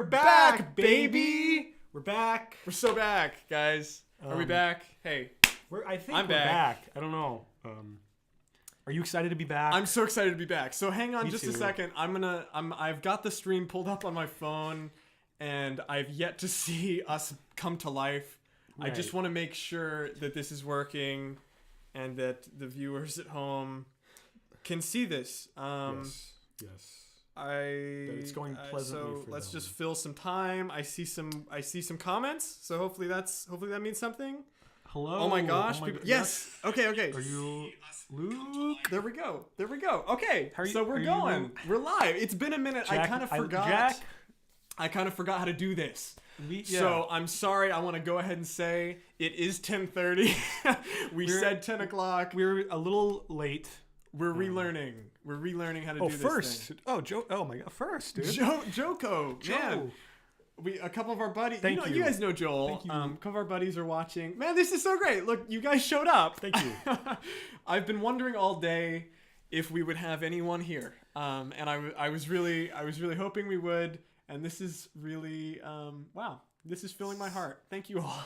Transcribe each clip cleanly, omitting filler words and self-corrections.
back, baby. We're back. We're so back, guys. Are we back? Hey, I think I'm we're back. back. I don't know. Are you excited to be back? I'm so excited to be back. So hang on Me just too. a second. I've got the stream pulled up on my phone, and I've yet to see us come to life. I Right. just want to make sure that this is working, and that the viewers at home can see this. Yes. That it's going pleasantly so for let's them. just fill some time. I see some comments. So hopefully that means something. Hello. Oh my gosh. my people, God. yes. Okay. Are you Luke? There we go. Okay. How are you- So we're are going. you- We're live. It's been a minute. I Jack- kind of I- forgot. Jack? I kind of forgot how to do this. Yeah. So I'm sorry. I want to go ahead and say it is 10:30. we said 10 o'clock. We're a little late. We're relearning. We're relearning how to do this First. thing. Oh, Joe. Oh my God. First, dude. Joko, Joe. man. A couple of our buddies. Thank You you. guys know Joel. Thank you. A couple of our buddies are watching. Man, this is so great. Look, you guys showed up. Thank you. I've been wondering all day if we would have anyone here. And I was really hoping we would. And this is really wow. This is filling my heart. Thank you all.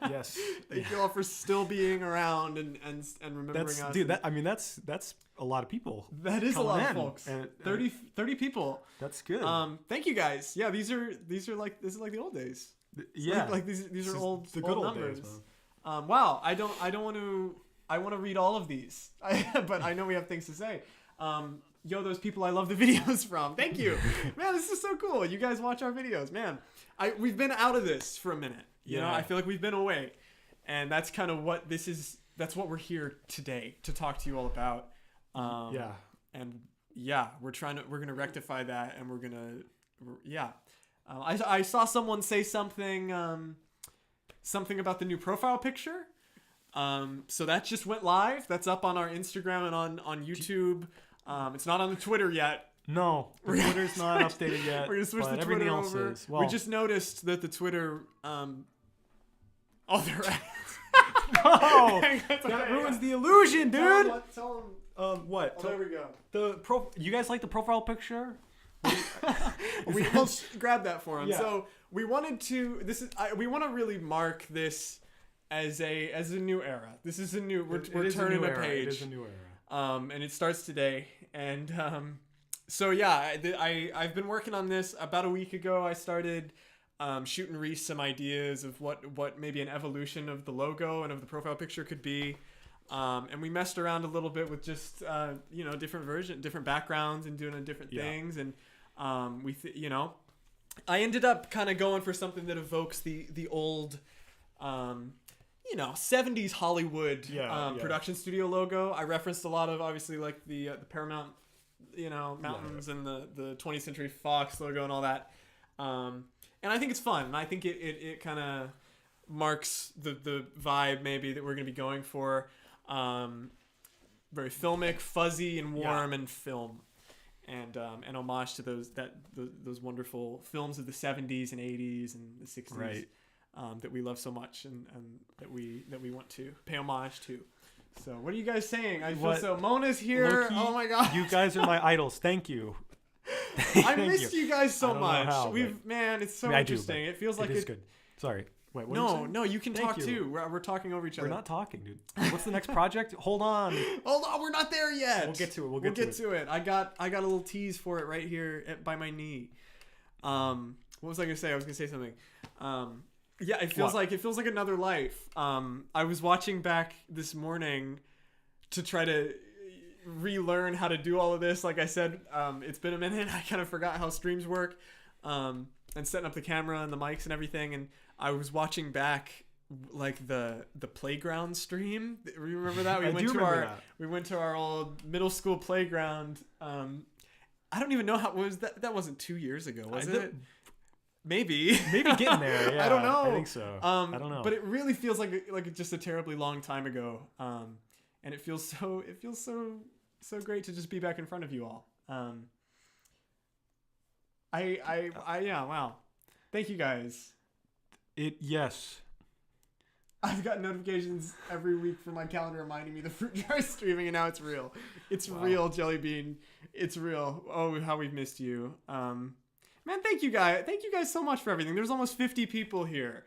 Yes. Thank you all for still being around and remembering us. Dude. That's a lot of people. That is a coming lot of in. folks. And 30 people. That's good. Thank you guys. Yeah, this is like the old days. Yeah. Like these are old the good old numbers. days, man. Wow, I want to read all of these, but I know we have things to say. Those people I love the videos from. Thank you, man. This is so cool. You guys watch our videos, man. We've been out of this for a minute. You know, I feel like we've been away, and that's kind of what this is. That's what we're here today to talk to you all about. And we're gonna rectify that, and I saw someone say something about the new profile picture. So that just went live. That's up on our Instagram and on YouTube. It's not on the Twitter yet. No, the Twitter's not updated yet. We're gonna switch but the everything Twitter else over. is. Well, We just noticed that the Twitter they're no, That's that okay. ruins the illusion, dude. Tell them. What? Oh, there we go. You guys like the profile picture? We'll grab that for him. Yeah. So we wanted to. We want to really mark this as a new era. This is a new. We're It is turning new a era. page. It is a new era. And it starts today. And so yeah, I've been working on this. About a week ago, I started shooting Reese some ideas of what maybe an evolution of the logo and of the profile picture could be. And we messed around a little bit with just different backgrounds and doing different things. And I ended up kind of going for something that evokes the old 70s Hollywood production studio logo. I referenced a lot of obviously like the Paramount mountains and the 20th Century Fox logo and all that. And I think it's fun. And I think it kind of marks the vibe maybe that we're going to be going for. Very filmic, fuzzy, and warm, and film, and homage to those wonderful films of the 70s and 80s and the 60s, Right. That we love so much and that we want to pay homage to. So what are you guys saying? I feel so. Mona's here. Loki, Oh my god, you guys are my idols. Thank you. I missed you guys so I don't know much. how, It's so I mean, I do, interesting. but It feels like it is good. Sorry. Wait. What are you No, saying? no, you can Thank talk you. too. We're talking over each other. We're not talking, dude. What's the next project? Hold on. Hold on, we're not there yet. We'll get to it. We'll get to it. I got a little tease for it right here by my knee. What was I gonna say? I was gonna say something. It feels like another life. I was watching back this morning to try to relearn how to do all of this. Like I said, it's been a minute. I kind of forgot how streams work, and setting up the camera and the mics and everything. And I was watching back like the playground stream. Remember that? We went to our old middle school playground. I don't even know how was that. That wasn't 2 years ago, was it? Maybe getting there. Yeah, I don't know. I think so. I don't know. But it really feels like just a terribly long time ago. And it feels so great to just be back in front of you all. Wow. Thank you guys. Yes. I've got notifications every week from my calendar reminding me the fruit jar is streaming, and now it's real. It's real, Jelly Bean. It's real. Oh, how we've missed you. Man, thank you guys. Thank you guys so much for everything. There's almost 50 people here.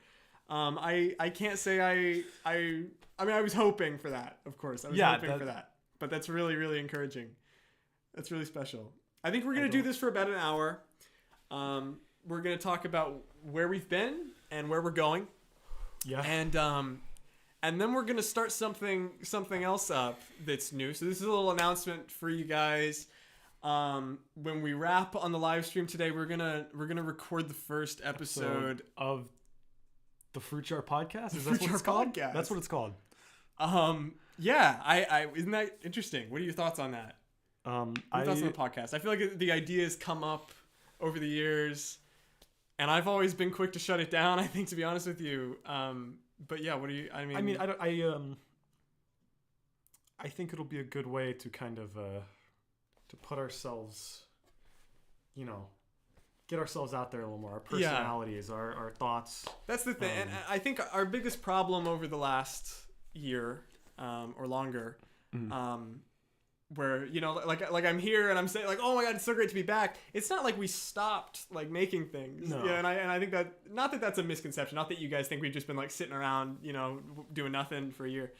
I can't say I mean, I was hoping for that, of course. I was hoping for that. But that's really, really encouraging. That's really special. I think we're going to do this for about an hour. We're going to talk about where we've been and where we're going. Yeah. And then we're going to start something else up that's new. So this is a little announcement for you guys. When we wrap on the live stream today, we're gonna record the first episode of the Fruit Jar Podcast. Is that what it's called? Podcast. That's what it's called. Yeah. I isn't that interesting? What are your thoughts on that? What are your thoughts on the podcast? I feel like the ideas come up over the years, and I've always been quick to shut it down. I think, to be honest with you. But yeah, what do you? I mean, I think it'll be a good way to kind of to put ourselves, get ourselves out there a little more. Our personalities, our thoughts. That's the thing, and I think our biggest problem over the last year or longer, where like I'm here and I'm saying like, oh my god, it's so great to be back. It's not like we stopped like making things. No. Yeah, and I think that not that that's a misconception. Not that you guys think we've just been like sitting around, doing nothing for a year.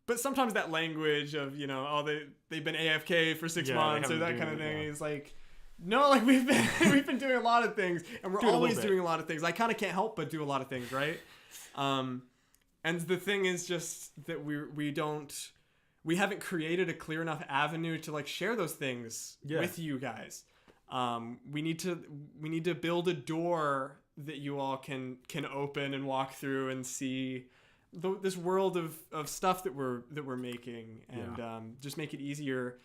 But sometimes that language of, they've been AFK for 6 months or that kind of thing is like, no, like we've been doing a lot of things, and we're always doing a lot of things. I kind of can't help but do a lot of things, right? And the thing is just that we haven't created a clear enough avenue to like share those things with you guys. We need to build a door that you all can open and walk through and see this world of stuff that we're making, and just make it easier,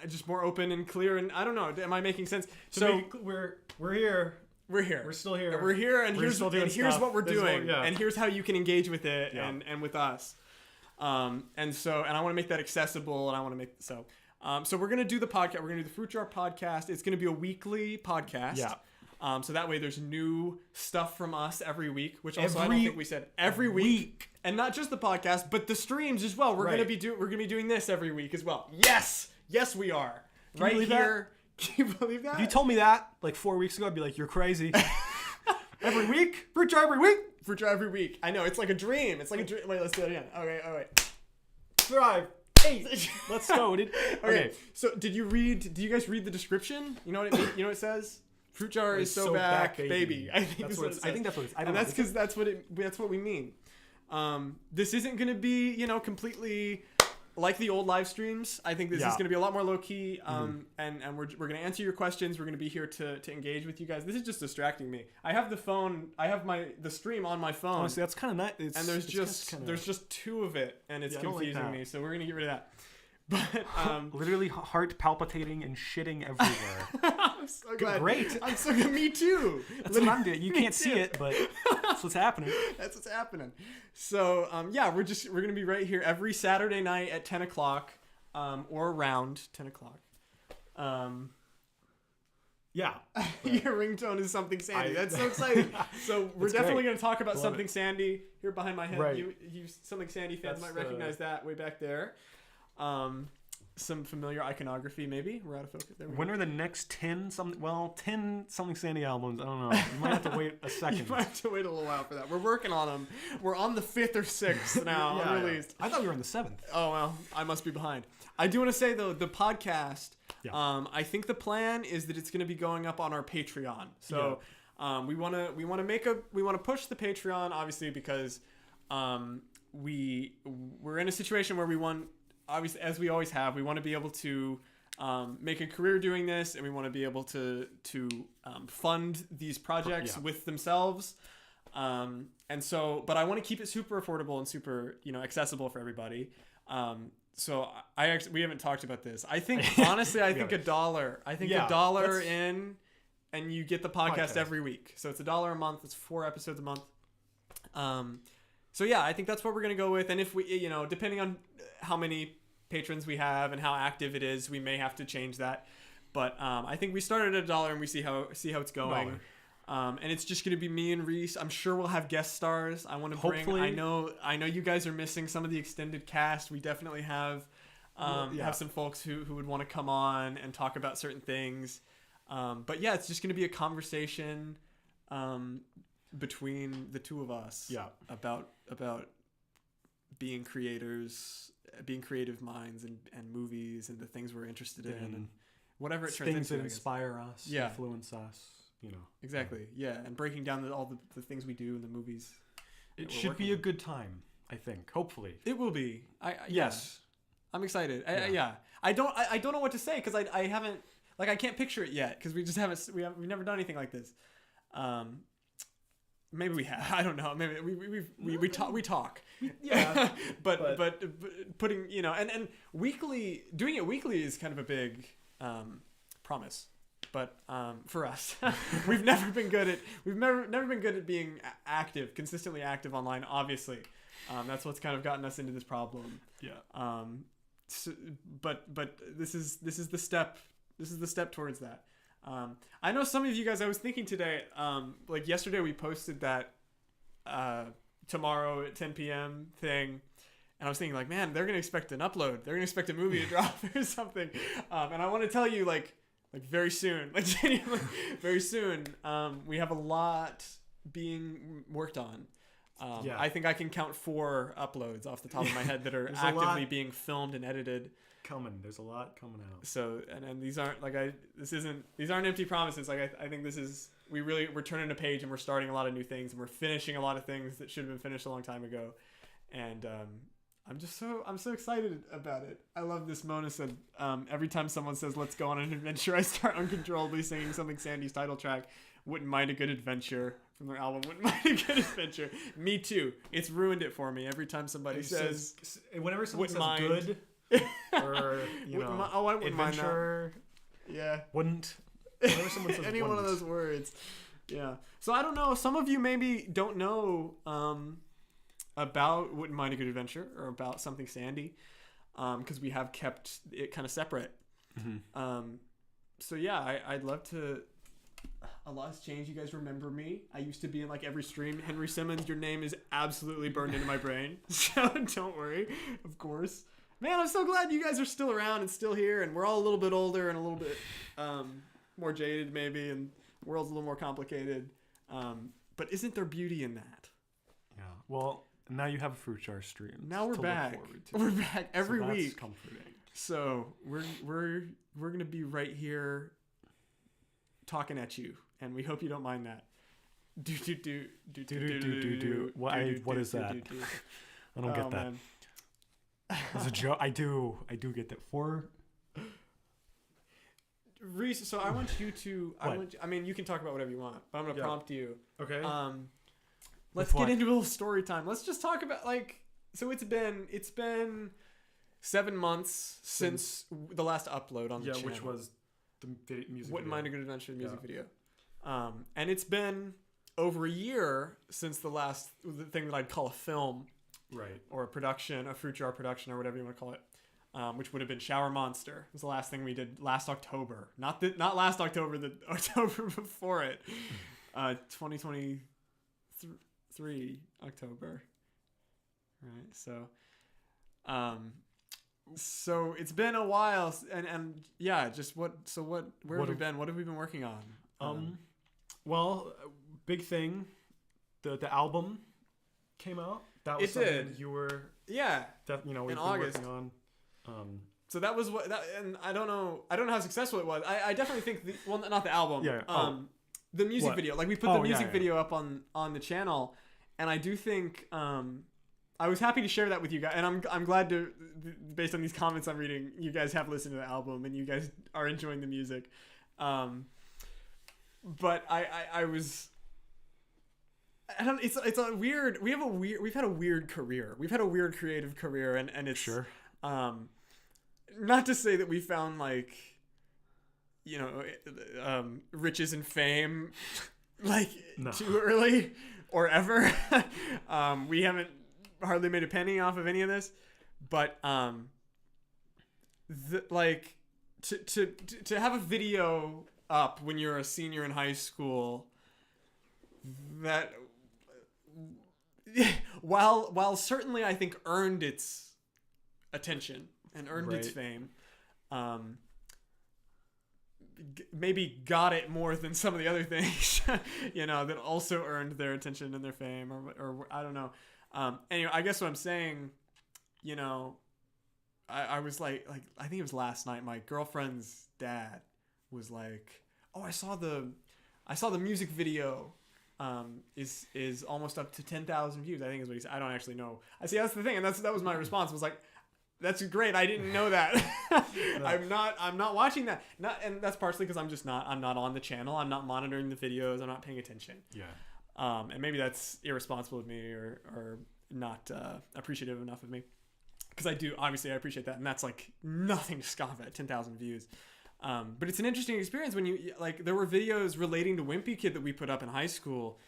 just more open and clear. And I don't know, am I making sense? So we're here. We're here. We're still here. We're here, and here's what we're doing, and here's how you can engage with it and with us. And I want to make that accessible, and I want to make so we're gonna do the podcast. We're gonna do the Fruit Jar Podcast. It's gonna be a weekly podcast. Yeah. So that way there's new stuff from us every week, which also I don't think we said every week. And not just the podcast, but the streams as well. We're gonna be doing this every week as well. Yes, we are. Can you believe that? Can you believe that? If you told me that like 4 weeks ago, I'd be like, you're crazy. Every week, Fruit Jar every week. Fruit Jar every week. I know, it's like a dream. It's like a dream. Wait, let's do it again. Okay, all right. Thrive. Hey, let's go, dude. Okay. So did you guys read the description? You know what it means? You know what it says? Fruit Jar is so back, baby. I think that's what it says. I think that's what it is. And that's because that's what we mean. This isn't going to be, completely like the old live streams. I think this is going to be a lot more low key. And we're going to answer your questions. We're going to be here to engage with you guys. This is just distracting me. I have the stream on my phone. Honestly, that's kind of nice. And there's just 2 of it, and it's confusing me. So we're going to get rid of that. But literally heart palpitating and shitting everywhere. I'm so glad. Great. I'm so good. Me too. That's what I'm doing. You can't see it, but that's what's happening. That's what's happening. So we're gonna be right here every Saturday night at 10 o'clock, or around 10 o'clock. Yeah. Your ringtone is Something Sandy. That's so exciting. So we're definitely going to talk about Something Sandy here behind my head. Right. You Something Sandy fans might recognize that way back there. Some familiar iconography, maybe. We're out of focus. There we When go. are the next 10 Something Sandy albums? I don't know. You might have to wait a second. You might have to wait a little while for that. We're working on them. We're on the 5th or 6th now, unreleased. I thought we were on the 7th. Oh, well, I must be behind. I do want to say, though, the podcast, I think the plan is that it's going to be going up on our Patreon. So we want to push the Patreon, obviously, because we're in a situation where we want, obviously, as we always have, we want to be able to make a career doing this, and we want to be able to fund these projects with themselves. And so, but I want to keep it super affordable and super, accessible for everybody. So we haven't talked about this. I think, honestly, I think $1. I think $1 in, and you get the podcast every week. So it's $1 a month. It's 4 episodes a month. So yeah, I think that's what we're going to go with. And if we, depending on how many patrons we have and how active it is, we may have to change that. But I think we started at $1 and we see how it's going. And it's just going to be me and Reese. I'm sure we'll have guest stars. I want to bring. Hopefully. I know you guys are missing some of the extended cast. We definitely have some folks who would want to come on and talk about certain things. But yeah, it's just going to be a conversation between the two of us. Yeah. About being creators, being creative minds, and movies, and the things we're interested in, and whatever it turns things into. that inspire us, Yeah. influence us. Exactly. Yeah, and breaking down all the things we do in the movies. It should be a good time, I think. Hopefully, it will be. Yes. I'm excited. Yeah. I don't know what to say because I haven't, like, I can't picture it yet because we've never done anything like this. Maybe we have. I don't know. Maybe we talk. Yeah. but putting, and doing it weekly is kind of a big promise. But for us, we've never been good at being consistently active online. Obviously, that's what's kind of gotten us into this problem. Yeah. But this is the step. This is the step towards that. I know some of you guys. I was thinking today, like yesterday, we posted that tomorrow at 10 p.m. thing. And I was thinking, like, man, they're gonna expect an upload. They're gonna expect a movie to drop or something. And I want to tell you, like very soon, like genuinely, very soon, we have a lot being worked on. Yeah. I think I can count 4 uploads off the top of my head that are actively being filmed and edited. There's a lot coming out. So and these aren't these aren't empty promises. Like I think we're turning a page and we're starting a lot of new things and we're finishing a lot of things that should have been finished a long time ago. And I'm so excited about it. I love this. Mona said, every time someone says, let's go on an adventure, I start uncontrollably singing something Sandy's title track. Wouldn't mind a good adventure from their album. Wouldn't mind a good adventure. Me too. It's ruined it for me. Every time somebody says, whenever someone says mind. Good or, I wouldn't mind that. Yeah. Wouldn't. Whenever someone says any one of those words. Yeah. So I don't know. Some of you maybe don't know, about Wouldn't Mind a Good Adventure or about Something Sandy, because we have kept it kind of separate. Mm-hmm. So yeah, I'd love to. A lot has changed. You guys remember me? I used to be in like every stream. Henry Simmons, your name is absolutely burned into my brain. So don't worry, of course. Man, I'm so glad you guys are still around and still here, and we're all a little bit older and a little bit more jaded maybe, and the world's a little more complicated. But isn't there beauty in that? Yeah. Well, now you have a fruit jar stream. Now we're back. We're back every week. That's comforting. So we're gonna be right here talking at you, and we hope you don't mind that. What is that? I don't get that. It's a joke. I do get that. Reese, so I want you to. I mean, you can talk about whatever you want, but I'm gonna prompt you. Okay. Let's get into a little story time. Let's just talk about so it's been 7 months since the last upload on the channel. Which was the music Wouldn't video. Mind a Good Adventure music video. And it's been over a year since the thing that I'd call a film. Right. Or a production, a fruit jar production, or whatever you want to call it. Which would have been Shower Monster. It was the last thing we did last October. Not last October, the October before it. 2023 October. Right. So it's been a while, and yeah, just where have we been? What have we been working on? Well, big thing, the album came out. That was something you were we've in been August. working on. So that was and I don't know how successful it was. I definitely think not the album. Yeah. The music video. Like we put the music video up on the channel, and I do think I was happy to share that with you guys, and I'm glad to, based on these comments I'm reading, you guys have listened to the album and you guys are enjoying the music. But it's a weird. We've had a weird career. We've had a weird creative career, and it's sure. Not to say that we found riches and fame too early or ever. We haven't hardly made a penny off of any of this, but to have a video up when you're a senior in high school that while certainly I think earned its attention and earned its fame, maybe got it more than some of the other things, that also earned their attention and their fame, or I don't know. Anyway, I guess what I'm saying, I was like I think it was last night. My girlfriend's dad was like, "Oh, I saw the music video. Is almost up to 10,000 views. I think is what he said. I don't actually know. I see. That's the thing, and that was my response. Was like, that's great. I didn't know that. I'm not watching that. And that's partially because I'm not on the channel. I'm not monitoring the videos. I'm not paying attention. Yeah. And maybe that's irresponsible of me or not appreciative enough of me. Because I appreciate that, and that's like nothing to scoff at. 10,000 views. But it's an interesting experience when there were videos relating to Wimpy Kid that we put up in high school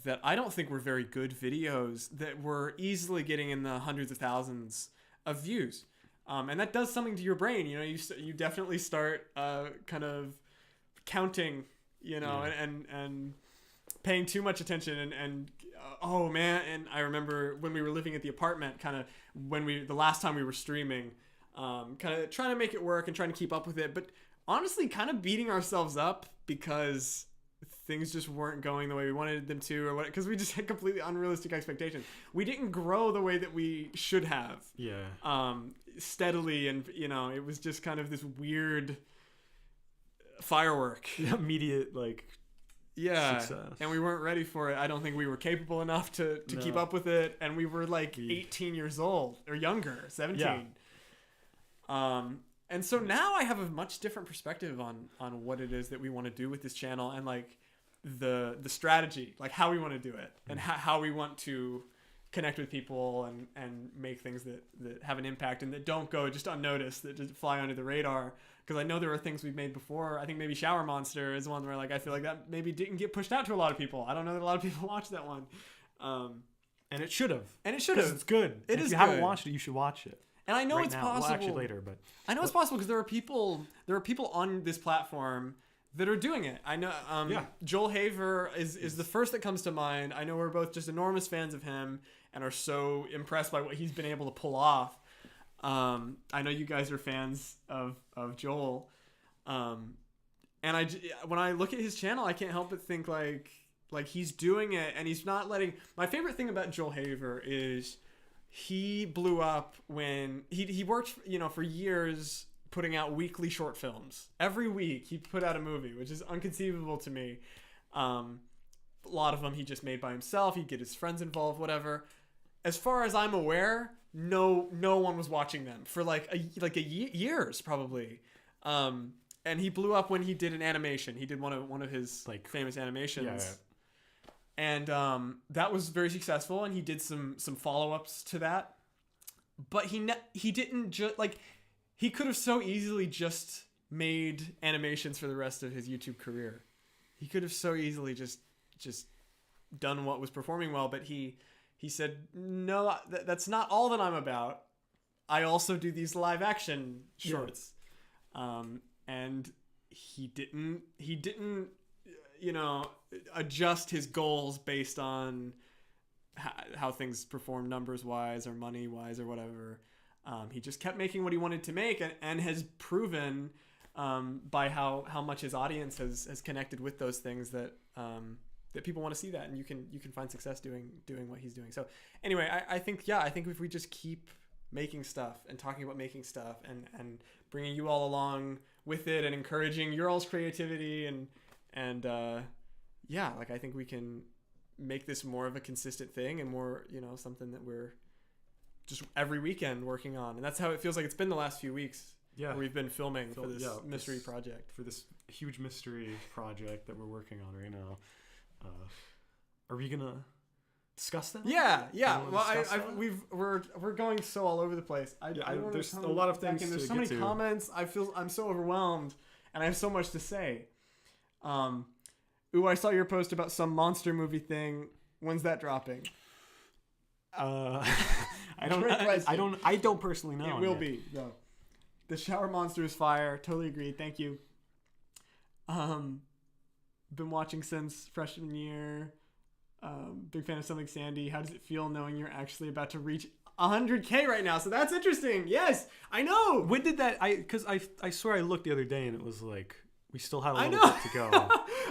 that I don't think were very good videos that were easily getting in the hundreds of thousands of views. And that does something to your brain. You definitely start kind of counting, and paying too much attention and oh man. And I remember when we were living at the apartment, kind of the last time we were streaming, kind of trying to make it work and trying to keep up with it. But honestly, kind of beating ourselves up because things just weren't going the way we wanted them to, or what? Because we just had completely unrealistic expectations. We didn't grow the way that we should have. Yeah. Steadily, and it was just kind of this weird firework. Immediate success. And we weren't ready for it. I don't think we were capable enough to keep up with it, and we were 18 years old or younger, 17. Yeah. And so now I have a much different perspective on what it is that we want to do with this channel, and the strategy, how we want to do it, and how we want to connect with people and make things that have an impact and that don't go just unnoticed, that just fly under the radar. Because I know there are things we've made before. I think maybe Shower Monster is one where I feel like that maybe didn't get pushed out to a lot of people. I don't know that a lot of people watched that one. And it should have. It's good. If you haven't watched it, you should watch it. And I know it's possible. Well, actually later, but I know it's possible because there are people on this platform that are doing it. I know Joel Haver is the first that comes to mind. I know we're both just enormous fans of him and are so impressed by what he's been able to pull off. I know you guys are fans of Joel. And when I look at his channel, I can't help but think like he's doing it, and he's not letting. My favorite thing about Joel Haver is he blew up when he worked, for years putting out weekly short films. Every week he put out a movie, which is inconceivable to me. A lot of them he just made by himself. He'd get his friends involved, whatever. As far as I'm aware, no one was watching them for years probably. And he blew up when he did an animation. He did one of his famous animations. Yeah. And that was very successful, and he did some follow-ups to that. But he didn't just he could have so easily just made animations for the rest of his YouTube career. He could have so easily just done what was performing well, but he said, "No, that's not all that I'm about. I also do these live action shorts." Yeah. And he didn't adjust his goals based on how things perform numbers wise or money wise or whatever. He just kept making what he wanted to make, and has proven by how much his audience has connected with those things that people want to see that, and you can find success doing what he's doing. So anyway, I think if we just keep making stuff and talking about making stuff and bringing you all along with it and encouraging your all's creativity and I think we can make this more of a consistent thing and more, something that we're just every weekend working on. And that's how it feels like it's been the last few weeks. Yeah. Where we've been filming for this mystery project. For this huge mystery project that we're working on right now. Are we gonna discuss that? Yeah. Well, we're going so all over the place. There's a lot of things. There's so many comments. I'm so overwhelmed, and I have so much to say. I saw your post about some monster movie thing. When's that dropping? I don't personally know. It will be though. The Shower Monster is fire. Totally agree. Thank you. Been watching since freshman year. Big fan of Something Sandy. How does it feel knowing you're actually about to reach 100K right now? So that's interesting. Yes, I know. When did that? Because I swear I looked the other day and it was we still had a little bit to go.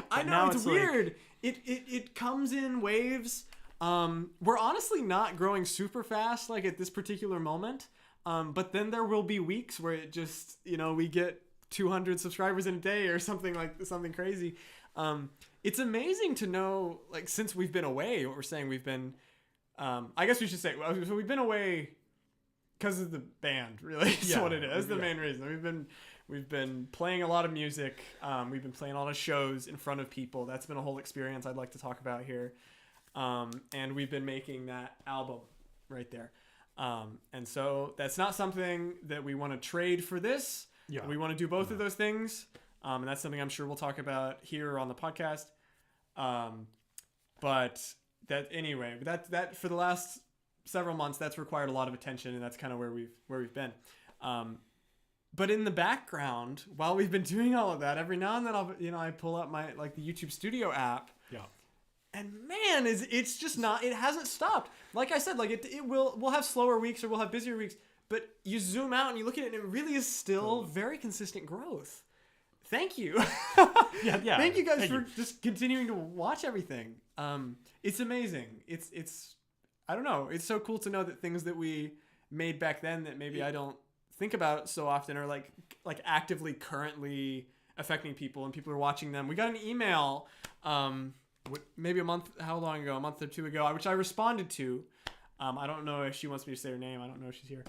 I know, it's weird. It comes in waves. We're honestly not growing super fast like at this particular moment. But then there will be weeks where it just, we get 200 subscribers in a day or something crazy. It's amazing to know, like, since we've been away, what we're saying, we've been, I guess we should say, so we've been away because of the band, really. Is what it is. That's the main reason. We've been playing a lot of music. We've been playing a lot of shows in front of people. That's been a whole experience I'd like to talk about here. And we've been making that album right there. And so that's not something that we want to trade for this. Yeah. We want to do both of those things. And that's something I'm sure we'll talk about here on the podcast. But that for the last several months, that's required a lot of attention, and that's kind of where we've been. But in the background, while we've been doing all of that, every now and then I pull up my the YouTube Studio app. Yeah. And man, it's just not. It hasn't stopped. Like I said, we'll have slower weeks or we'll have busier weeks. But you zoom out and you look at it, and it really is still very consistent growth. Thank you. Yeah. Thank you guys for just continuing to watch everything. It's amazing. It's I don't know. It's so cool to know that things that we made back then that maybe I don't think about so often are like actively currently affecting people, and people are watching them. We got an email maybe a month or two ago, which I responded to. I don't know if she wants me to say her name. I don't know if she's here.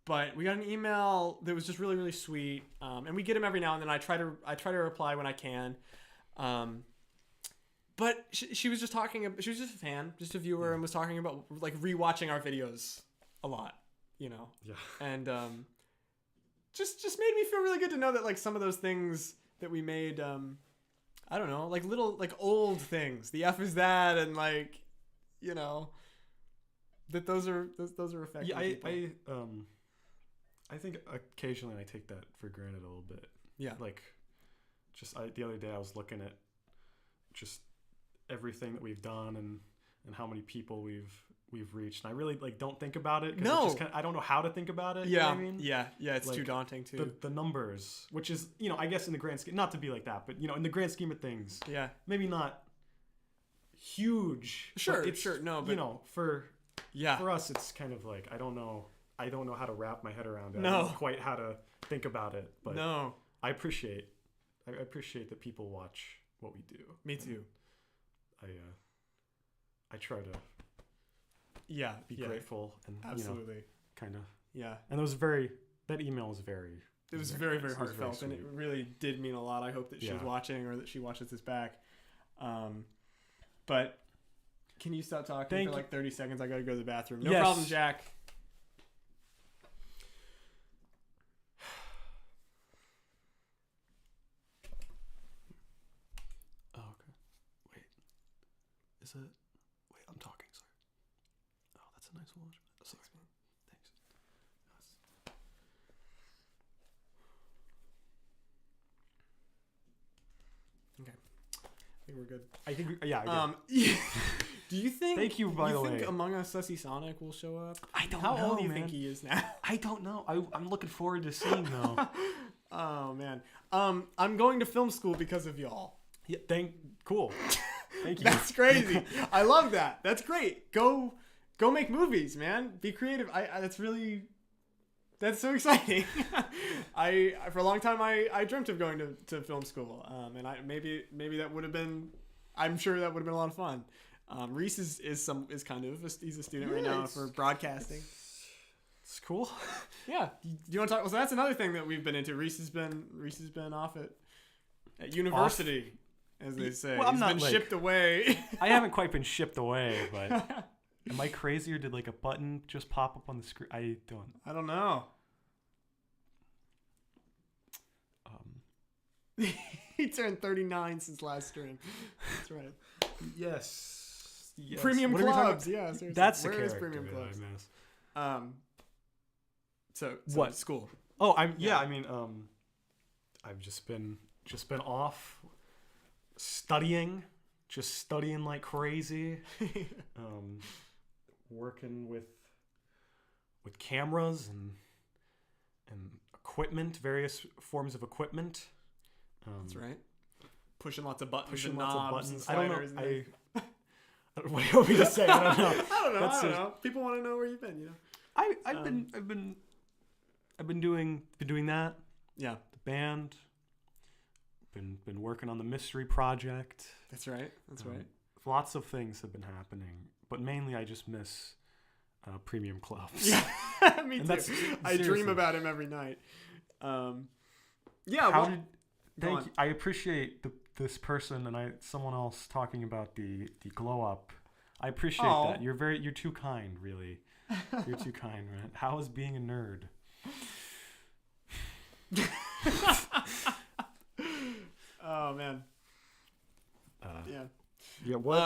But we got an email that was just really, really sweet. And we get them every now and then. I try to reply when I can. But she was just she was just a fan, just a viewer, and was talking about rewatching our videos a lot, Yeah. And just made me feel really good to know that some of those things that we made, I don't know, little old things. The F is that, and that those are affecting people. I think occasionally I take that for granted a little bit. Yeah. The other day I was looking at just everything that we've done and how many people we've reached, and I really don't think about it. No. I don't know how to think about it. Yeah. You know what I mean? Yeah. It's too daunting too. The numbers, which is, I guess in the grand scheme, not to be like that, but in the grand scheme of things, maybe not huge. Sure. No, but for us, it's kind of I don't know how to wrap my head around it. No. I don't know quite how to think about it, but no. I appreciate that people watch what we do. Me too. I try to be grateful and absolutely kind of yeah. And that email was very. It was very, very heartfelt, and it really did mean a lot. I hope that she's watching, or that she watches this back. But can you stop talking for 30 seconds? I gotta go to the bathroom. No problem, Jack. Oh, okay. Wait. Is it? Wait, I'm talking. Sorry. Oh, that's a nice watch. Sorry. Thanks. Okay. I think we're good. I think I do you think? Thank you. By the way, Among Us Sussy Sonic will show up? I don't know. How old do you think he is now? I don't know. I'm looking forward to seeing though. Oh man. I'm going to film school because of y'all. Yeah. Cool. Thank you. That's crazy. I love that. That's great. Go make movies, man. Be creative. That's so exciting. For a long time I dreamt of going to film school. And maybe that would have been. I'm sure that would have been a lot of fun. Reese is he's a student right now for broadcasting. It's cool. Yeah. Do you want to talk? Well, so that's another thing that we've been into. Reese has been off at university, as they say. Well, He's been shipped away. I haven't quite been shipped away, but am I crazy, or did a button just pop up on the screen? I don't know. He turned 39 since last stream. That's right. Yes. Premium clubs. Yeah, seriously. That's Where the is character premium clubs? I miss. So what school? Oh, I mean, I've just been off studying like crazy. Working with cameras and equipment, various forms of equipment. That's right. Pushing lots of buttons. Pushing and lots of knobs buttons. and I don't know. sliders What do you want me to say? I don't know. I don't know. People want to know where you've been. You know. I've been doing that. Yeah. The band. Been working on the mystery project. That's right. Right. Lots of things have been happening, but mainly I just miss premium clubs. Yeah, me too. I dream about him every night. Yeah. Thank you. I appreciate this person and someone else talking about the glow up. I appreciate that. You're too kind, really. You're too kind, man. How is being a nerd? Oh man. Yeah. Yeah. What?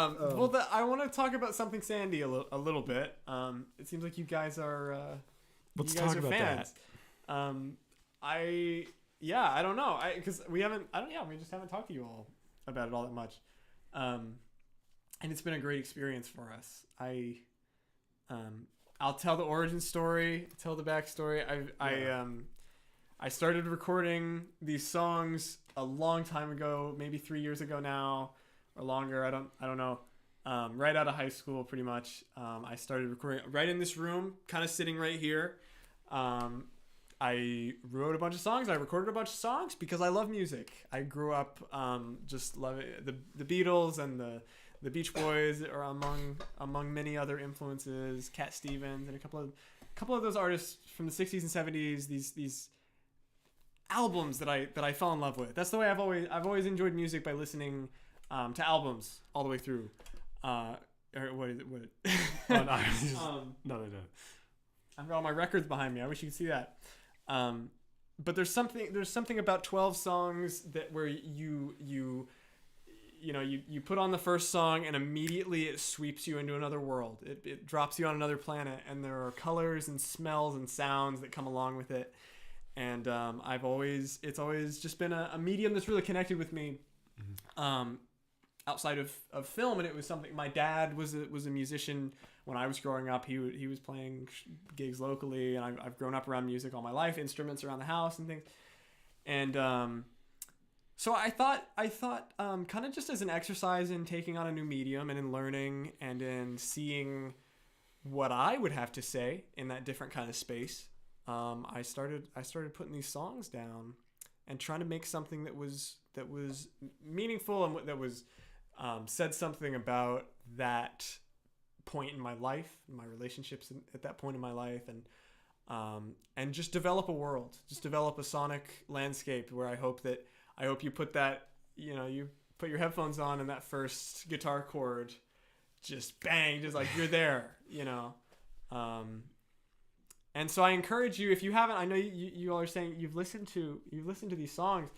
I want to talk about something Sandy a little bit. It seems like you guys are. Let's you guys talk are about fans. I don't know. Because we haven't. We just haven't talked to you all about it all that much. And it's been a great experience for us. I'll tell the origin story. Tell the backstory. I started recording these songs a long time ago, maybe 3 years ago now, or longer. I don't know. Right out of high school, pretty much. I started recording right in this room, kind of sitting right here. I wrote a bunch of songs. I recorded a bunch of songs because I love music. I grew up just loving the Beatles and the Beach Boys are among many other influences. Cat Stevens and a couple of those artists from the 60s and 70s. These albums that I fell in love with. That's the way I've always enjoyed music, by listening to albums all the way through. Or what is it? What? No, they don't. I've got all my records behind me. I wish you could see that. But there's something about 12 songs where you put on the first song and immediately it sweeps you into another world. It drops you on another planet, and there are colors and smells and sounds that come along with it. And it's always just been a medium that's really connected with me, outside of film. And it was something, my dad was a musician when I was growing up. He was playing gigs locally, and I've grown up around music all my life, instruments around the house and things. And so I thought kind of just as an exercise in taking on a new medium and in learning and in seeing what I would have to say in that different kind of space, I started putting these songs down and trying to make something that was meaningful and that was said something about that point in my life, my relationships at that point in my life, and just develop a world, just develop a sonic landscape where I hope you put that, you put your headphones on and that first guitar chord just bang, just like you're there, and so I encourage you, if you haven't, I know you all are saying you've listened to these songs,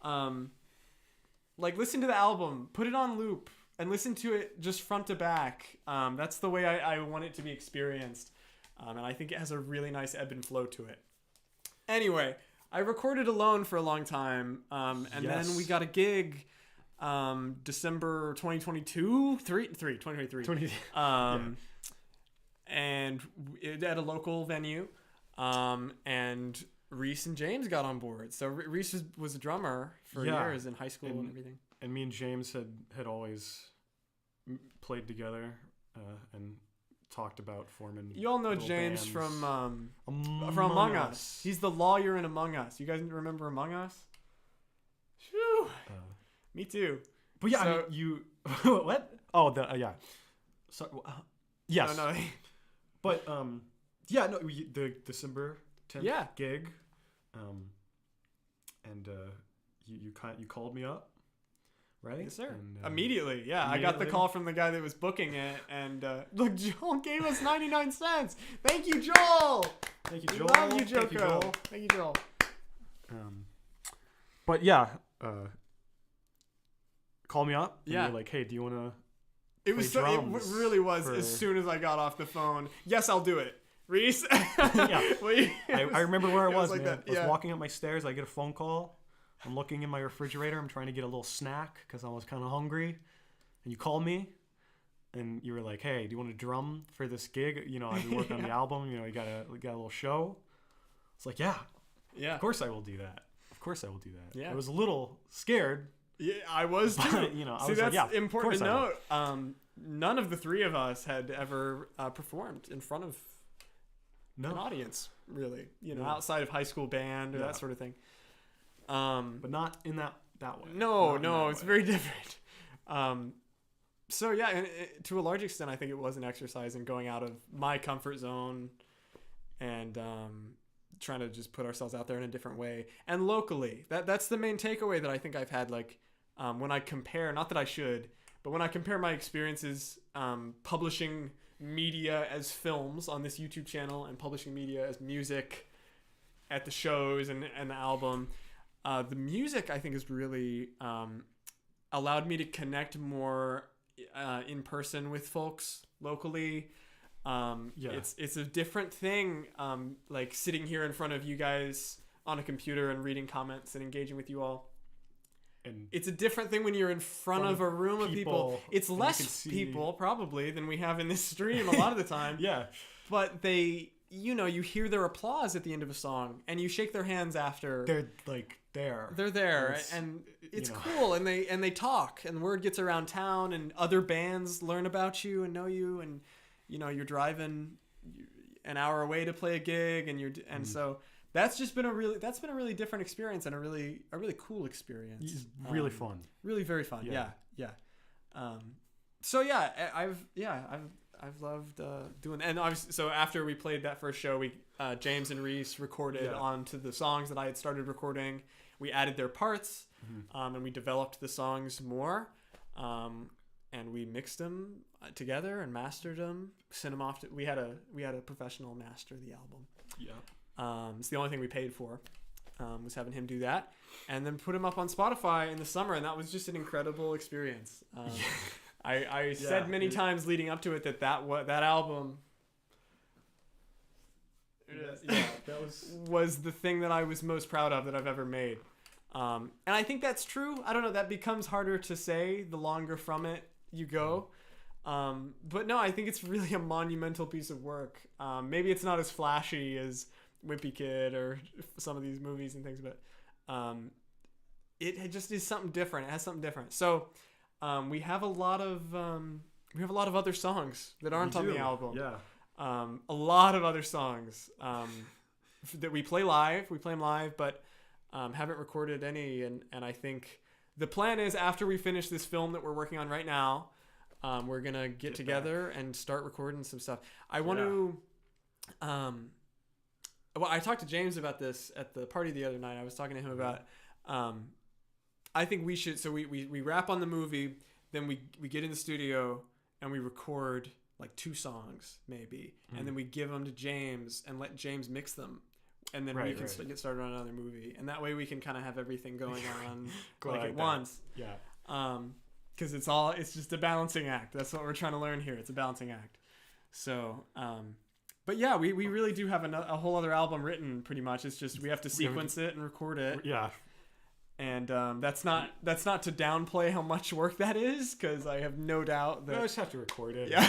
like listen to the album, put it on loop and listen to it just front to back. That's the way I want it to be experienced. And I think it has a really nice ebb and flow to it. Anyway, I recorded alone for a long time. And then we got a gig, December 2023. And at a local venue. And Reese and James got on board. So Reese was a drummer for years in high school and everything. And me and James had always played together and talked about forming. You all know James bands. from Among Us. He's the lawyer in Among Us. You guys remember Among Us? Whew. Me too. But yeah, so, I mean, you what? Oh, yeah. So yes. No. But the December 10th gig, and you called me up, right? Yes, sir. And, immediately, yeah. I got the call from the guy that was booking it, and look, Joel gave us 99 cents. Thank you, Joel. Thank you, Joel. Love you, Joko. Thank you, Joel. But yeah, call me up. And yeah. You're like, hey, do you want to? It really was. As soon as I got off the phone, yes, I'll do it. Reese. Yeah. I remember where I was, like man. That. I was walking up my stairs. I get a phone call. I'm looking in my refrigerator. I'm trying to get a little snack because I was kind of hungry. And you called me, and you were like, "Hey, do you want to drum for this gig? I've been working on the album. We got a little show." It's like, yeah, of course I will do that. Of Of course I will do that. Yeah. I was a little scared. Yeah, I was too. But, you know, I was that's like, yeah, important to of course note. None of the three of us had ever performed in front of an audience, really. You know, outside of high school band or that sort of thing. But not in that way. No, it's very different. So yeah, and to a large extent, I think it was an exercise in going out of my comfort zone and trying to just put ourselves out there in a different way. And locally, that's the main takeaway that I think I've had. Like when I compare, not that I should, but when I compare my experiences publishing media as films on this YouTube channel and publishing media as music at the shows and the album, the music I think has really allowed me to connect more in person with folks locally. It's a different thing, like sitting here in front of you guys on a computer and reading comments and engaging with you all. And it's a different thing when you're in front of a room of people. It's less people probably than we have in this stream a lot of the time. Yeah. But they, you know, you hear their applause at the end of a song and you shake their hands after. They're like there. They're there and it's cool, and they talk, and word gets around town, and other bands learn about you and know you, and you know, you're driving an hour away to play a gig, and so that's been a really different experience and a really cool experience. It's really fun. Really very fun. Yeah. So yeah, I've loved doing, and obviously, so after we played that first show, we James and Reese recorded onto the songs that I had started recording. We added their parts, and we developed the songs more, and we mixed them together and mastered them, sent them off. We had a professional master the album. Yeah. It's the only thing we paid for, was having him do that, and then put him up on Spotify in the summer, and that was just an incredible experience. I said many times leading up to it that album was the thing that I was most proud of that I've ever made. And I think that's true. I don't know, that becomes harder to say the longer from it you go. But no, I think it's really a monumental piece of work. Maybe it's not as flashy as Wimpy Kid or some of these movies and things, but it just is something different. It has something different. So we have a lot of other songs that aren't on the album. Yeah. A lot of other songs that we play live. We play them live, but haven't recorded any. And I think the plan is, after we finish this film that we're working on right now, we're gonna get together and start recording some stuff. I want to. Well, I talked to James about this at the party the other night. I was talking to him about. I think we should. So we wrap on the movie, then we get in the studio and we record like 2 songs maybe, and then we give them to James and let James mix them, and then we can get started on another movie, and that way we can kind of have everything going on at once. Yeah. Because it's just a balancing act. That's what we're trying to learn here. It's a balancing act. So, but yeah, we really do have a whole other album written. Pretty much, it's just we have to sequence it and record it. Yeah. And that's not to downplay how much work that is, because I have no doubt that I just have to record it. Yeah,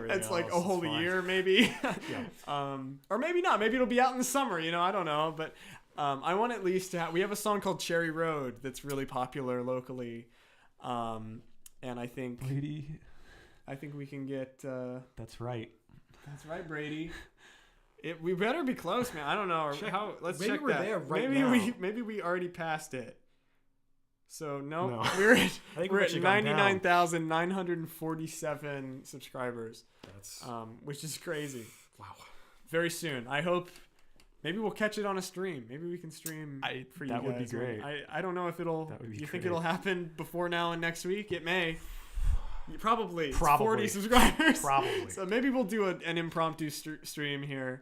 it's like a whole year maybe. Yeah. Or maybe not. Maybe it'll be out in the summer. You know, I don't know. But I want at least to have. We have a song called Cherry Road that's really popular locally, and I think we can get. That's right. That's right, Brady. We better be close, man. I don't know. Let's maybe check we're that. there right maybe now. Maybe we already passed it. So no. we're at 99,947 subscribers. That's which is crazy. Wow. Very soon. I hope. Maybe we'll catch it on a stream. Maybe we can stream for you guys. That would be great. I don't know if it'll. That would be you great. think it'll happen before now and next week? It may. Probably. It's Probably. 40 subscribers. Probably. So maybe we'll do an impromptu stream here.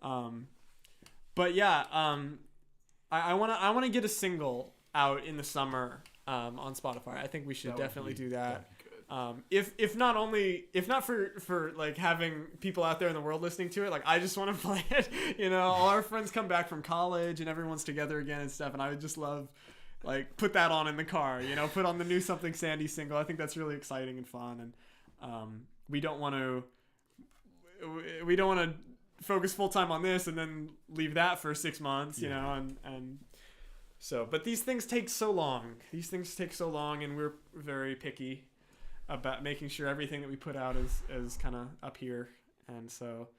But yeah, I want to get a single out in the summer on Spotify. I think we should definitely do that. If not for like having people out there in the world listening to it, like I just want to play it. You know, all our friends come back from college and everyone's together again and stuff, and I would just love. Like, put that on in the car, you know, put on the new Something Sandy single. I think that's really exciting and fun. And we don't want to focus full time on this and then leave that for 6 months, you know, and So, but these things take so long. And we're very picky about making sure everything that we put out is kind of up here. And so,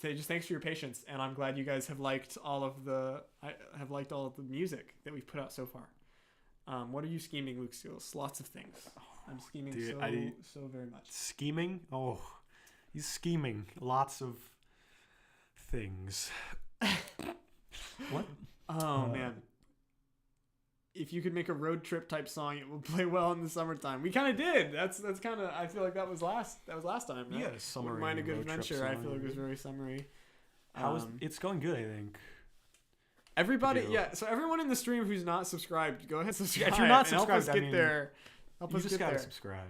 just thanks for your patience. And I'm glad you guys have liked all of the music that we've put out so far. What are you scheming, Luke Steele? Lots of things. I'm scheming so very much. Scheming? Oh, he's scheming. Lots of things. What? Oh man. If you could make a road trip type song, it will play well in the summertime. We kind of did. That's kind of. I feel like that was last time. Right? Yeah, summer. Mind a Good Adventure. I feel like it was very summery. It's going good, I think. Everybody, yeah. So everyone in the stream who's not subscribed, go ahead and subscribe. Yeah, if you're not subscribed, help us get there. Help us get there. Subscribe.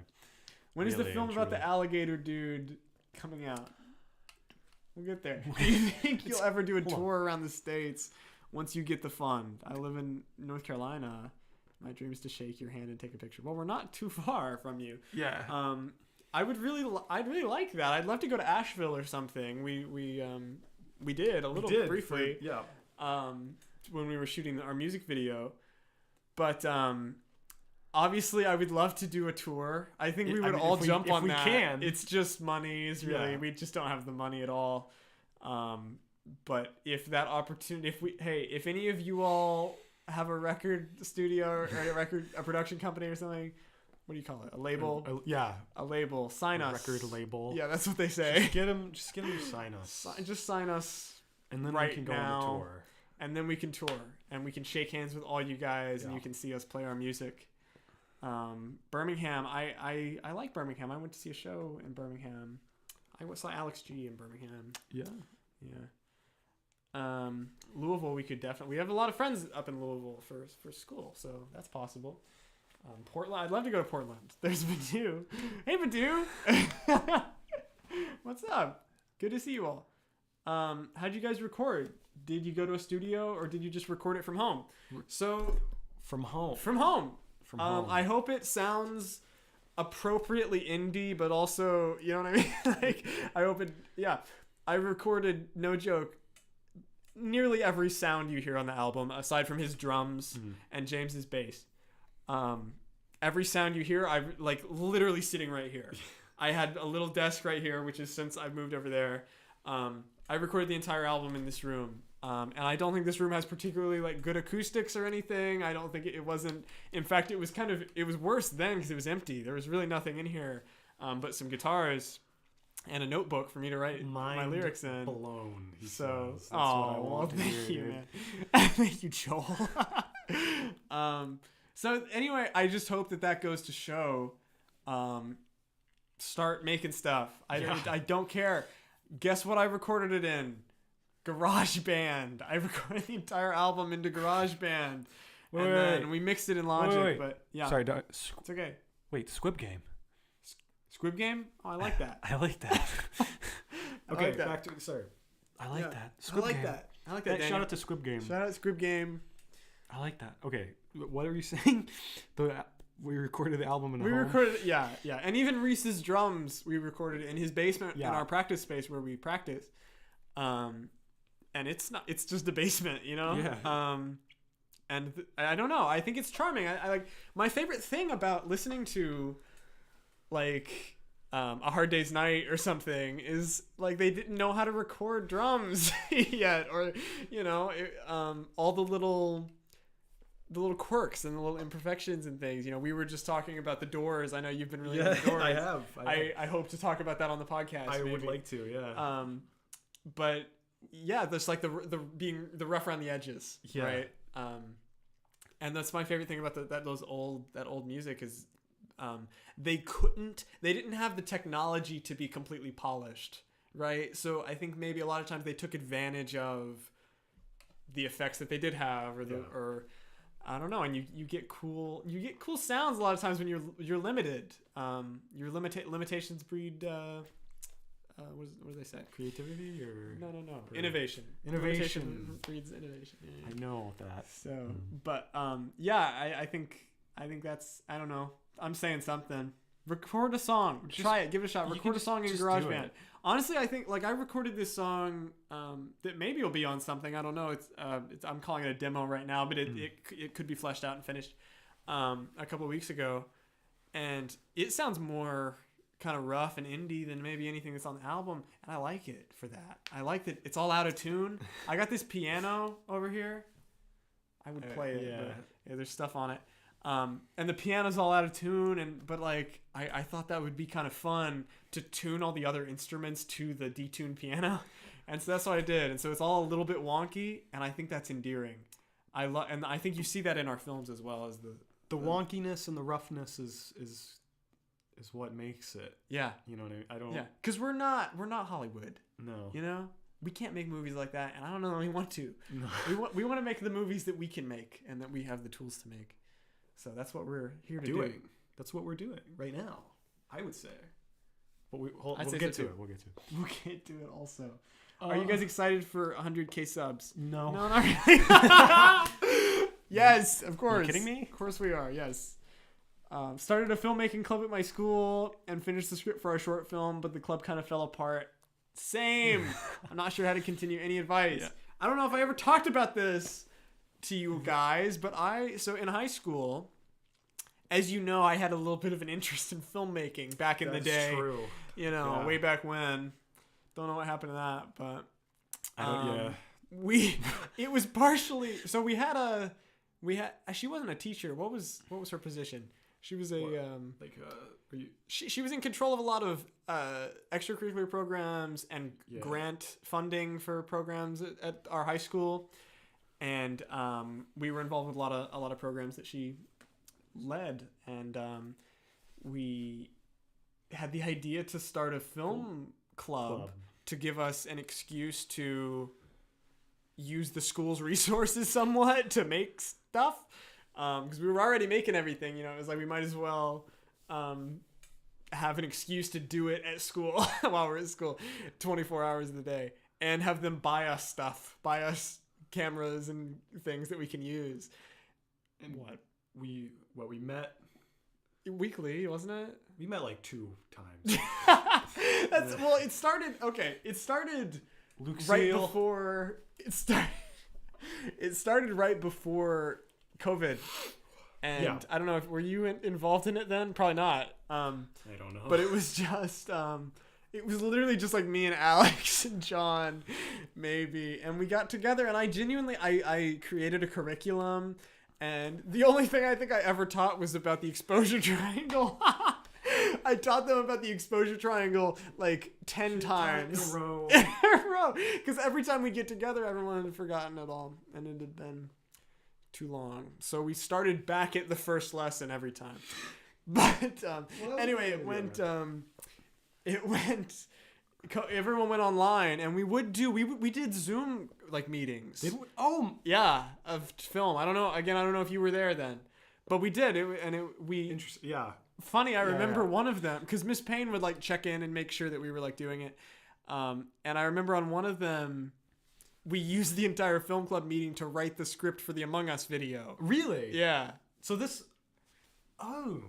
When is the film about the alligator dude coming out? We'll get there. Do you think you'll ever do a tour around the States once you get the fund? I live in North Carolina. My dream is to shake your hand and take a picture. Well, we're not too far from you. Yeah. I'd really like that. I'd love to go to Asheville or something. We did a little briefly. Yeah. When we were shooting our music video, but obviously I would love to do a tour. I think we would all jump on that. Can. It's just money is really we just don't have the money at all. But if that opportunity, if any of you all have a record studio or a production company or something, what do you call it? A label? A label. Sign us. Record label. Yeah, that's what they say. Just get them to sign us. Just sign us. And then right we can go now, on the tour. And then we can tour. And we can shake hands with all you guys and you can see us play our music. Birmingham, I like Birmingham. I went to see a show in Birmingham. I saw Alex G in Birmingham. Yeah. Louisville, we have a lot of friends up in Louisville for school, so that's possible. Portland, I'd love to go to Portland. There's Badu. Hey Badu. What's up? Good to see you all. How'd you guys record? Did you go to a studio or did you just record it from home? So from home. I hope it sounds appropriately indie, but also, you know what I mean? Like, I hope it, I recorded, no joke, nearly every sound you hear on the album, aside from his drums and James's bass. Every sound you hear, I'm like literally sitting right here. I had a little desk right here, which is since I've moved over there. I recorded the entire album in this room. And I don't think this room has particularly like good acoustics or anything. I don't think it wasn't. In fact, it was worse then because it was empty. There was really nothing in here, but some guitars and a notebook for me to write my lyrics in. Blown. Thank you, man. Thank you, Joel. So anyway, I just hope that goes to show. Start making stuff. I don't care. Guess what I recorded it in? GarageBand. I recorded the entire album into GarageBand. Then we mixed it in Logic. But yeah. Sorry, it's okay. Wait, Squib Game. Squib Game? Oh, I like that. I like that. Okay, back to sorry. I like that. Squib I like Game. that. I like that. Shout out to Squib Game. Shout out Squib Game. I like that. Okay, what are you saying? We recorded the album in home. Recorded, yeah. And even Reese's drums, we recorded in his basement in our practice space where we practice. And it's just a basement, you know? Yeah. I don't know. I think it's charming. I like, my favorite thing about listening to like A Hard Day's Night or something is like they didn't know how to record drums yet, or, you know, all the little quirks and the little imperfections and things. You know, we were just talking about the Doors. I know you've been really into the Doors. I have. I hope to talk about that on the podcast. I would like to, yeah. But yeah, there's like the being the rough around the edges, right? And that's my favorite thing about that old music is they didn't have the technology to be completely polished, right? So I think maybe a lot of times they took advantage of the effects that they did have, or I don't know, and you get cool sounds a lot of times when you're limited. Your limitations breed what do they say? Creativity or no. Innovation. Innovation breeds innovation. Yeah. I know that. So, but I think that's, I don't know. I'm saying something. Record a song. Try it. Give it a shot. You Record can a song in just do GarageBand. it. Honestly, I think like I recorded this song that maybe will be on something. I don't know. It's I'm calling it a demo right now, but it could be fleshed out and finished a couple of weeks ago, and it sounds more kind of rough and indie than maybe anything that's on the album, and I like it for that. I like that it's all out of tune. I got this piano over here. I would play it. Yeah. But, yeah, there's stuff on it. And the piano's all out of tune, but like I thought that would be kind of fun to tune all the other instruments to the detuned piano, and so that's what I did. And so it's all a little bit wonky, and I think that's endearing. And I think you see that in our films as well as the wonkiness and the roughness is what makes it. Yeah, you know what I mean? I don't. Yeah, because we're not Hollywood. No, you know. We can't make movies like that, and I don't know that we want to. No. We want to make the movies that we can make and that we have the tools to make. So that's what we're here to do. That's what we're doing right now, I would say. But we'll get to it. We'll get to it. We'll get to it also. Are you guys excited for 100K subs? No. No, not really. Yes, of course. Are you kidding me? Of course we are, yes. Started a filmmaking club at my school and finished the script for our short film, but the club kind of fell apart. Same. I'm not sure how to continue. Any advice? Yeah. I don't know if I ever talked about this to you guys, but so in high school, as you know, I had a little bit of an interest in filmmaking back in the day. That's true. You know, way back when. Don't know what happened to that, but it was partially so we had she wasn't a teacher. What was her position? She was she was in control of a lot of extracurricular programs and grant funding for programs at our high school, and we were involved with a lot of programs that she led, and we had the idea to start a film club to give us an excuse to use the school's resources somewhat to make stuff. Because we were already making everything, you know, it was like we might as well have an excuse to do it at school while we're at school 24 hours of the day, and have them buy us cameras and things that we can use. And we met weekly, wasn't it? We met like 2 times. Well, it started Lucille. right before it started right before COVID, and I don't know were you involved in it then? Probably not. I don't know. But it was just it was literally just like me and Alex and John, maybe, and we got together, and I created a curriculum, and the only thing I think I ever taught was about the exposure triangle. I taught them about the exposure triangle like 10 times in a row. Because every time we get together, everyone had forgotten it all, and it had been too long. So we started back at the first lesson every time. But anyway, it went. Everyone went online, and we did Zoom like meetings. Did we? Oh yeah, of film. I don't know if you were there then, but we did it, and Interesting. Yeah. Funny, I remember one of them because Miss Payne would like check in and make sure that we were like doing it. And I remember on one of them, we used the entire film club meeting to write the script for the Among Us video. Really? Yeah. So this. Oh.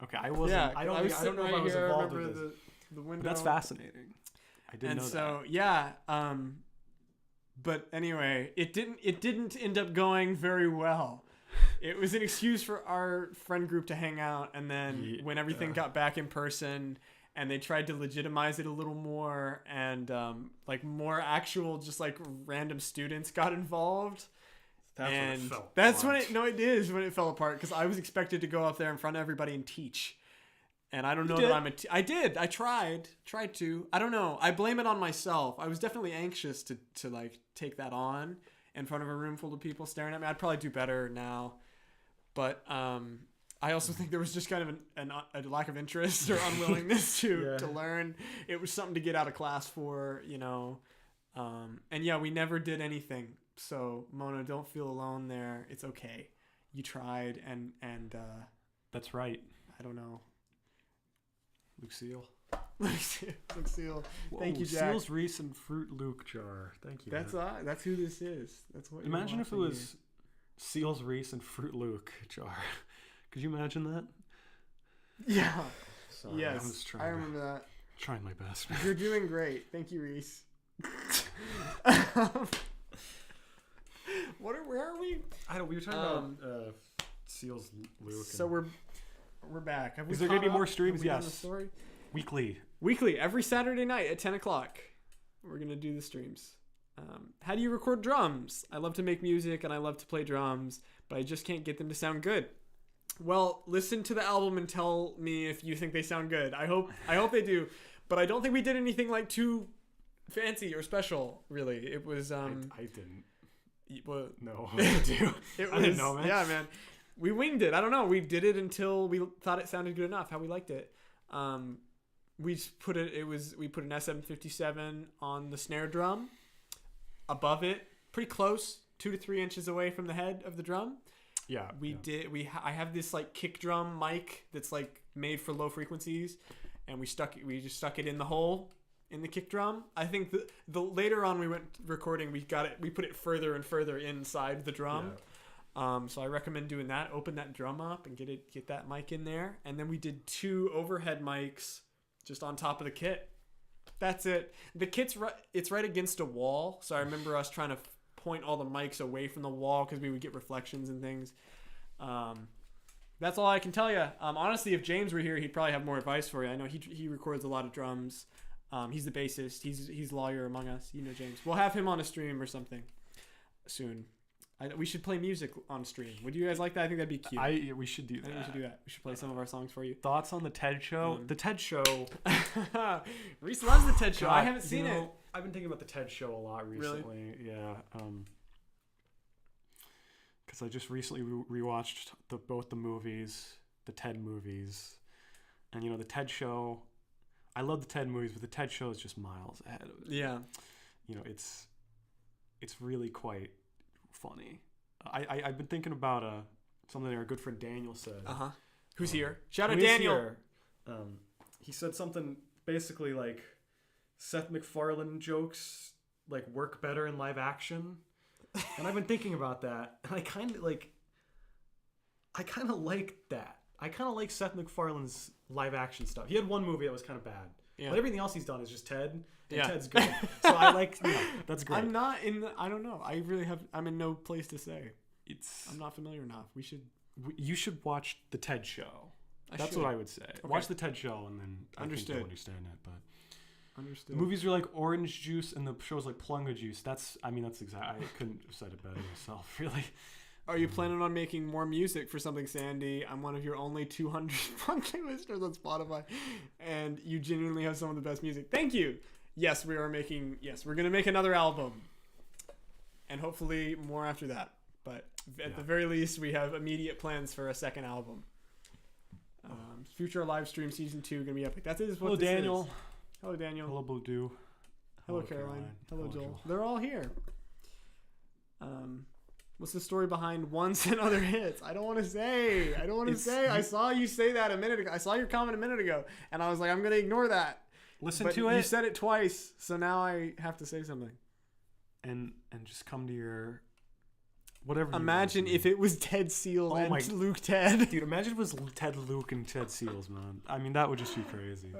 Okay, I wasn't. Yeah, I don't know if I was involved with this. The window. But that's fascinating. I didn't know that. And so yeah. But anyway, it didn't end up going very well. It was an excuse for our friend group to hang out, and then when everything got back in person and they tried to legitimize it a little more, and like more actual just like random students got involved. That's when it fell apart, because I was expected to go up there in front of everybody and teach. And I don't know that I did. I tried to. I don't know. I blame it on myself. I was definitely anxious to like take that on in front of a room full of people staring at me. I'd probably do better now. But I also think there was just kind of a lack of interest or unwillingness to learn. It was something to get out of class for, you know. And yeah, we never did anything. So Mona, don't feel alone there. It's okay. You tried, and that's right. I don't know. Lucille. Whoa, thank you, Jack. Seal's Reese and Fruit Luke jar. Thank you. That's who this is. That's what. Imagine if it was Seal's Reese and Fruit Luke jar. Could you imagine that? Yeah. Sorry, Yes. I'm just I remember that. trying my best. You're doing great. Thank you, Reese. Where are we? We were talking about Seal's Luke. So we're back. Is there gonna be more streams? Yes. Story? Weekly, every Saturday night at 10 o'clock. We're gonna do the streams. How do you record drums? I love to make music and I love to play drums, but I just can't get them to sound good. Well, listen to the album and tell me if you think they sound good. I hope they do, but I don't think we did anything like too fancy or special. Really, it was. I didn't. Well, no, I do. I didn't know, man. Yeah, man. We winged it. I don't know. We did it until we thought it sounded good enough. How we liked it. We just put it. We put an SM57 on the snare drum. Above it, pretty close, 2 to 3 inches away from the head of the drum. Yeah. I have this like kick drum mic that's like made for low frequencies, and we just stuck it in the hole in the kick drum. I think the later on we went recording, we put it further and further inside the drum. Yeah. So I recommend doing that. Open that drum up and get that mic in there, and then we did 2 overhead mics just on top of the kit. That's it. The kit's it's right against a wall, so I remember us trying to point all the mics away from the wall because we would get reflections and things. That's all I can tell you. Honestly, if James were here, he'd probably have more advice for you. I know he records a lot of drums. He's the bassist. He's lawyer among us. You know James. We'll have him on a stream or something soon. We should play music on stream. Would you guys like that? I think that'd be cute. We should do that. I think we should do that. We should play some of our songs for you. Thoughts on the TED Show? The TED Show. Reese loves the TED Show. I haven't seen it. I've been thinking about the TED Show a lot recently. Really? Yeah. Because I just recently rewatched both the movies, the TED movies, and the TED Show. I love the TED movies, but the TED Show is just miles ahead of it. Yeah. It's really quite funny. I've been thinking about something our good friend Daniel said. Who's here? Shout out Daniel. He said something basically like Seth MacFarlane jokes like work better in live action, and I've been thinking about that, and I kind of like that. I kind of like Seth MacFarlane's live action stuff. He had one movie that was kind of bad, but everything else he's done is just Ted. And Ted's good. So I like, that's great. I'm not I don't know. I'm in no place to say. I'm not familiar enough. You should watch the TED Show. That's what I would say. Okay. Watch the TED Show and then I think you'll understand it. But understood. The movies are like orange juice and the show's like plunga juice. That's exactly, I couldn't have said it better myself, really. Are you planning on making more music for Something Sandy? I'm one of your only 200 monthly listeners on Spotify, and you genuinely have some of the best music. Thank you. Yes, we're going to make another album, and hopefully more after that. But at the very least, we have immediate plans for a second album. Future live stream season 2 going to be epic. That's it. Hello, Daniel. Hello, Daniel. Hello, Blue Dew. Hello, Caroline. Hello, Joel. They're all here. What's the story behind Once and Other Hits? I don't want to say. I saw you say that a minute ago. I saw your comment a minute ago, and I was like, I'm going to ignore that. Listen to it. You said it twice, so now I have to say something. And just come to your whatever. Imagine if it was Ted Seals and Luke Ted. Dude, imagine if it was Ted Luke and Ted Seals, man. I mean, that would just be crazy.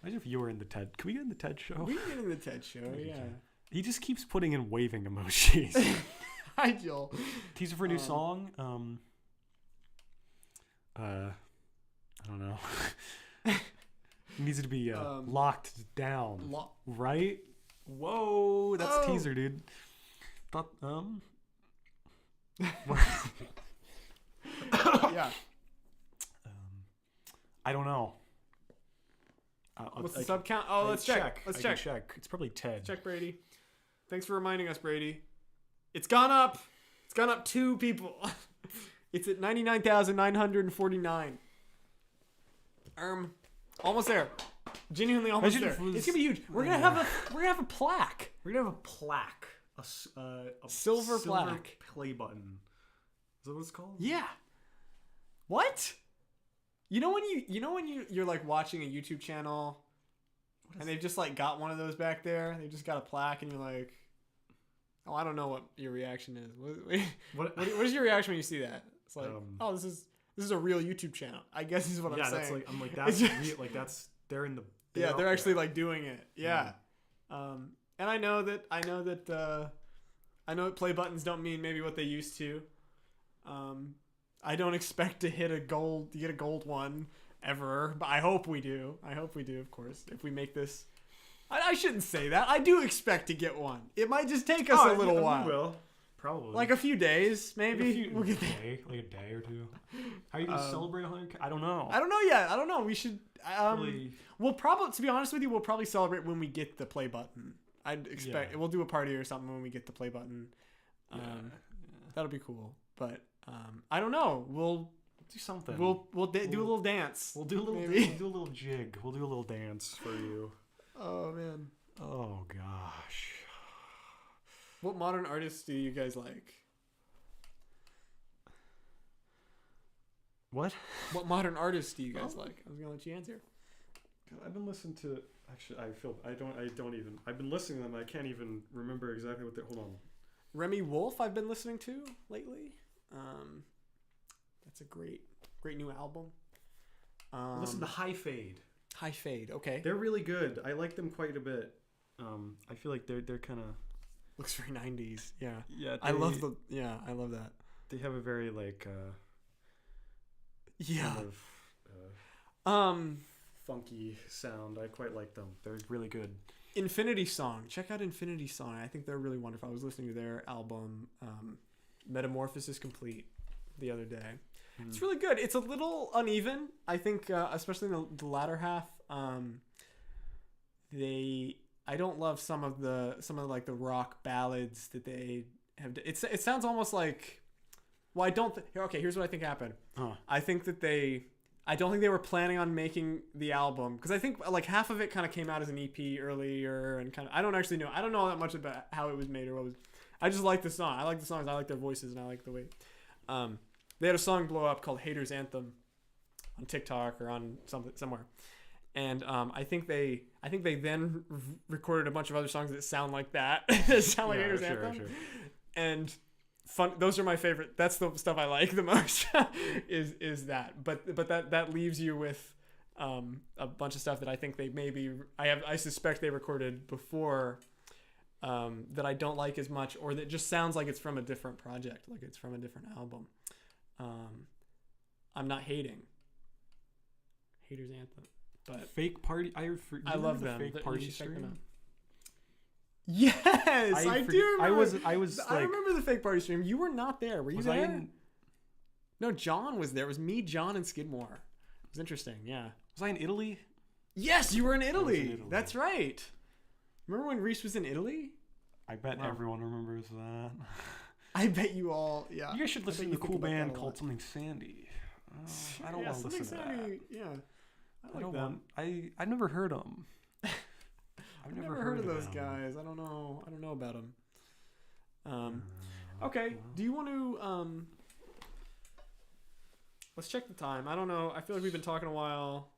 Imagine if you were in the TED. Can we get in the TED Show? We can get in the TED Show, yeah. He just keeps putting in waving emojis. Hi, Joel. Teaser for a new song. I don't know. It needs to be locked down, right? Whoa, that's teaser, dude. Thought, yeah. I don't know. What's the sub count? Oh, let's check. Let's check. It's probably Ted. Check, Brady. Thanks for reminding us, Brady. It's gone up. It's gone up 2 people. It's at 99,949. Almost there. Genuinely almost there. It's gonna be huge. We're gonna have a plaque. We're gonna have a plaque. A silver plaque. Play button. Is that what it's called? Yeah. What? You know when you're like watching a YouTube channel and they've just like got one of those back there. They just got a plaque and you're like, oh, I don't know what your reaction is. What is your reaction when you see that? It's like, oh, this This is a real YouTube channel, I guess is what I'm saying. Yeah, that's like, I'm like, that's real, like, that's, they're in the... They're actually like doing it. Yeah. And I know that play buttons don't mean maybe what they used to. I don't expect to get a gold one ever, but I hope we do. Of course, if we make this. I shouldn't say that. I do expect to get one. It might just take us a little while. We will. Probably. Like a few days, maybe. We'll get there. Like a day or two. How are you going to celebrate 100K? I don't know. I don't know yet. I don't know. We should... We'll probably... To be honest with you, we'll probably celebrate when we get the play button. I'd expect... Yeah. We'll do a party or something when we get the play button. That'll be cool. But I don't know. We'll do something. We'll do a little dance. We'll do a little jig. We'll do a little dance for you. Oh, man. Oh, gosh. What modern artists do you guys like? What modern artists do you guys like? I was gonna let you answer. I've been listening to. Actually, I've been listening to them. I can't even remember exactly what they're. Hold on. Remy Wolf, I've been listening to lately. That's a great new album. Listen to High Fade. High Fade. Okay. They're really good. I like them quite a bit. I feel like they're kind of. Looks very 90s. Yeah. Yeah. I love that. They have a very like kind of, funky sound. I quite like them. They're really good. Infinity Song. Check out Infinity Song. I think they're really wonderful. I was listening to their album Metamorphosis Complete the other day. It's really good. It's a little uneven. I think especially in the latter half I don't love some of the like the rock ballads that they have. It sounds almost like, well, I don't. Here's what I think happened. I think that I don't think they were planning on making the album, because I think like half of it kind of came out as an EP earlier, and kind of I don't actually know. I don't know that much about how it was made or what was. I just like the song. I like the songs. I like their voices, and I like the way. They had a song blow up called "Haters Anthem" on TikTok or on somewhere. And I think they then recorded a bunch of other songs that sound like that. Sound like Haters Anthem. Sure. And those are my favorite. That's the stuff I like the most. is that. But that leaves you with a bunch of stuff that I think they I suspect they recorded before that I don't like as much, or that just sounds like it's from a different project, like it's from a different album. I'm not hating. Haters Anthem. But Fake Party. I love them. Fake Party Stream. Yes, I do. Remember. I was. I remember the Fake Party Stream. You were not there. Were you there? No, John was there. It was me, John, and Skidmore. It was interesting. Yeah. Was I in Italy? Yes, you were in Italy. That's right. Remember when Reese was in Italy? I bet everyone remembers that. I bet you all. Yeah. You guys should listen to a cool band called Something Sandy. I don't want to listen to that. Yeah. I've never heard them. I've never heard of those guys. I don't know about them. Okay. Do you want to let's check the time. I don't know. I feel like we've been talking a while.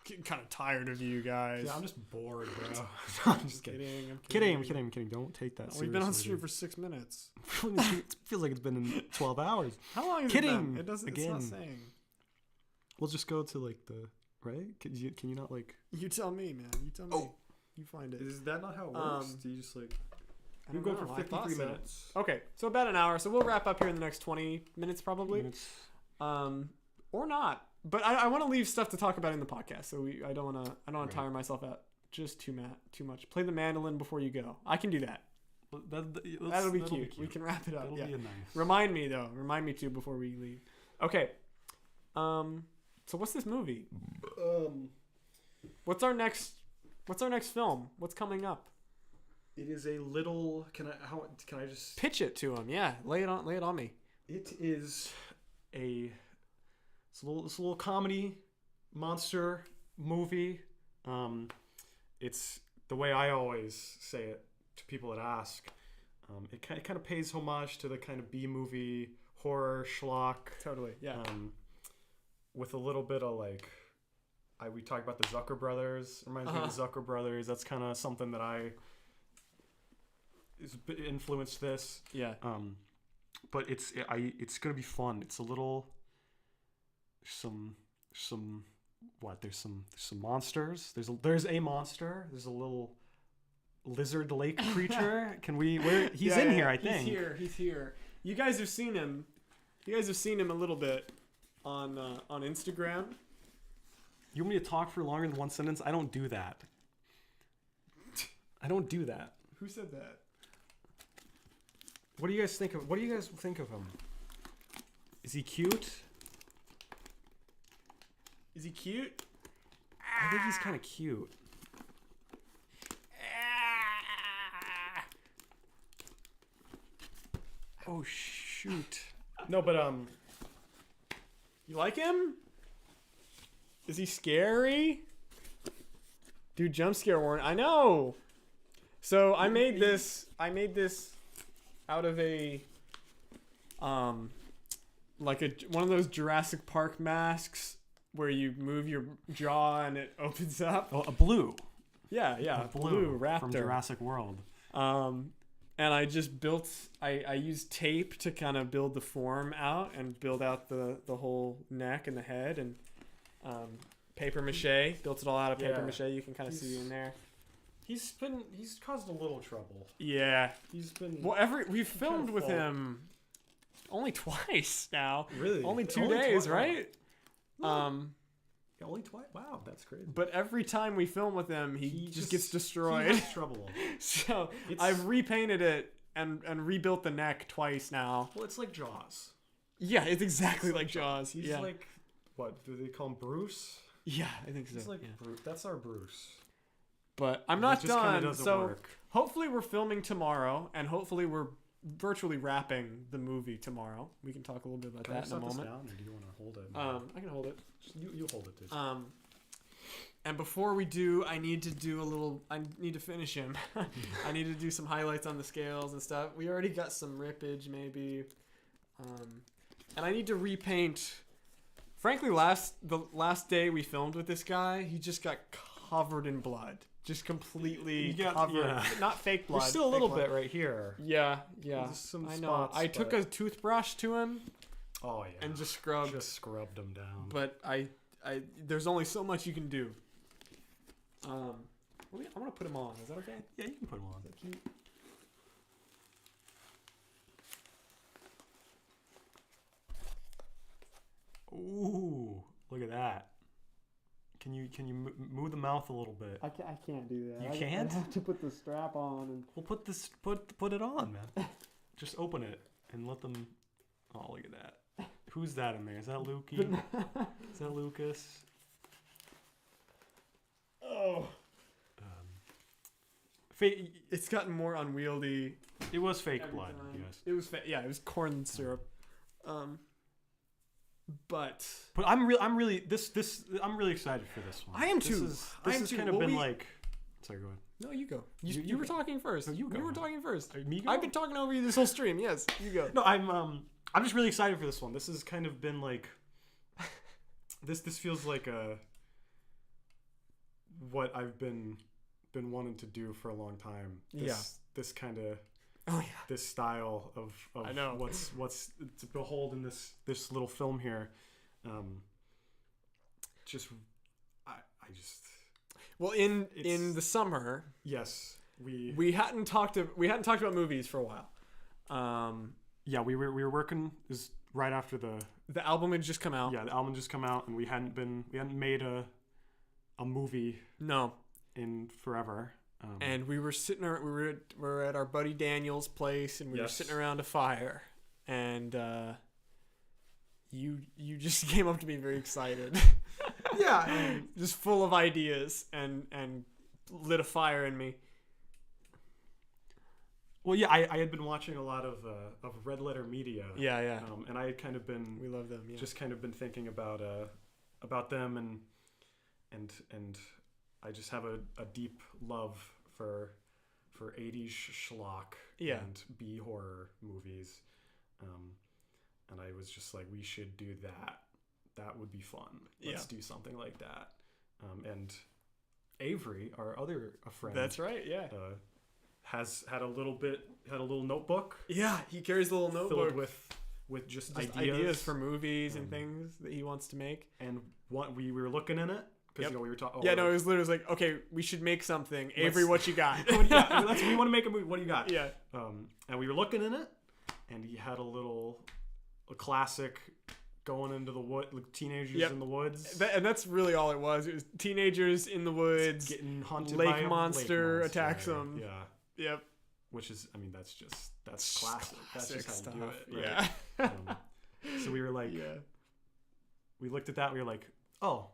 Getting kind of tired of you guys. Yeah, I'm just bored, bro. I'm just kidding. I'm kidding. Don't take that seriously. We've been on stream for 6 minutes. It feels like it's been 12 hours. How long is it been? It doesn't. It's not saying. We'll just go to like the right. Can you not like? You tell me, man. You tell me. Oh. You find it. Is that not how it works? Do you just like? You go for 53 minutes. Okay, so about an hour. So we'll wrap up here in the next 20 minutes, probably. Or not. But I want to leave stuff to talk about in the podcast. So I don't want to tire myself out just too much. Play the mandolin before you go. I can do that. That'll be cute. We can wrap it up. That'll be nice. Remind me to before we leave. Okay. So what's this movie? What's our next film? What's coming up? It is a little. Can I just pitch it to him? Yeah, lay it on me. It is it's a little comedy monster movie. It's the way I always say it to people that ask. It kind of pays homage to the kind of B movie horror schlock. Totally. Yeah. With a little bit of like, we talked about the Zucker brothers. Reminds me of the Zucker brothers. That's kind of something that influenced this. Yeah. but it's gonna be fun. It's a little some there's some monsters. There's a monster. There's a little lizard lake creature. He's in here, I think. He's here. You guys have seen him. You guys have seen him a little bit on Instagram. You want me to talk for longer than one sentence? I don't do that. Who said that? What do you guys think of him? Is he cute? Is he cute? I think he's kind of cute. Oh shoot. No, but You like him? Is he scary? Dude, jump scare warning. I know. So I made this out of a like one of those Jurassic Park masks where you move your jaw and it opens up. Oh, a blue. Yeah, A blue raptor from Jurassic World. And I just built. I used tape to kind of build the form out and build out the whole neck and the head and paper mache. Built it all out of paper mache. You can kind of see in there. He's caused a little trouble. Yeah, He's been we've filmed with him only twice now. Really? Only 2 days, twice? right? Only twice. Wow, that's crazy. But every time we film with him, he just gets destroyed. He has trouble. So I've repainted it and rebuilt the neck twice now. Well, it's like Jaws. Yeah, it's exactly like Jaws. He's like, what do they call him, Bruce? Yeah, I think so. He's like Bruce. That's our Bruce. But I'm not done. So work. Hopefully we're filming tomorrow, and hopefully we're virtually wrapping the movie tomorrow. We can talk a little bit about that in a moment. Down, or do you want to hold it? I can hold it. You hold it, dude. And before we do, I need to finish him. I need to do some highlights on the scales and stuff. We already got some rippage, maybe. And I need to repaint. Frankly, the last day we filmed with this guy, he just got covered in blood. Just completely covered. Yeah. Not fake blood. There's still a little bit right here. Yeah. There's some I know. spots, I took a toothbrush to him. Oh yeah. And just scrubbed him down. But there's only so much you can do. I'm gonna put him on. Is that okay? Yeah, you can put him on. Is that cute? Ooh, look at that. Can you move the mouth a little bit? I can't do that. You can't? I have to put the strap on. And We'll put it on, man. Just open it and let them. Oh, look at that. Who's that in there? Is that Lukey? Is that Lucas? Oh. It's gotten more unwieldy. It was fake blood. Time. Yes. It was it was corn syrup. But I'm really excited for this one. I am too. This has kind of been like. Sorry, go ahead. No, you go. You were talking first. No, you go. You were talking first. Me go? I've been talking over you this whole stream. Yes, you go. No, I'm just really excited for this one. This has kind of been like. This feels like what I've been wanting to do for a long time. This kind of. Oh yeah. This style of I know. what's to behold in this little film here, I just. Well, in the summer, yes, we hadn't talked about movies for a while. Yeah, we were working. Is right after the album had just come out. Yeah, the album just come out, and we hadn't made a movie. No. In forever. And we were we were at our buddy Daniel's place, and we were sitting around a fire, and you just came up to me very excited. Yeah, just full of ideas, and lit a fire in me. Well, yeah, I had been watching a lot of Red Letter Media. Yeah. And I had kind of been. We love them. Yeah. Just kind of been thinking about them and I just have a deep love for 80s schlock and B horror movies, and I was just like, we should do that. That would be fun. Let's do something like that. And Avery, our other friend, that's right. Yeah, has had a little bit had a little notebook. Yeah, he carries a little notebook filled with just ideas for movies and things that he wants to make. And what we were looking in it. Because we were talking. It was literally like, okay, we should make something. Avery, what you got? We want to make a movie. What do you got? Yeah. And we were looking in it, and he had a classic going into the wood, like teenagers in the woods. And that's really all it was. It was teenagers in the woods, getting hunted by a lake monster attacks them. Yeah. Yep. Which is, I mean, that's classic. That's just how stuff. you do it. Right? Yeah. So we were like, we looked at that. We were like, oh.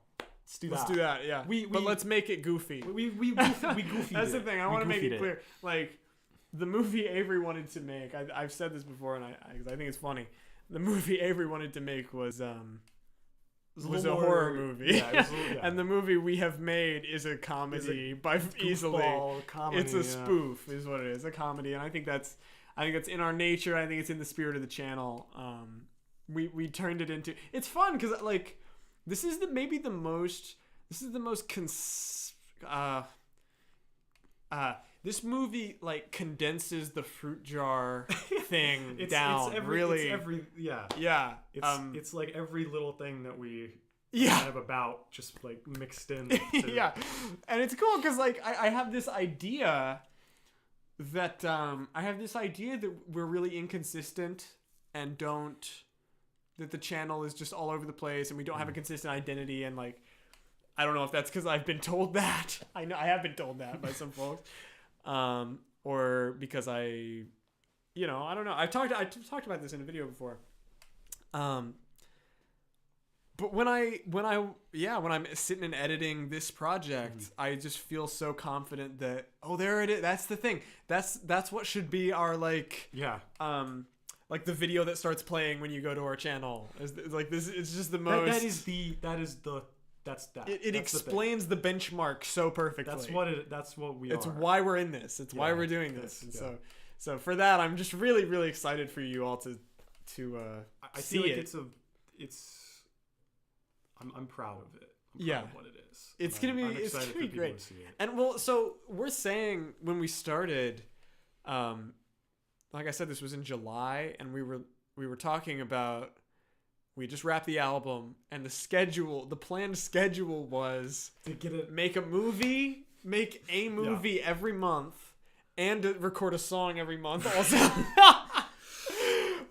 Let's do that, yeah. But let's make it goofy. We goofied That's the thing. I want to make it clear. Like, the movie Avery wanted to make, I've said this before, and I think it's funny. The movie Avery wanted to make was a horror movie. Yeah, and the movie we have made is a comedy easily. Comedy, it's a spoof, is what it is. A comedy, and I think that's in our nature. I think it's in the spirit of the channel. We turned it into. It's fun because like. This is the most this movie like condenses the fruit jar thing down. It's like every little thing that we kind of about just like mixed in. And it's cool because like I have this idea that we're really inconsistent and that the channel is just all over the place and we don't have a consistent identity, and like I don't know if that's because I've been told that. I know I have been told that by some folks, or because I don't know. I talked about this in a video before. But when I'm sitting and editing this project, I just feel so confident that there it is. That's the thing. That's what should be our like like the video that starts playing when you go to our channel. It's like this. It's just the most. It explains the benchmark so perfectly. That's what we are. It's why we're in this. It's why we're doing this. And so for that, I'm just really, really excited for you all to I see feel like it. I'm proud of it. I'm proud of what it is. It's gonna be great. And so we're saying when we started, like I said, this was in July, and we were talking about. We just wrapped the album, and the planned schedule was to make a movie every month, and to record a song every month also,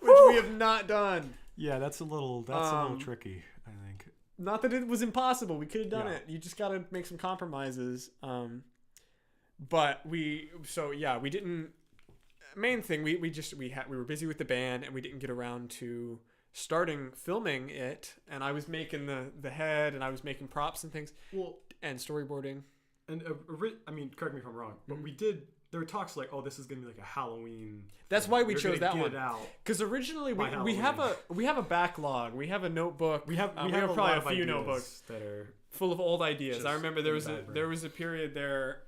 which we have not done. Yeah, that's a little tricky, I think. Not that it was impossible. We could have done it. You just got to make some compromises. But we didn't. Main thing, we were busy with the band, and we didn't get around to starting filming it, and I was making the head, and I was making props and things, and storyboarding. And I mean, correct me if I'm wrong, but there were talks like, this is gonna be like a Halloween. That's why we chose that one. Because originally we have a backlog. We have a notebook. We have probably a few notebooks that are full of old ideas. I remember there was a period there.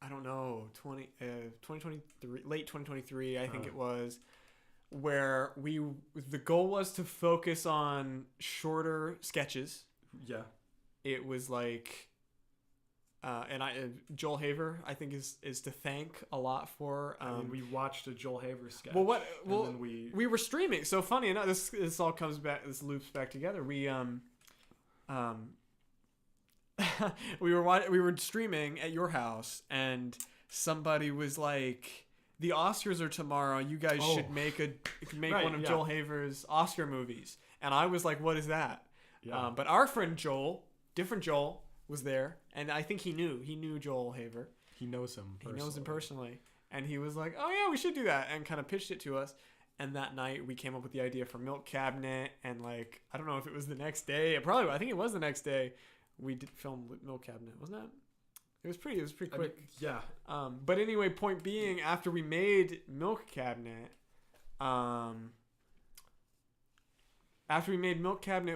I don't know, 2023, late 2023, I think it was, where the goal was to focus on shorter sketches. Yeah. It was like, Joel Haver, I think is to thank a lot for. We watched a Joel Haver sketch. We were streaming. So funny enough, this all comes back, this loops back together. We we were streaming at your house, and somebody was like, "The Oscars are tomorrow. You guys should make one of Joel Haver's Oscar movies." And I was like, "What is that?" Yeah. But our friend Joel, different Joel, was there, and I think he knew Joel Haver. He knows him. Personally, and he was like, "Oh yeah, we should do that," and kind of pitched it to us. And that night we came up with the idea for Milk Cabinet, and like I don't know if it was the next day. I think it was the next day. We did film Milk Cabinet, wasn't it? It was pretty quick. Yeah. But anyway, point being, after we made Milk Cabinet,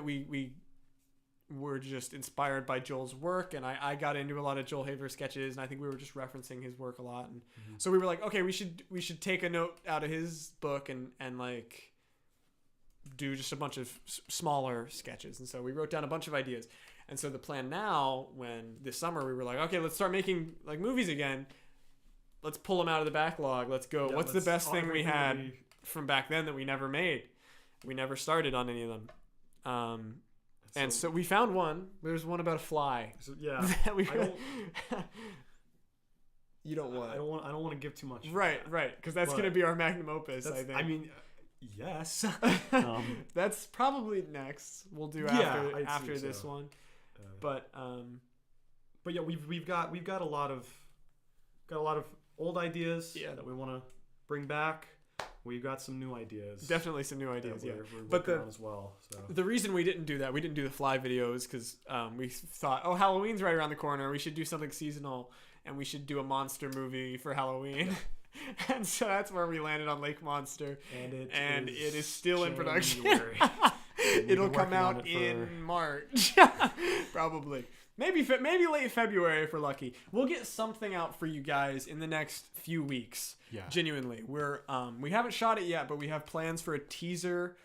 we were just inspired by Joel's work, and I got into a lot of Joel Haver sketches, and I think we were just referencing his work a lot, and so we were like, okay, we should take a note out of his book and like do just a bunch of smaller sketches, and so we wrote down a bunch of ideas. And so the plan now, when this summer we were like, okay, let's start making like movies again. let's pull them out of the backlog. Let's go. Yeah, What's the best thing we had we- from back then that we never made? We never started on any of them. And so we found one. There's one about a fly. So, yeah. that we I don't, you don't want. I don't want to give too much. Right. Because that's But going to be our magnum opus, I think. I mean, yes. That's probably next. We'll do I'd after say this so. one. But yeah, we've got a lot of old ideas that we want to bring back. We've got some new ideas. Definitely some new ideas, yeah. We're but working on as well. So. The reason we didn't do the fly videos, because we thought, oh, Halloween's right around the corner. We should do something seasonal, and we should do a monster movie for Halloween. And so that's where we landed on Lake Monster. And it is still in production. It'll come out in March, probably. Maybe late February if we're lucky. We'll get something out for you guys in the next few weeks. Yeah. Genuinely. We haven't shot it yet, but we have plans for a teaser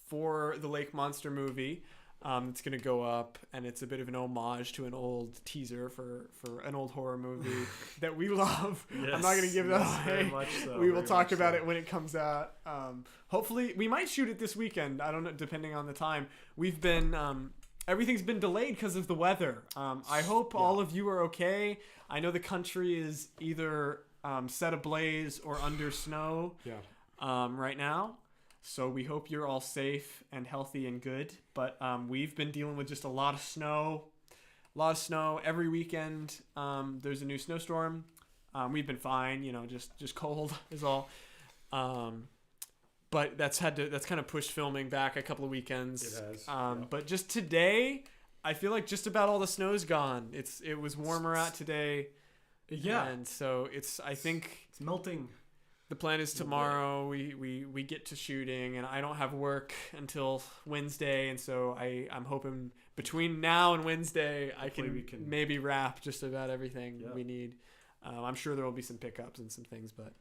for the Lake Monster movie. It's going to go up, and it's a bit of an homage to an old teaser for an old horror movie that we love. Yes, I'm not going to give that away. Very much so, we will talk about it when it comes out. Hopefully, we might shoot it this weekend. I don't know, depending on the time. We've been... everything's been delayed because of the weather. I hope all of you are okay. I know the country is either set ablaze or under snow right now. So we hope you're all safe and healthy and good. But we've been dealing with just a lot of snow. Every weekend there's a new snowstorm. We've been fine, just cold is all. But that's kind of pushed filming back a couple of weekends. It has. But just today, I feel like just about all the snow's gone. It was warmer out today. Yeah. And so I think it's melting. the plan is tomorrow we get to shooting, and I don't have work until Wednesday, and so I'm hoping between now and Wednesday Hopefully we can maybe wrap just about everything we need. I'm sure there will be some pickups and some things, but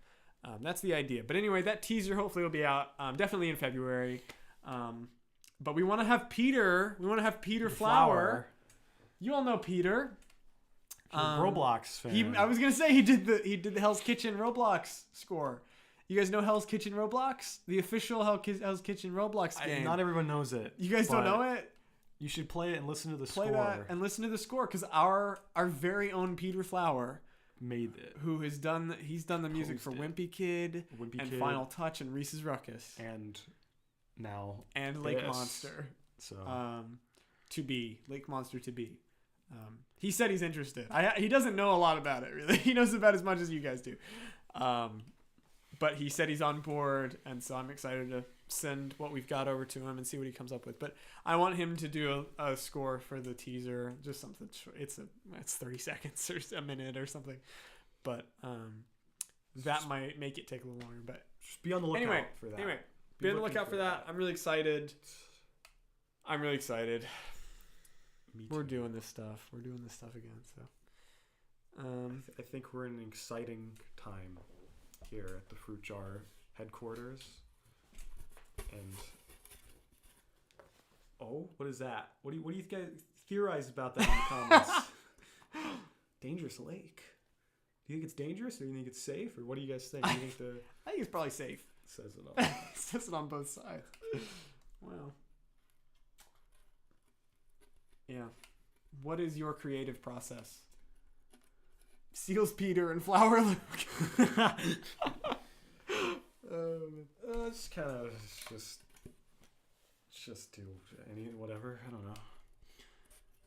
that's the idea. But anyway, that teaser hopefully will be out definitely in February. But we want to have Peter. We want to have Peter Flower. You all know Peter. Roblox fan. I was gonna say he did the Hell's Kitchen Roblox score. You guys know Hell's Kitchen Roblox? The official Hell's Kitchen Roblox game. Not everyone knows it. You guys don't know it? You should play it and listen to the score. Play that and listen to the score, because our very own Peter Flower made it. Who he's done the music for Wimpy Kid, Final Touch, and Reese's Ruckus, and now Lake Monster. So Lake Monster to be. He said he's interested. He doesn't know a lot about it, really. He knows about as much as you guys do. But he said he's on board, and so I'm excited to send what we've got over to him and see what he comes up with. But I want him to do a score for the teaser, just something. It's 30 seconds or a minute or something. But that might make it take a little longer. But just be on the lookout for that. Anyway, be on the lookout for that. I'm really excited. We're doing this stuff. We're doing this stuff again. So, I think we're in an exciting time here at the Fruit Jar headquarters. And what is that? What do you guys theorize about that in the comments? Dangerous lake. Do you think it's dangerous, or do you think it's safe, or what do you guys think? I think it's probably safe. Says it all. Says it on both sides. Wow. Yeah. What is your creative process? Seals Peter and Flower Luke. It's kind of just do whatever. I don't know.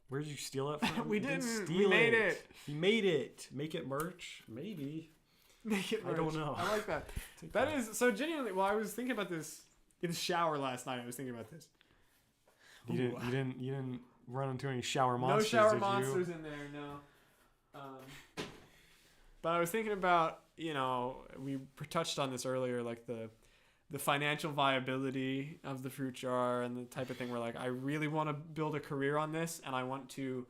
Where did you steal it from? We didn't. Steal we made it. You made it. Make it merch? Maybe. Make it merch. I don't know. I like that. That is so genuinely. Well, I was thinking about this in the shower last night. I was thinking about this. You didn't run into any shower monsters. No shower monsters in there. No. But I was thinking about, we touched on this earlier, like the financial viability of the Fruit Jar and the type of thing where, like, I really want to build a career on this, and I want to,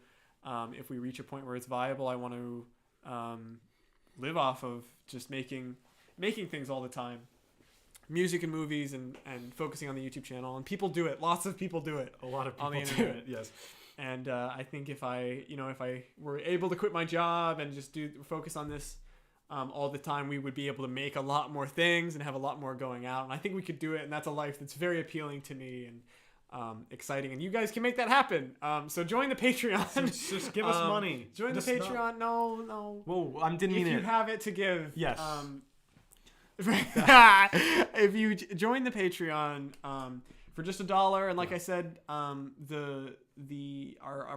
if we reach a point where it's viable, I want to live off of just making things all the time. Music and movies and focusing on the YouTube channel. And people do it. Lots of people do it. A lot of people on the do it, yes. And I think if I were able to quit my job and just focus on this all the time, we would be able to make a lot more things and have a lot more going out. And I think we could do it. And that's a life that's very appealing to me and exciting. And you guys can make that happen. So join the Patreon. Just give us money. Join the Patreon. No. Whoa, I didn't mean it. If you have it to give. Yes. If you join the Patreon for just $1, and like I said, our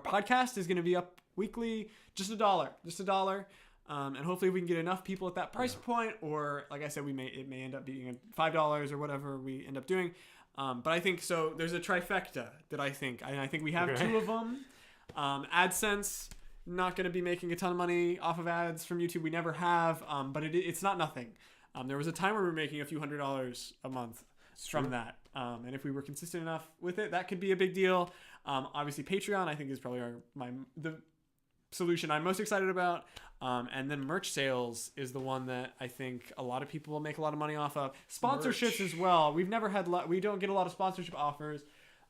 podcast is going to be up weekly, just $1, and hopefully we can get enough people at that price point, or like I said, it may end up being $5 or whatever we end up doing. But I think so. There's a trifecta that I think we have two of them. AdSense, not going to be making a ton of money off of ads from YouTube. We never have, but it's not nothing. There was a time where we were making a few $100s a month from that. And if we were consistent enough with it, that could be a big deal. Obviously, Patreon, I think, is probably the solution I'm most excited about. And then merch sales is the one that I think a lot of people will make a lot of money off of. Sponsorships as well. We've never had we don't get a lot of sponsorship offers.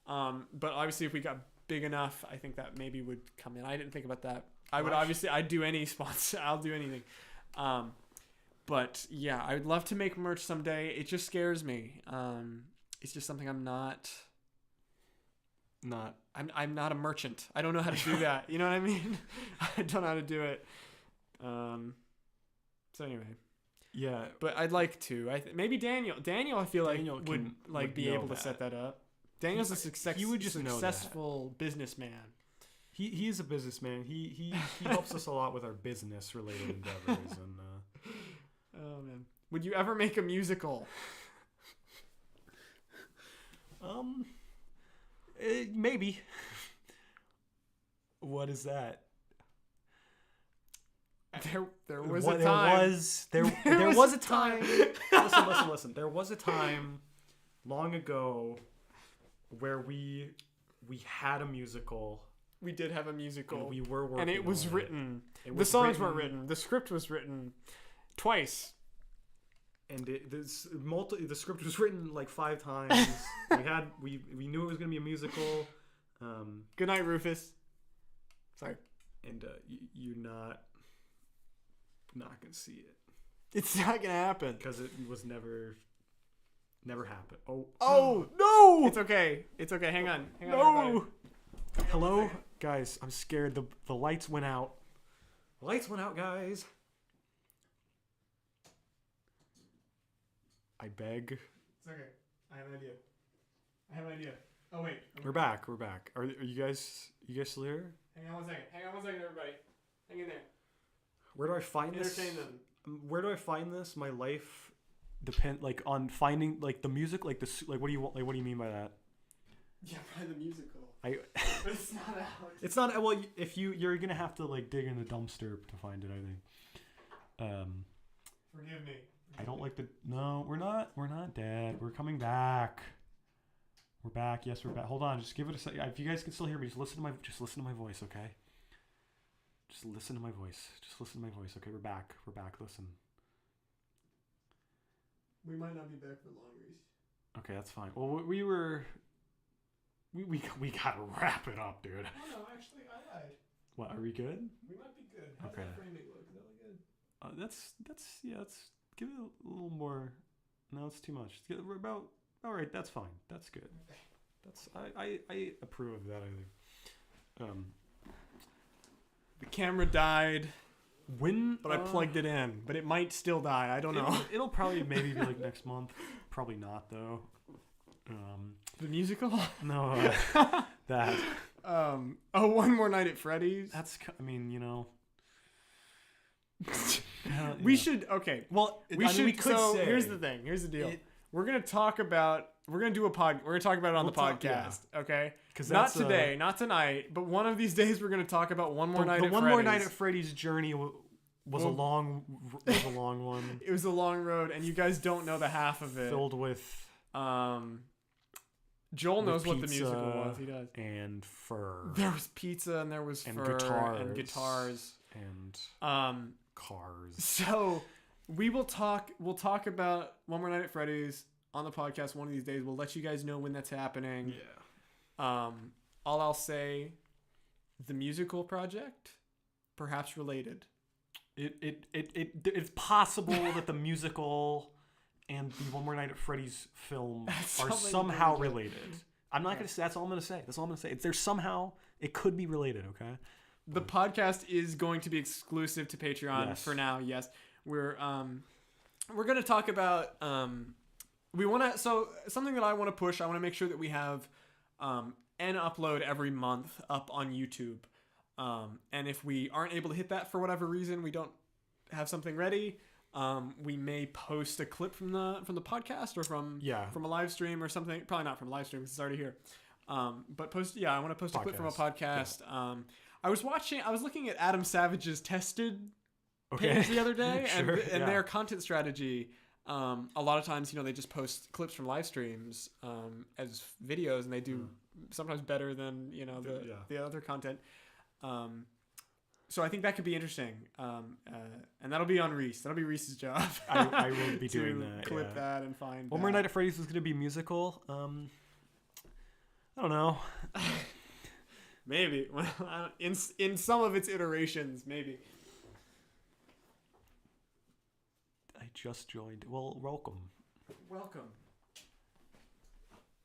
But obviously, if we got big enough, I think that maybe would come in. I didn't think about that. I'd do any sponsor. I'll do anything. But yeah, I would love to make merch someday. It just scares me. It's just something I'm not a merchant. I don't know how to do that. You know what I mean? I don't know how to do it. So anyway. Yeah. But I'd like to. Maybe Daniel, I feel like would be able to set that up. Daniel's a successful businessman. He is a businessman. He helps us a lot with our business related endeavors and oh man. Would you ever make a musical? Maybe. What is that? There was a time. There was a time. Listen. There was a time long ago where we had a musical. We did have a musical. And we were working and it was on written. It the songs weren't written. The script was written twice. And the script was written like 5 times. we knew it was going to be a musical. Good night, Rufus. Sorry. And you're not going to see it. It's not going to happen. Because it was never happened. Oh, no! It's okay. Hang on. No! Everybody. Hello? Guys, I'm scared. The lights went out. The lights went out, guys. I beg. It's okay. I have an idea. Oh, wait. We're back. Are you guys still here? Hang on one second, everybody. Hang in there. Where do I find this? Entertain them. Where do I find this? My life depend on finding the music, what do you want? What do you mean by that? Yeah, probably the musical. But it's not out. It's not. Well, if you're gonna have to dig in the dumpster to find it, I think. Forgive me. I don't like the. No, we're not. We're not dead. We're coming back. We're back. Yes, we're back. Hold on. Just give it a second. If you guys can still hear me, just listen to my voice, okay? Just listen to my voice. Okay, we're back. Listen. We might not be back for long, Reese. Okay, that's fine. Well, we gotta wrap it up, dude. Oh no, actually, I lied. What? Are we good? We might be good. How's that framing look? Is that look good? Let's give it a little more. No, it's too much. We're about all right. That's fine. That's good. That's I approve of that. I think. The camera died. But I plugged it in. But it might still die. I don't know. It'll probably maybe be next month. Probably not though. The musical? No, that. One More Night at Freddy's. We should. Okay. Well, we could say. Here's the thing. Here's the deal. We're gonna talk about. We're gonna do a pod. We're gonna talk about it on the podcast. Okay. Because not today, not tonight, but one of these days we're gonna talk about One More Night at Freddy's. The One More Night at Freddy's journey was a long one. It was a long road, and you guys don't know the half of it. Filled with. Joel knows what the musical was. He does. And fur. There was pizza, and there was fur, and guitars, and cars. So we will talk. We'll talk about One More Night at Freddy's on the podcast one of these days. We'll let you guys know when that's happening. Yeah. I'll say, the musical project, perhaps related. It's possible that the musical and the One More Night at Freddy's film are somehow related. I'm not gonna say. That's all I'm gonna say. There's somehow it could be related. Okay. The podcast is going to be exclusive to Patreon for now. Yes, we're gonna talk about something that I want to push. I want to make sure that we have an upload every month up on YouTube. And if we aren't able to hit that for whatever reason, we don't have something ready. We may post a clip from the podcast or from a live stream or something. Probably not from a live stream because it's already here. But I want to post a clip from a podcast. Yeah. I was looking at Adam Savage's Tested page the other day, and their content strategy. A lot of times, they just post clips from live streams as videos, and they do sometimes better than the other content. So I think that could be interesting, and that'll be on Reese. That'll be Reese's job. I will be doing that. Clip that and find. One More Night at Freddy's is going to be musical. I don't know. Maybe in some of its iterations, maybe. I just joined. Well, welcome.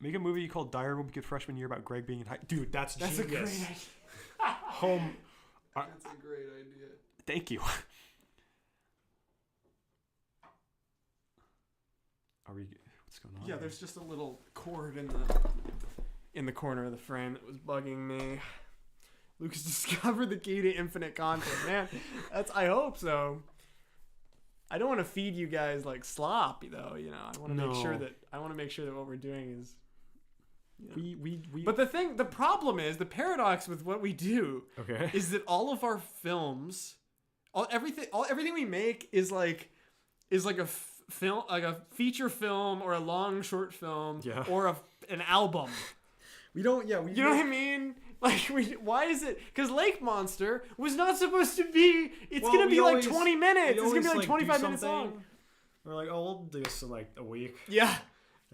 Make a movie called Diary of a Good Freshman Year about Greg being in high. Dude, that's genius. A great idea. That's a great idea. Thank you. What's going on? Yeah, there's just a little cord in the corner of the frame that was bugging me. Lucas discovered the key to infinite content. Man, I hope so. I don't want to feed you guys like slop, though. I want to make sure that what we're doing is. We. But the problem is the paradox with what we do. Okay. Is that all of our films, everything we make is like a film, like a feature film or a long short film, or an album. We don't. Yeah. You know what I mean? Like, why is it? Because Lake Monster was not supposed to be. It's gonna be like 20 minutes. It's gonna be like 25 minutes long. We're like, we'll do this in like a week. Yeah,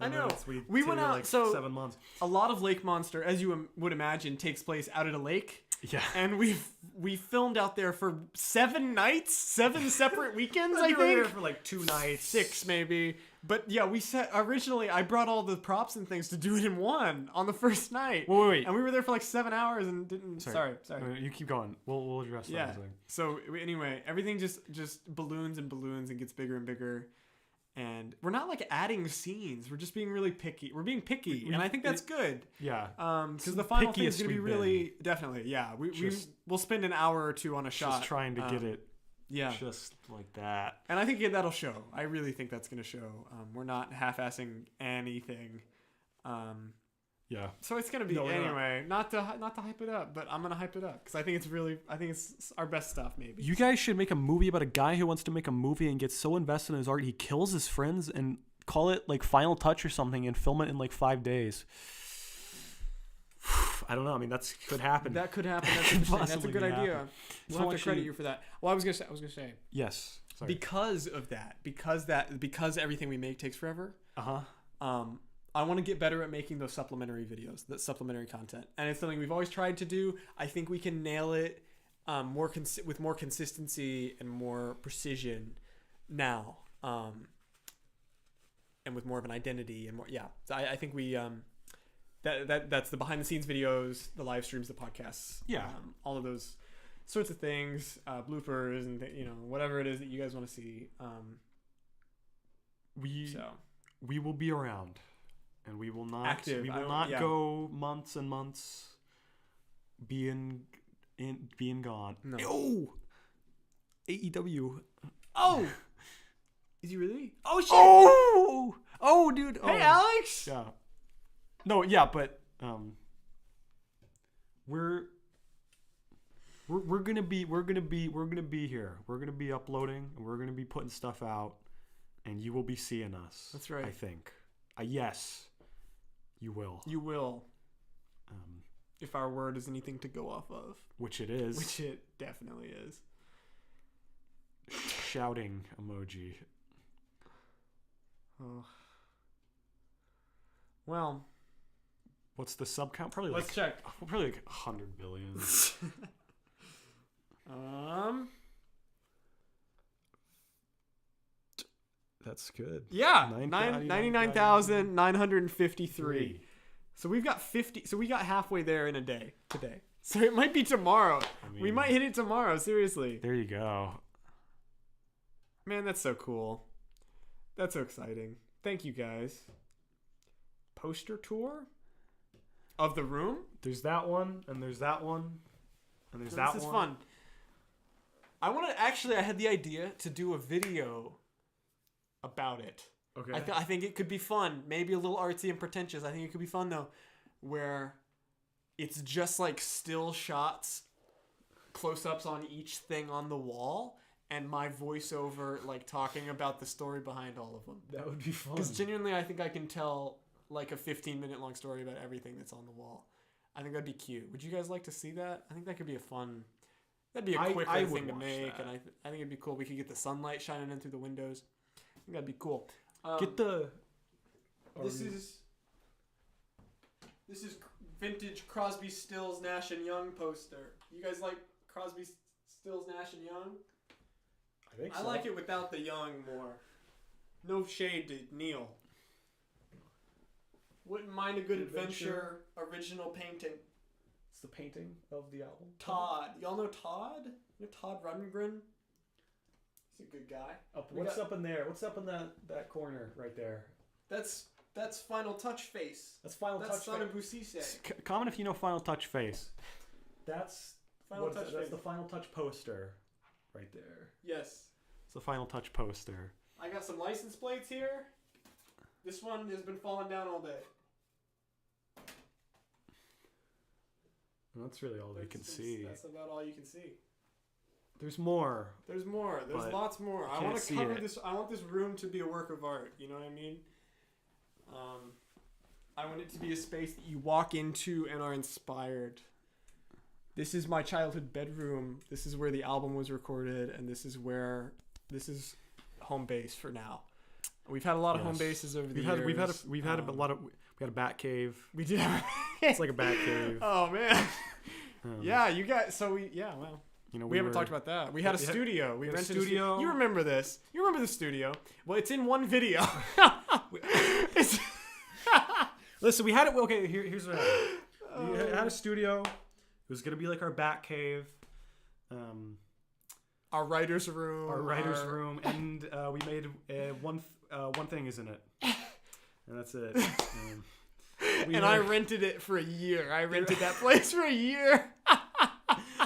I know. We went out. Like so 7 months. A lot of Lake Monster, as you would imagine, takes place out at a lake. Yeah. And we filmed out there for 7 nights, 7 separate weekends. I think we were there for like 2 nights, 6 maybe. But yeah, originally I brought all the props and things to do it in one on the first night. Wait. And we were there for like 7 hours and didn't. Sorry. You keep going. We'll address that. Yeah. So anyway, everything just balloons and gets bigger and bigger. And we're not like adding scenes. We're just being really picky. We're being picky, and I think that's good. Yeah. Because the final thing is going to be really definitely. Yeah. We'll spend an hour or 2 on a shot. Just trying to get it. Yeah. Just like that. And I think that'll show. I really think that's going to show. We're not half-assing anything. Yeah. So it's going to be anyway. Not to hype it up, but I'm going to hype it up because I think it's our best stuff. Maybe you guys should make a movie about a guy who wants to make a movie and gets so invested in his art he kills his friends and call it like Final Touch or something and film it in like 5 days. I don't know. I mean, that could happen. That could happen. That's interesting. That's a good idea. We'll have to credit you for that. Well, I was gonna say. Yes. Sorry. Because of that, because everything we make takes forever. I want to get better at making those supplementary videos, that supplementary content, and it's something we've always tried to do. I think we can nail it with more consistency and more precision now, and with more of an identity and more. Yeah, I think we. That's the behind the scenes videos, the live streams, the podcasts, all of those sorts of things, bloopers and whatever it is that you guys want to see. We will be around, and we will not active. We will not go months and months being gone. No. Oh, AEW. Oh, is he really? Oh shit. Oh, dude. Hey, Alex. Yeah. No, yeah, but we're gonna be here. We're gonna be uploading, and we're gonna be putting stuff out, and you will be seeing us. That's right. I think. Yes, you will. You will. If our word is anything to go off of, which it is. Which it definitely is. Shouting emoji. Oh. Well. What's the sub count? Probably Let's check. Probably like 100 billion. That's good. Yeah, 99,953. So we've got 50. So we got halfway there in a day today. So it might be tomorrow. We might hit it tomorrow. Seriously. There you go. Man, that's so cool. That's so exciting. Thank you guys. Poster tour of the room. There's that one, and there's that one, and there's that one. This is fun. I had the idea to do a video about it. Okay. I think it could be fun. Maybe a little artsy and pretentious. I think it could be fun though, where it's just like still shots, close-ups on each thing on the wall, and my voiceover like talking about the story behind all of them. That would be fun. Because genuinely, I think I can tell like a 15-minute long story about everything that's on the wall. I think that'd be cute. Would you guys like to see that? I think that could be a fun. That'd be a quicker thing to make, and I think it'd be cool. We could get the sunlight shining in through the windows. I think that'd be cool. Get the. This is vintage Crosby, Stills, Nash and Young poster. You guys like Crosby, Stills, Nash and Young? I think so. I like it without the Young more. No shade to Neil. Wouldn't mind a good adventure original painting. It's the painting of the album. Todd. Y'all know Todd? You know Todd Rundgren? He's a good guy. What's up in there? What's up in that corner right there? That's Final Touch face. That's Final Touch face. That's Boussise. Comment if you know Final Touch face. That's Final Touch face. That's the Final Touch poster right there. Yes. It's the Final Touch poster. I got some license plates here. This one has been falling down all day. Well, that's really all they can see. That's about all you can see. There's more. There's lots more. I want to cover this. I want this room to be a work of art. You know what I mean? I want it to be a space that you walk into and are inspired. This is my childhood bedroom. This is where the album was recorded, and this is home base for now. We've had a lot of home bases over the years. We had a bat cave. We did. It's like a bat cave. Oh man. Yeah, you guys. So well. You know, we haven't talked about that. We had a studio. We rented a studio. You remember this? You remember the studio? Well, it's in one video. Listen, we had it. Okay, here's what happened. We had a studio. It was gonna be like our bat cave. Our writer's room. Room, and we made one thing is in it, and that's it. I rented it for a year. I rented that place for a year.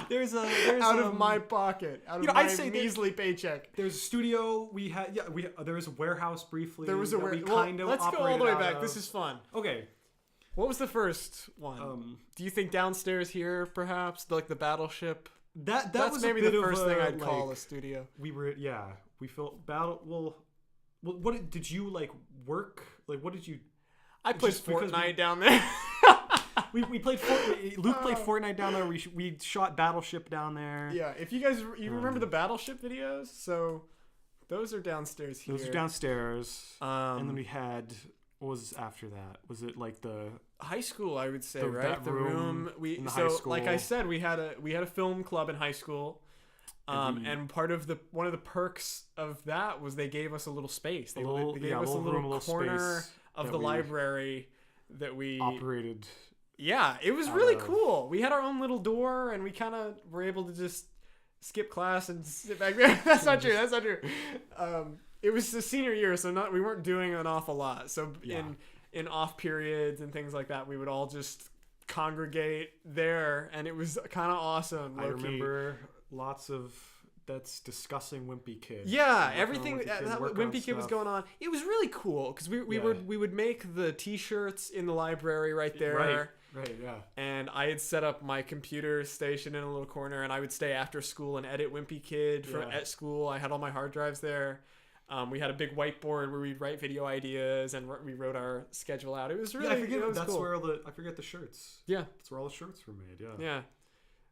There's out of my pocket, out of my measly paycheck. There's a studio we had. There was a warehouse briefly. There was a warehouse. Let's go all the way back. This is fun. Okay. What was the first one? Do you think downstairs here, perhaps, like the Battleship? That's was maybe the first thing I'd call a studio. We felt battle. Well, what did you like work? Like, what did you? I played Fortnite down there. We played Fortnite. Luke played Fortnite down there. We shot Battleship down there. Yeah, if you guys remember the Battleship videos, so those are downstairs here. Those are downstairs. And then we had, what was after that? Was it like the high school? I would say right. The room. In the high school. Like I said, we had a film club in high school. And part of one of the perks of that was they gave us a little space. They gave us a little corner of the library that we operated. Yeah, it was really cool. We had our own little door, and we kind of were able to just skip class and sit back there. That's not true. It was the senior year, so we weren't doing an awful lot. So in off periods and things like that, we would all just congregate there, and it was kind of awesome. I remember lots of that's discussing Wimpy Kid. Yeah, everything that Wimpy Kid was going on. It was really cool because we would make the T-shirts in the library right there. Right, yeah. And I had set up my computer station in a little corner, and I would stay after school and edit Wimpy Kid at school. I had all my hard drives there. We had a big whiteboard where we'd write video ideas, and we wrote our schedule out. It was really that's cool. where I forget the shirts. Yeah, that's where all the shirts were made. Yeah. Yeah.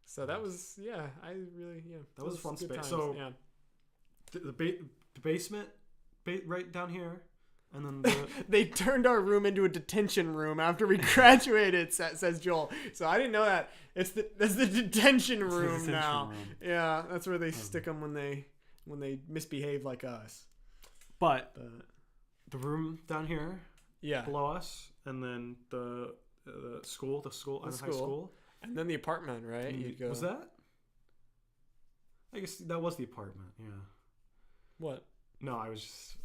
So that was that was a fun space. So the basement, right down here. And then they turned our room into a detention room after we graduated, says Joel. So I didn't know that. That's the detention room now. Yeah, that's where they stick them when they misbehave like us. But the room down here, yeah, below us, and then the school, high school, and then the apartment, right? You'd go, was that? I guess that was the apartment. Yeah. What? No, I was just.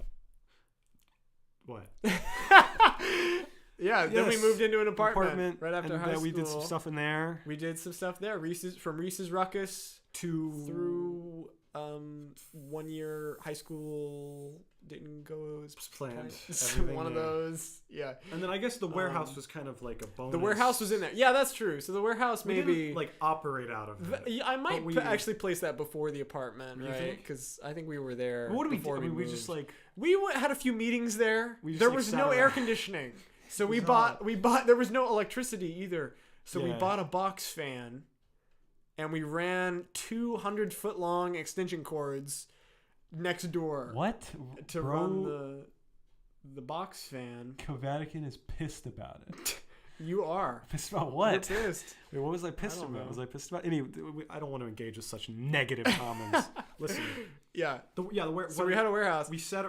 What? Yeah, then we moved into an apartment right after high school. We did some stuff in there. We did some stuff there. Reese's Ruckus through 1 year high school didn't go as planned. One of those, yeah. And then I guess the warehouse was kind of like a bonus. The warehouse was in there. Yeah, that's true. So the warehouse we maybe didn't, like operate out of it. I might actually place that before the apartment, right? Because I think we were there. What did we before do? I mean, we just had a few meetings there. There was no air conditioning, so we bought. There was no electricity either, so we bought a box fan, and we ran 200-foot long extension cords next door. What? To run the box fan. Vatican is pissed about it. You are. Pissed about what? You're pissed. Wait, what was I pissed about? Know. Was I pissed about? Anyway, I don't want to engage with such negative comments. Listen. Yeah. So we had a warehouse. We sat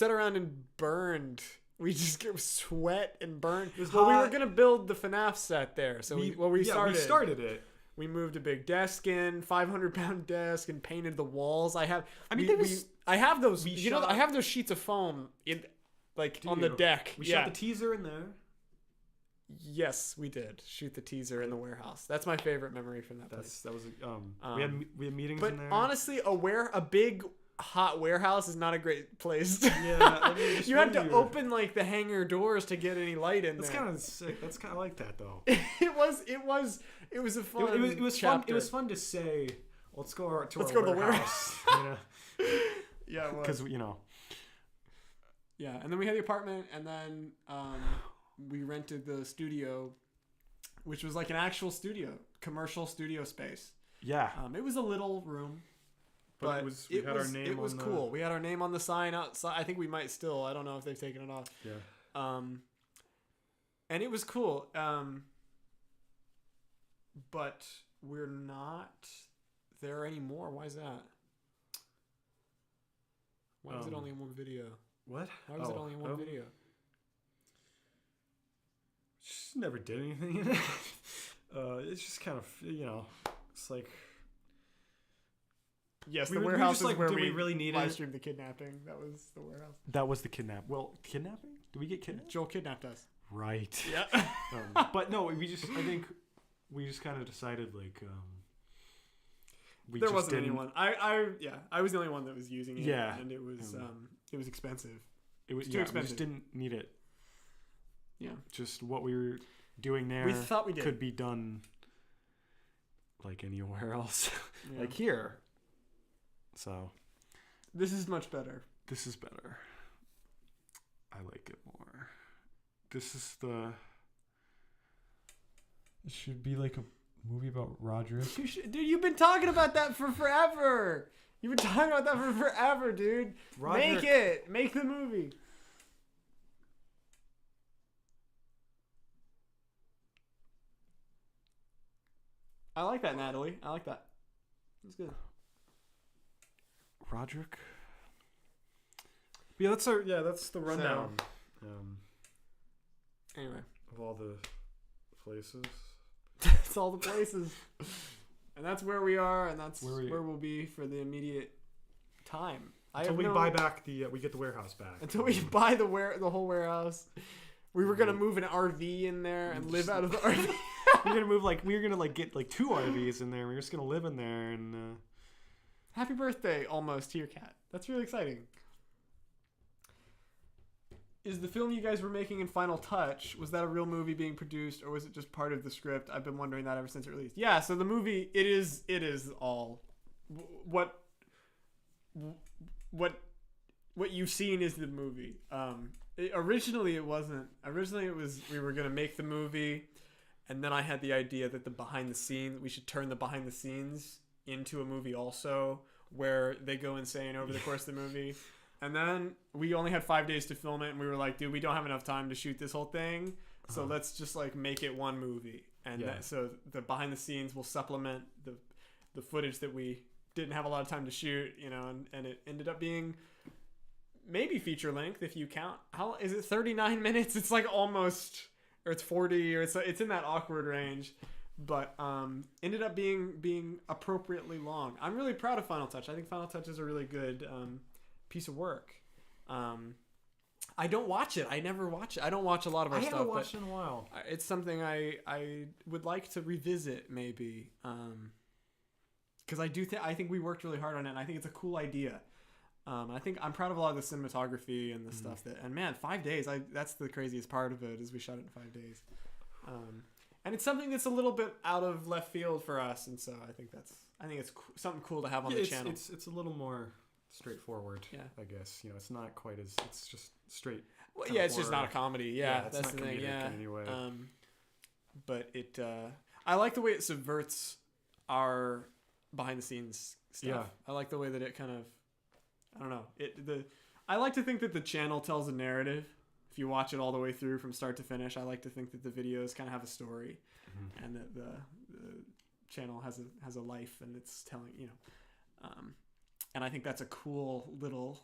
around and burned. We just get sweat and burned. Well, we were gonna build the FNAF set there, so we started it. We moved a big desk in, 500-pound desk, and painted the walls. I have those. I have those sheets of foam on the deck. We shot the teaser in there. Yes, we did shoot the teaser in the warehouse. That's my favorite memory from that place. That was we had meetings in there. But honestly, a big hot warehouse is not a great place. Yeah, you had to open like the hangar doors to get any light in there. That's kind of sick. That's kind of like that though. It was a fun. It was fun. It was fun to say. Let's go to the warehouse. Yeah, it was. Because Yeah, and then we had the apartment, and then we rented the studio, which was like an actual studio, commercial studio space. Yeah. It was a little room. But we had our name. It was cool. We had our name on the sign outside. I think we might still. I don't know if they've taken it off. Yeah. And it was cool. But we're not there anymore. Why is that? Why is it only in one video? What? How is it only in one video? Just never did anything in it. It's just kind of it's like. Yes, the warehouse is where we really need live streamed the kidnapping. That was the warehouse. That was the kidnap. Well, kidnapping? Did we get kidnapped? Joel kidnapped us. Right. Yeah. But no, I think we just kind of decided like there wasn't anyone. I was the only one that was using it. Yeah. And it was expensive. It was too expensive. We just didn't need it. Yeah. Just what we were doing there. We thought we did. Could be done like anywhere else. Yeah. Like here. So, this is much better. This is better. I like it more. This is the. It should be like a movie about Roderick. Dude, you've been talking about that for forever. You've been talking about that for forever, dude. Roderick. Make it. Make the movie. I like that, Natalie. I like that. That's good. Roderick. Yeah, that's the rundown. Anyway, of all the places. That's all the places, and that's where we are, and that's where we'll be for the immediate time. Until we buy back we get the warehouse back. Until we buy the whole warehouse. We were gonna move an RV in there and live out of the RV. we're gonna get like 2 RVs in there. We're just gonna live in there and. Happy birthday, almost, to your cat. That's really exciting. Is the film you guys were making in final touch, was that a real movie being produced, or was it just part of the script? I've been wondering that ever since it released. Yeah, so the movie, it is all. What you've seen is the movie. Originally, it wasn't. Originally, it was, we were going to make the movie, and then I had the idea that we should turn the behind the scenes into a movie also, where they go insane over the course of the movie. And then we only had 5 days to film it, and we were like, dude, we don't have enough time to shoot this whole thing, so let's just like make it one movie. And so the behind the scenes will supplement the footage that we didn't have a lot of time to shoot, and it ended up being maybe feature length if you count. How is it? 39 minutes. It's like almost, or it's 40, or it's in that awkward range. But ended up being appropriately long. I'm really proud of Final Touch. I think Final Touch is a really good piece of work. I don't watch it. I never watch it. I don't watch a lot of our stuff. I haven't watched it in a while. It's something I would like to revisit maybe. Because I think we worked really hard on it, and I think it's a cool idea. I think I'm proud of a lot of the cinematography and the stuff and man, 5 days. That's the craziest part of it is we shot it in 5 days. And it's something that's a little bit out of left field for us, and so I think it's something cool to have on the channel. It's a little more straightforward. Yeah. I guess it's not quite as it's just straight. Well, yeah, it's just not a comedy. Yeah, it's that's not the thing. comedic Yeah. in any way. But I like the way it subverts our behind the scenes stuff. Yeah. I like the way that it kind of, I don't know. I like to think that the channel tells a narrative. If you watch it all the way through from start to finish, I like to think that the videos kind of have a story, and that the channel has a life, and it's telling and I think that's a cool little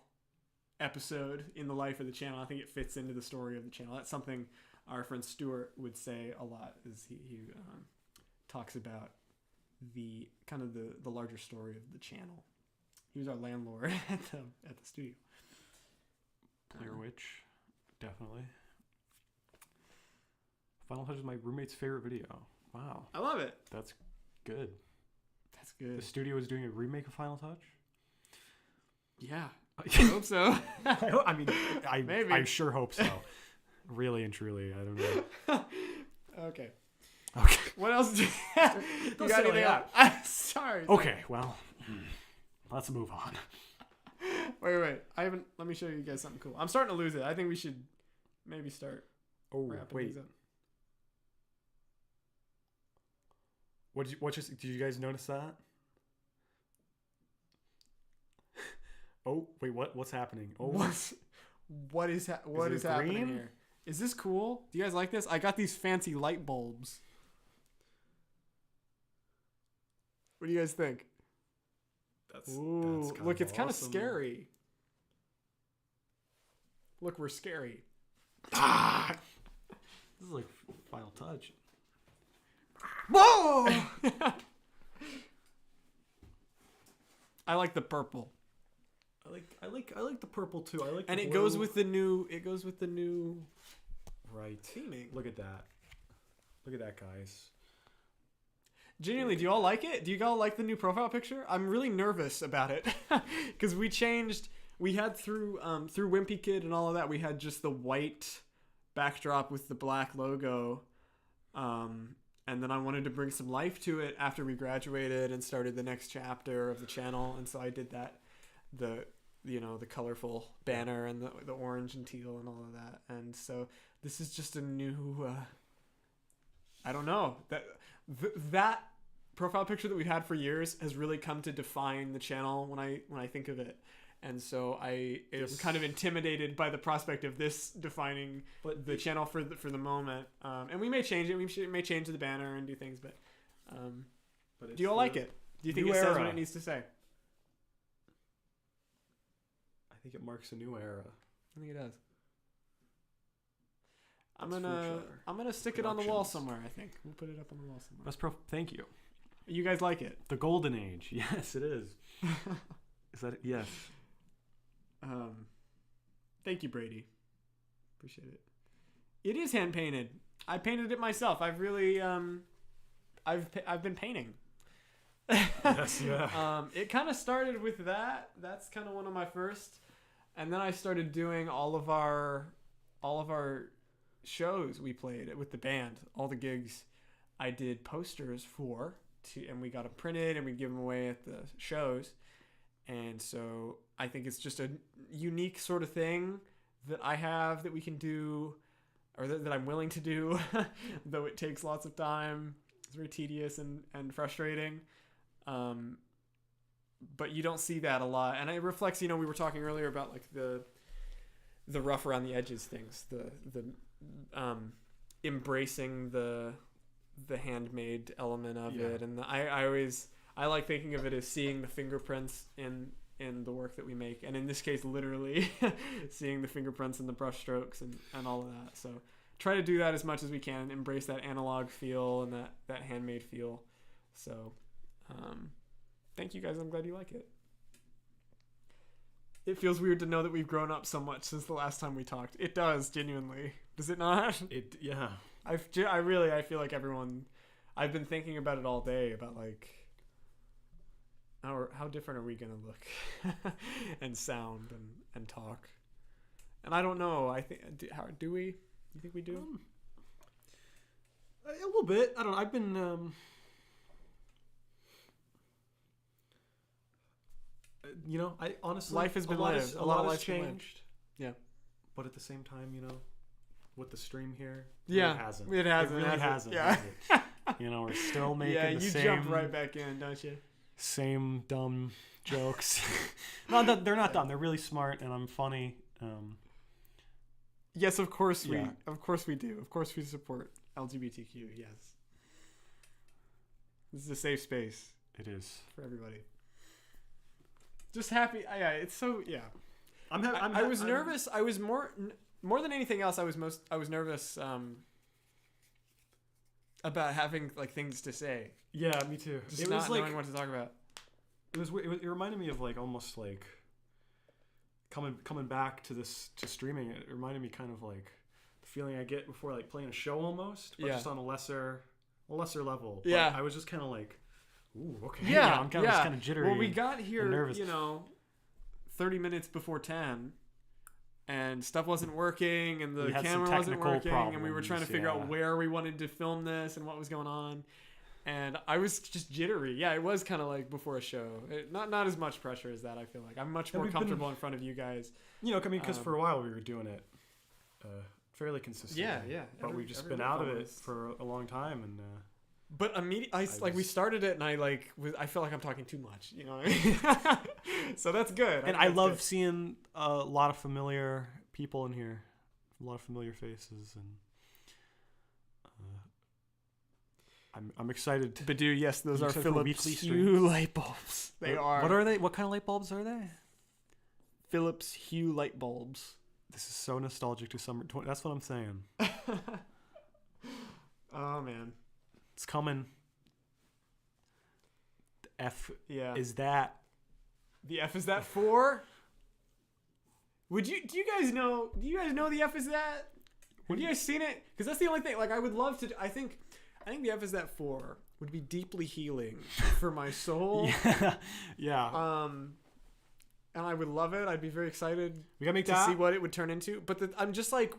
episode in the life of the channel. I think it fits into the story of the channel. That's something our friend Stuart would say a lot. Is he talks about the kind of the larger story of the channel. He was our landlord at the studio. Blair Witch. Definitely. Final Touch is my roommate's favorite video. Wow. I love it. That's good. That's good. The studio is doing a remake of Final Touch? Yeah. I hope so. I mean, Maybe. I sure hope so. Really and truly. I don't know. Okay. Okay. What else do you got anything else? Sorry. Okay, well, let's move on. Wait. Let me show you guys something cool. I'm starting to lose it. I think we should maybe start wrapping these up. Did you guys notice that? Oh, wait, what's happening? Oh, what is happening green? here? Is this cool? Do you guys like this? I got these fancy light bulbs. What do you guys think? That's Look, it's kind of awesome. scary. Look, we're scary. this is like Final Touch. Whoa! I like the purple. I like the purple too. I like And the it blue. goes with the new right theming. Look at that. Look at that, guys. Genuinely, do you all like it? Do you all like the new profile picture? I'm really nervous about it because we changed. We had through Wimpy Kid and all of that. We had just the white backdrop with the black logo, and then I wanted to bring some life to it after we graduated and started the next chapter of the channel. And so I did that, the colorful banner and the orange and teal and all of that. And so this is just a new. I don't know that profile picture that we've had for years has really come to define the channel when I think of it, and so I'm kind of intimidated by the prospect of this defining the channel for the moment. And we may change it. We may change the banner and do things, but do you all like it? Do you think it says what it needs to say? I think it marks a new era. I think it does. I'm gonna stick it on the wall somewhere. I think we'll put it up on the wall somewhere. Thank you. You guys like it? The Golden Age. Yes, it is. Is that it? Yes? Thank you, Brady. Appreciate it. It is hand painted. I painted it myself. I've really I've been painting. Yes, yeah. It kind of started with that. That's kind of one of my first, and then I started doing all of our shows we played with the band. All the gigs I did posters for, and we got them printed and we give them away at the shows. And so I think it's just a unique sort of thing that I have that we can do, or that I'm willing to do, though it takes lots of time. It's very tedious and frustrating. But you don't see that a lot. And it reflects, we were talking earlier about like the rough around the edges things, the embracing the handmade element of it. And I like thinking of it as seeing the fingerprints in in the work that we make, and in this case literally seeing the fingerprints and the brush strokes and all of that. So try to do that as much as we can, embrace that analog feel and that handmade feel. So thank you guys. I'm glad you like it. It feels weird to know that we've grown up so much since the last time we talked. It does, genuinely. Does it not? Yeah. I feel like everyone, I've been thinking about it all day, about like how different are we gonna look and sound and talk. And I don't know. I think do we? You think we do? A little bit. I don't know. I've been I honestly, life has been lived. A lot has changed. Yeah. But at the same time, with the stream here, yeah, it hasn't. It hasn't. It really hasn't. Yeah. Has it? We're still making the same. Yeah, you jump right back in, don't you? Same dumb jokes. No, they're not dumb. They're really smart, and I'm funny. Yes, of course we do. Of course we support LGBTQ. Yes. This is a safe space. It is for everybody. Just happy. Yeah, it's so. Yeah. I was nervous. I was more than anything else. I was nervous about having like things to say. Yeah, me too. Just it not was like knowing what to talk about. It reminded me of like almost like coming back to streaming. It reminded me kind of like the feeling I get before like playing a show almost, but just on a lesser level. But yeah, I was just kind of like, ooh, okay. Yeah, I'm kind of jittery. Well, we got here, nervous. 30 minutes before 10, and stuff wasn't working, and the had camera wasn't working, and we were trying to figure out yeah. where we wanted to film this and what was going on. And I was just jittery. Yeah, it was kind of like before a show. Not as much pressure as that, I feel like. I'm much more comfortable in front of you guys. Because for a while we were doing it fairly consistently. Yeah. But we've just been out of it for a long time. And but immediately, we started it, and I feel like I'm talking too much. You know what I mean? So that's good. And I love seeing a lot of familiar people in here. A lot of familiar faces. And I'm excited. Badu, yes, those are Philips Hue light bulbs. They are. What are they? What kind of light bulbs are they? Philips Hue light bulbs. This is so nostalgic to summer. That's what I'm saying. Oh man, it's coming. The F is that. The F is that for? Do you guys know the F is that? Have you guys seen it? Because that's the only thing. Like, I would love to. I think the F is that for would be deeply healing for my soul. Yeah. And I would love it. I'd be very excited to see what it would turn into. But I'm just like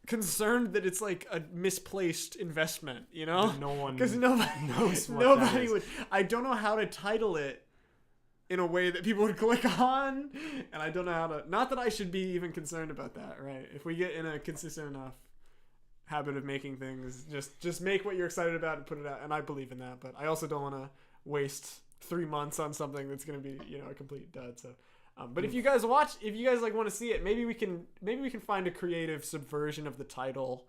concerned that it's like a misplaced investment, No one, because nobody knows. Nobody would. I don't know how to title it in a way that people would click on, and I don't know how to. Not that I should be even concerned about that, right? If we get in a consistent enough habit of making things, just make what you're excited about and put it out. And I believe in that, but I also don't want to waste 3 months on something that's going to be a complete dud. So but if you guys want to see it, maybe we can find a creative subversion of the title.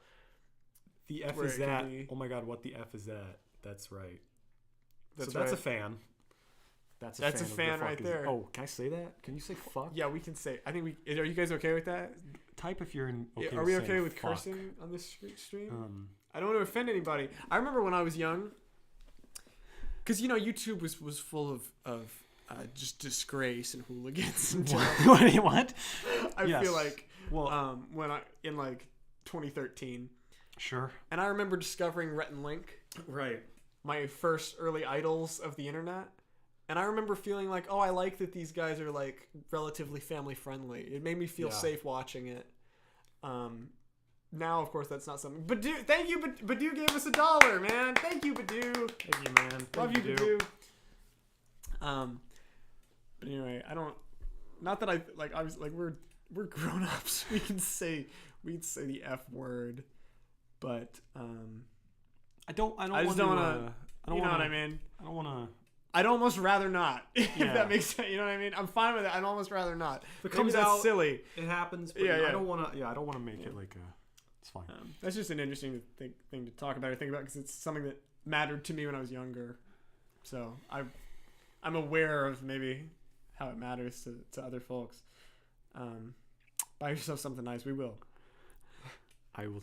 The F is that. Oh my god, what the F is that? That's right. That's a fan. That's a fan right there. Oh, can I say that? Can you say fuck? Yeah, we can say. I think we. Are you guys okay with that? Type if you're in. Okay, are we okay with cursing on this stream? I don't want to offend anybody. I remember when I was young, because YouTube was full of just disgrace and hooligans. And What do you want? I feel like when in 2013. Sure. And I remember discovering Rhett and Link. Right. My first early idols of the internet. And I remember feeling like, oh, I like that these guys are like relatively family friendly. It made me feel safe watching it. Now, of course, that's not something. Badu, thank you. Badu gave us $1, man. Thank you, Badu. Thank you, man. Love you, Badu. But anyway, I don't. Not that I like. I was like, we're grown ups. We can say the F word, but I don't want to. You know what I mean? I don't want to. I'd almost rather not, if that makes sense. You know what I mean? I'm fine with it. I'd almost rather not. If it comes out silly, it happens. But I don't want to. Yeah, I don't want to make it like a. It's fine. That's just an interesting thing to talk about or think about, because it's something that mattered to me when I was younger. So I'm aware of maybe how it matters to other folks. Buy yourself something nice. We will. I will.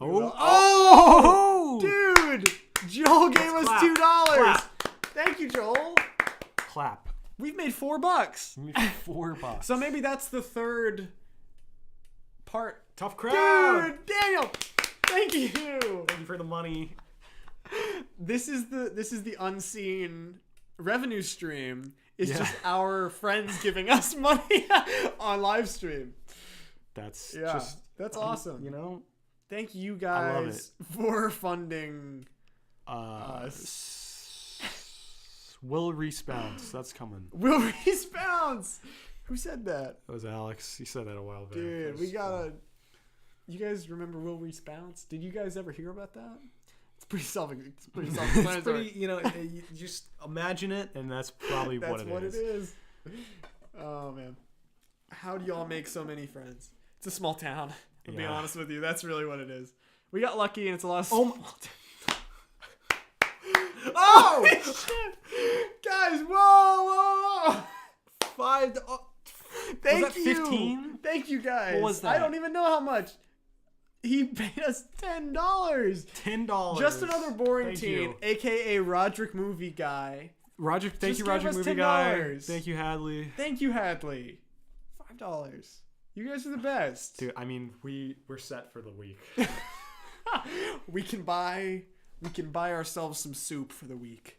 Oh, dude! Joel gave us clap. $2. Clap. Thank you, Joel. Clap. We've made $4. We made $4. So maybe that's the third part. Tough crowd. Dude, Daniel, thank you. Thank you for the money. This is the unseen revenue stream. It's Yeah. just our friends giving us money on live stream. That's That's awesome. You know, Thank you I love guys for funding us. Will Respounds. That's coming. Will Respounds. Who said that? That was Alex. He said that a while back. Dude, we gotta. You guys remember Will Respounds? Did you guys ever hear about that? It's pretty self-explanatory. It's pretty, you know, you just imagine it, and that's probably That's what it is. Oh man, how do y'all make so many friends? It's a small town. I'll be Yeah. honest with you. That's really what it is. We got lucky, and it's a lot of Oh small oh shit, guys! Whoa! $5. Thank was that you. 15? Thank you guys. What was I that? don't even know how much. He paid us $10. $10. Just another boring Thank teen, you. aka Roderick Movie Guy. Roger, thank Just you, gave Roger us Movie $10. Guy. Thank you, Hadley. Thank you, Hadley. $5. You guys are the best. Dude, I mean, we're set for the week. we can buy ourselves some soup for the week.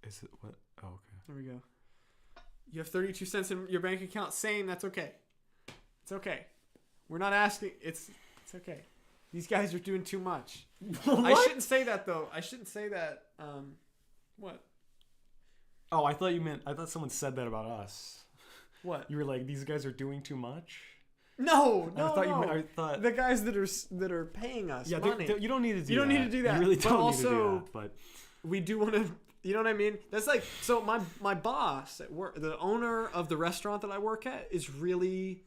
Is it what? Oh, okay. There we go. You have 32 cents in your bank account. Same. That's okay. It's okay. We're not asking. It's okay. These guys are doing too much. I shouldn't say that though. I shouldn't say that. What? Oh, I thought someone said that about us. What? You were like, these guys are doing too much. No. I thought the guys that are paying us money. you don't need to do that. You don't need to do that. You really But don't also, need to do that. But we do want to. You know what I mean? That's like, so my boss at work, the owner of the restaurant that I work at, is really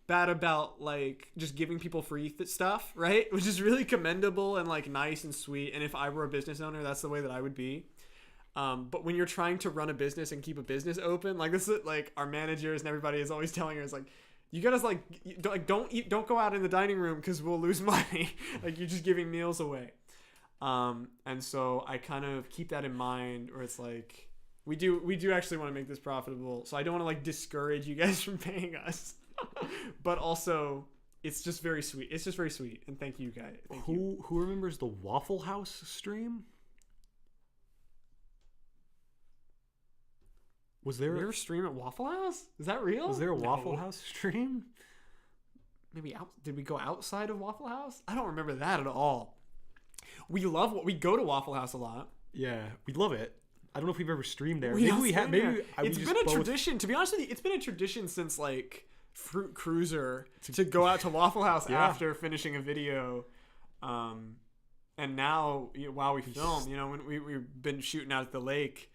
bad about like just giving people free stuff, right? Which is really commendable and like nice and sweet. And if I were a business owner, that's the way that I would be. But when you're trying to run a business and keep a business open, like this is like our managers and everybody is always telling us like, you gotta like don't go out in the dining room because we'll lose money. Like you're just giving meals away. And so I kind of keep that in mind, or it's like we do actually want to make this profitable. So I don't want to like discourage you guys from paying us, but also it's just very sweet. It's just very sweet. And thank you guys. who remembers the Waffle House stream? Was there You ever stream at Waffle House? Is that real? Was there a No. Waffle House stream? Maybe did we go outside of Waffle House? I don't remember that at all. We go to Waffle House a lot. Yeah, we love it. I don't know if we've ever streamed there. We Maybe don't we have. stream Maybe there. It's we been just a both- tradition. To be honest with you, it's been a tradition since like Fruit Cruiser to go out to Waffle House Yeah. after finishing a video. And now while we film, when we've been shooting out at the lake,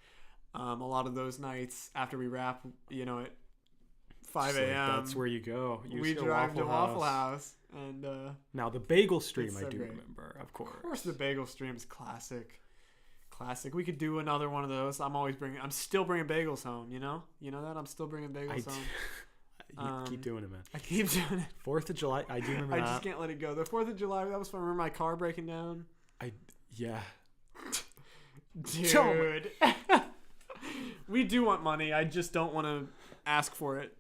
a lot of those nights after we wrap, at 5 It's like, a.m. that's where you go. You we just go drive to Waffle House, and Now the bagel stream, It's I so do great. remember, of course. of course the bagel stream is classic. We could do another one of those. I'm still bringing bagels home. You know that I'm still bringing bagels home. You keep doing it, man. I keep doing it. 4th of July, I do remember I that. just can't let it go. The 4th of July, that was fun. Remember my car breaking down? Yeah. Dude. We do want money. I just don't want to ask for it.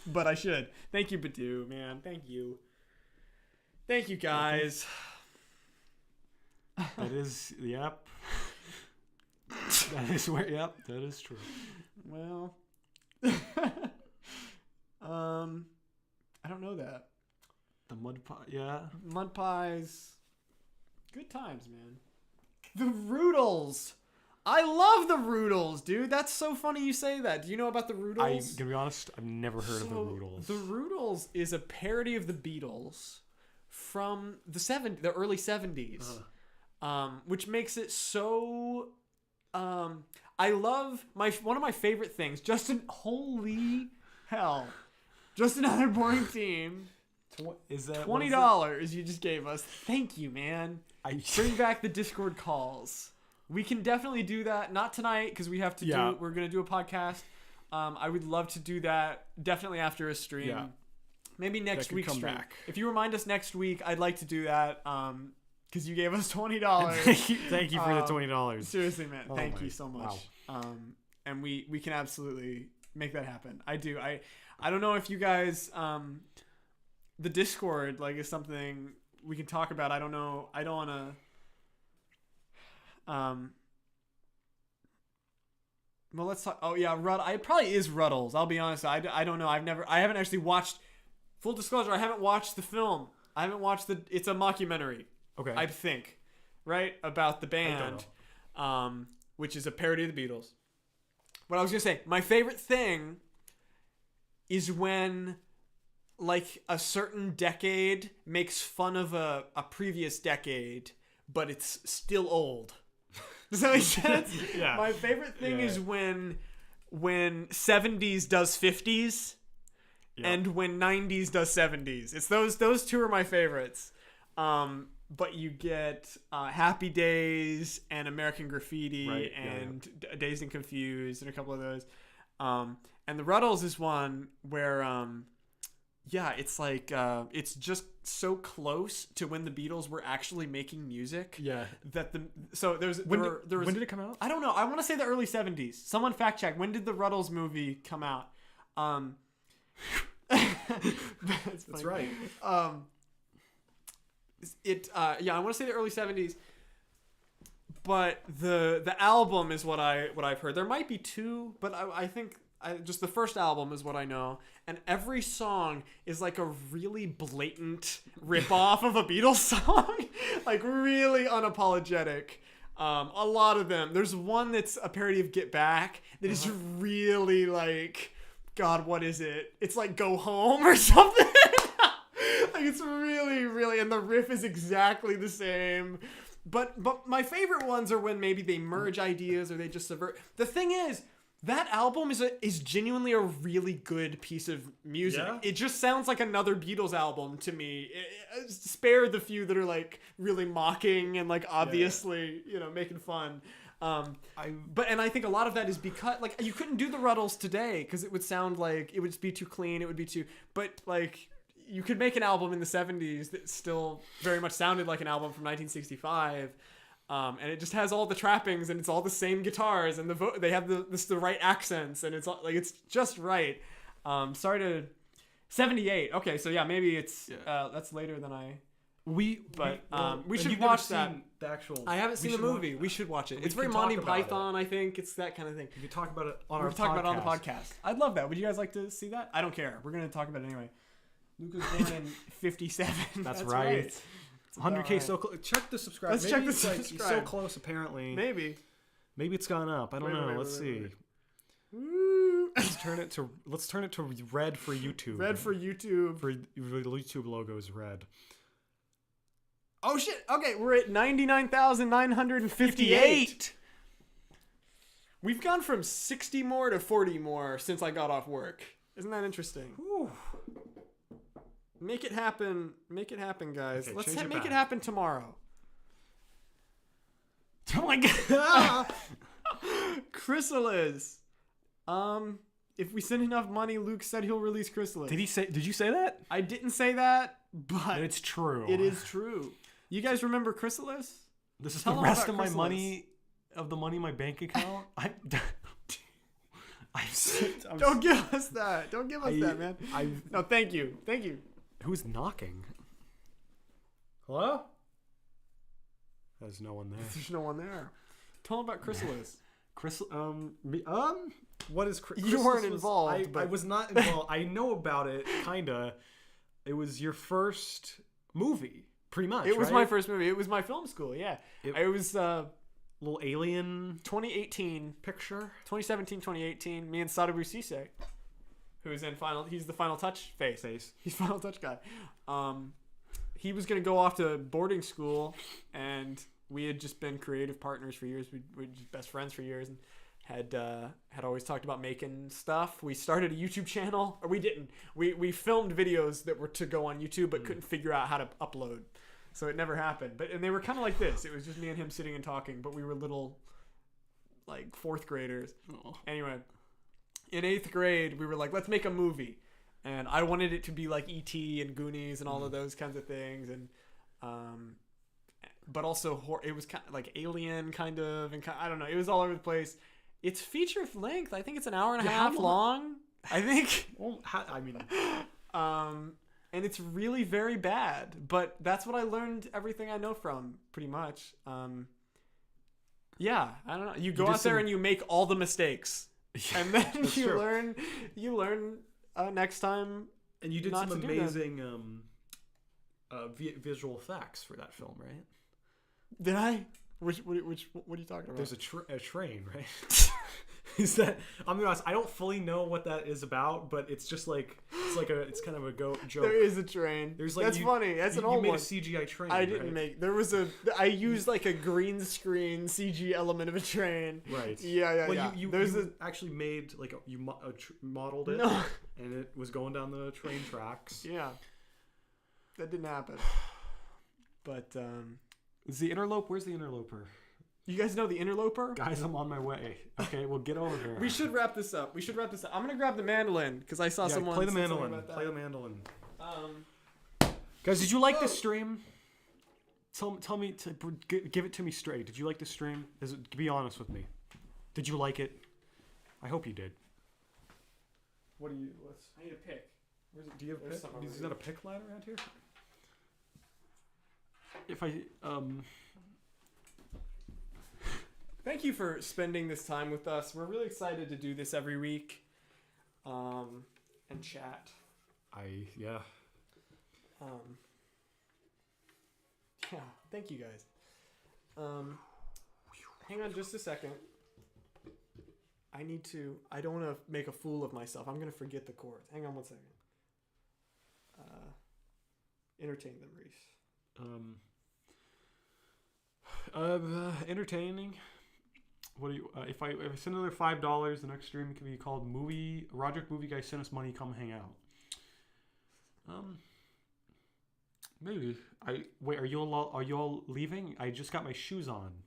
But I should. Thank you, Badu, man. Thank you. Thank you, guys. That is, yep. That is where, yep, that is true. Well, I don't know that. The mud pie, yeah. Mud pies. Good times, man. The Roodles. I love the Roodles, dude. That's so funny you say that. Do you know about the Roodles? I'm gonna be honest, I've never heard of the Roodles. The Roodles is a parody of the Beatles from the early 70s, which makes it so. I love one of my favorite things. Justin, holy hell, just another boring team. Is that $20 you just gave us? Thank you, man. Bring back the Discord calls. We can definitely do that. Not tonight because we have to we're gonna do a podcast. I would love to do that definitely after a stream. Yeah. Maybe next week stream. Back. If you remind us next week, I'd like to do that. Because you gave us $20. Thank you for the $20. Seriously, man. Thank you so much. Wow. And we can absolutely make that happen. I do. I don't know if you guys the Discord is something we can talk about. I don't know. I don't want to well, let's talk. Oh yeah, it probably is Ruddles. I'll be honest. I don't know. I haven't actually watched. Full disclosure, I haven't watched the film. I haven't watched it's a mockumentary. Okay. I think, right, about the band, which is a parody of the Beatles. What I was gonna say, my favorite thing is when a certain decade makes fun of a previous decade, but it's still old. Does that make sense? Yeah. My favorite thing is when 70s does 50s, and when 90s does 70s. It's those two are my favorites. But you get Happy Days and American Graffiti and Dazed and Confused and a couple of those. And the Ruddles is one where it's it's just so close to when the Beatles were actually making music. Yeah. That when did it come out? I don't know. I want to say the early 70s. Someone fact check. When did the Ruddles movie come out? That's right. I want to say the early 70s. But the album is what I've heard. There might be two, but I think just the first album is what I know. And every song is a really blatant rip-off of a Beatles song. Really unapologetic. A lot of them. There's one that's a parody of Get Back that is really God, what is it? It's Go Home or something. It's really, really, and the riff is exactly the same. But my favorite ones are when maybe they merge ideas or they just subvert. The thing is, that album is genuinely a really good piece of music. Yeah. It just sounds like another Beatles album to me. Spare the few that are really mocking and obviously making fun. I think a lot of that is because you couldn't do the Ruddles today because it would sound it would just be too clean. It would be too, but you could make an album in the 70s that still very much sounded like an album from 1965. And it just has all the trappings and it's all the same guitars and they have the right accents and it's it's just right. Sorry to 78. Okay, so yeah, maybe it's that's later than we should watch that. The actual. I haven't seen the movie. We should watch it. It's very Monty Python. I think it's that kind of thing. We could talk about it on our podcast. Talk about it on the podcast. I'd love that. Would you guys like to see that? I don't care. We're gonna talk about it anyway. Luke was born in 57. That's right. 100K right. So close. Check the subscribe. Let's check the subscribe. He's so close apparently. Maybe it's gone up. I don't know. Let's see. Let's turn it to red for YouTube. Red for YouTube. For the YouTube logo is red. Oh shit. Okay, we're at 99,958. We've gone from 60 more to 40 more since I got off work. Isn't that interesting? Whew. Make it happen, guys. Okay, Let's make it happen tomorrow. Oh my god. Chrysalis. If we send enough money, Luke said he'll release Chrysalis. Did you say that? I didn't say that, but it's true. It is true. You guys remember Chrysalis? This is the rest of my money, of the money in my bank account. Don't give us that. Don't give us that, man. No, thank you. Thank you. Who's knocking? Hello? There's no one there. There's no one there. Tell them about Chrysalis. What is Chrysalis? You weren't involved. I was not involved. I know about it, kinda. It was your first movie, pretty much. It was my first movie. It was my film school. Yeah, it was little alien 2018 picture. 2017, 2018. Me and Sadabu Sise, who's in final. He's the Final Touch face. He's Final Touch guy. He was gonna go off to boarding school, and we had just been creative partners for years. We were just best friends for years, and had always talked about making stuff. We started a YouTube channel, or we didn't. We filmed videos that were to go on YouTube, but couldn't figure out how to upload. So it never happened. And they were kind of like this. It was just me and him sitting and talking, but we were little, like, 4th graders. Oh. Anyway, in 8th grade, we were like, let's make a movie. And I wanted it to be like E.T. and Goonies and all of those kinds of things. And, but also, it was kind of like Alien, kind of. And I don't know. It was all over the place. It's feature length. I think it's an hour and a half long. I think. Well, I mean. And it's really very bad. But that's what I learned everything I know from, pretty much. Yeah, I don't know. You go out there and you make all the mistakes. And then you learn next time. And you did some amazing visual effects for that film, right? Did I? What are you talking about? There's a train, right? Is that? I'm gonna be honest. I don't fully know what that is about, but it's just like it's kind of a joke. There is a train. There's like that's funny. That's an old one. You made a CGI train. I didn't make. There was I used like a green screen CG element of a train. Right. Yeah. Well, you actually made like you modeled it, and it was going down the train tracks. Yeah. That didn't happen. But is the interlope? Where's the interloper? You guys know the interloper? Guys, I'm on my way. Okay, well, get over here. We should wrap this up. I'm gonna grab the mandolin because I saw someone play the mandolin. Guys, did you like this stream? Tell me to give it to me straight. Did you like the stream? Be honest with me. Did you like it? I hope you did. I need a pick. Where's it? Do you have a pick? Is that a pick ladder around here? If I Thank you for spending this time with us. We're really excited to do this every week, and chat. Yeah. Yeah. Thank you guys. Hang on just a second. I don't want to make a fool of myself. I'm gonna forget the chords. Hang on one second. Entertain them, Reese. Entertaining. What do you? If I send another $5, the next stream can be called Roderick Movie Guy sent us money. Come hang out. Maybe. Wait. Are you all leaving? I just got my shoes on.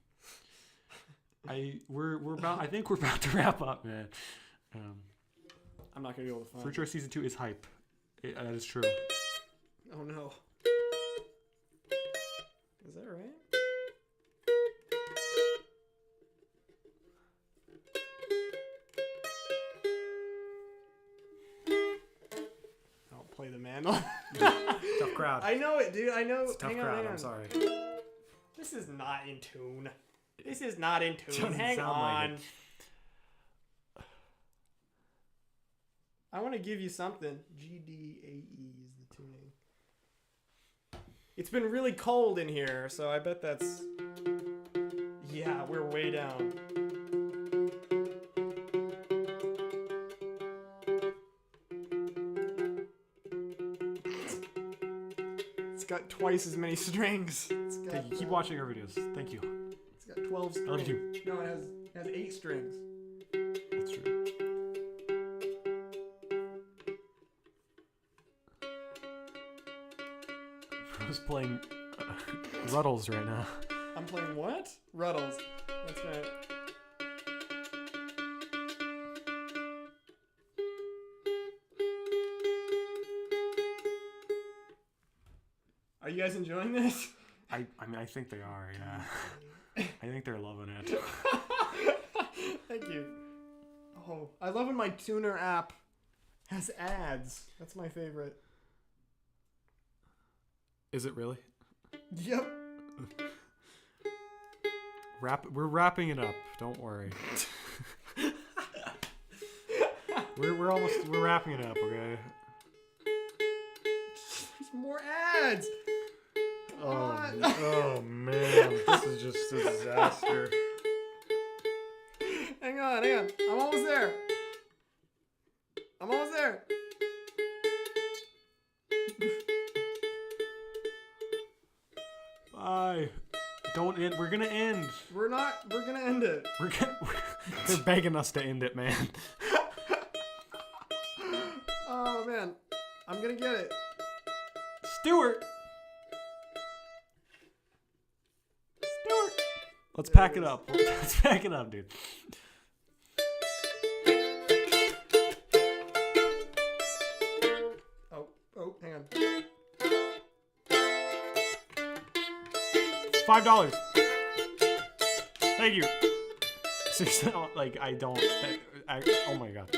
We're about. I think we're about to wrap up, man. I'm not gonna be able to find. For sure, season 2 is hype. That is true. Oh no. Is that right? I'll play the mandolin. Tough crowd. I know it, dude. I know. It's a tough crowd. I'm sorry. This is not in tune. Doesn't Hang sound on. like it. I want to give you something. GDAE is the tuning. It's been really cold in here, so I bet that's... Yeah, we're way down. It's got twice as many strings. Thank you. Keep watching our videos. Thank you. It's got 12 strings. I love you. No, it has 8 strings. That's true. I was playing Ruddles right now. I'm playing what? Ruddles. That's right. Are you guys enjoying this? I mean, I think they are, yeah. I think they're loving it. Thank you. Oh, I love when my tuner app has ads. That's my favorite. Is it really? Yep. We're wrapping it up. Don't worry. we're wrapping it up. Okay. There's more ads. Oh man, this is just a disaster. Hang on. I'm almost there. Bye. Don't end. We're gonna end. We're gonna end it. They're begging us to end it, man. Oh man, I'm gonna get it. Stuart. Let's There pack it it is. up. Let's pack it up, dude. Oh, hang on. $5. Thank you. Seriously, like I don't. Oh my god.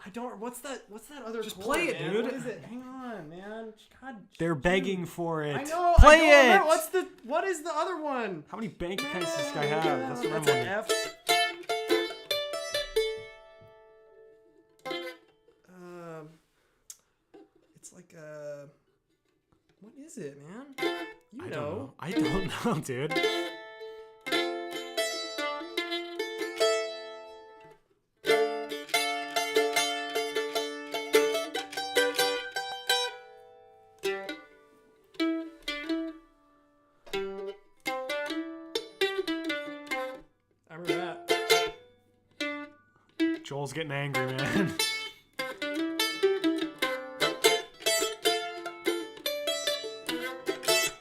I don't. What's that other? Just chord, play it, man? dude. What is it? Hang on, man. God. They're dude. begging for it. I know. Play I don't it. remember. What is the other one? How many bank accounts does this guy have? That's what I'm That's an wondering. F. It's like what is it, man? You I know. don't know. I don't know, dude. I remember that. Joel's getting angry, man.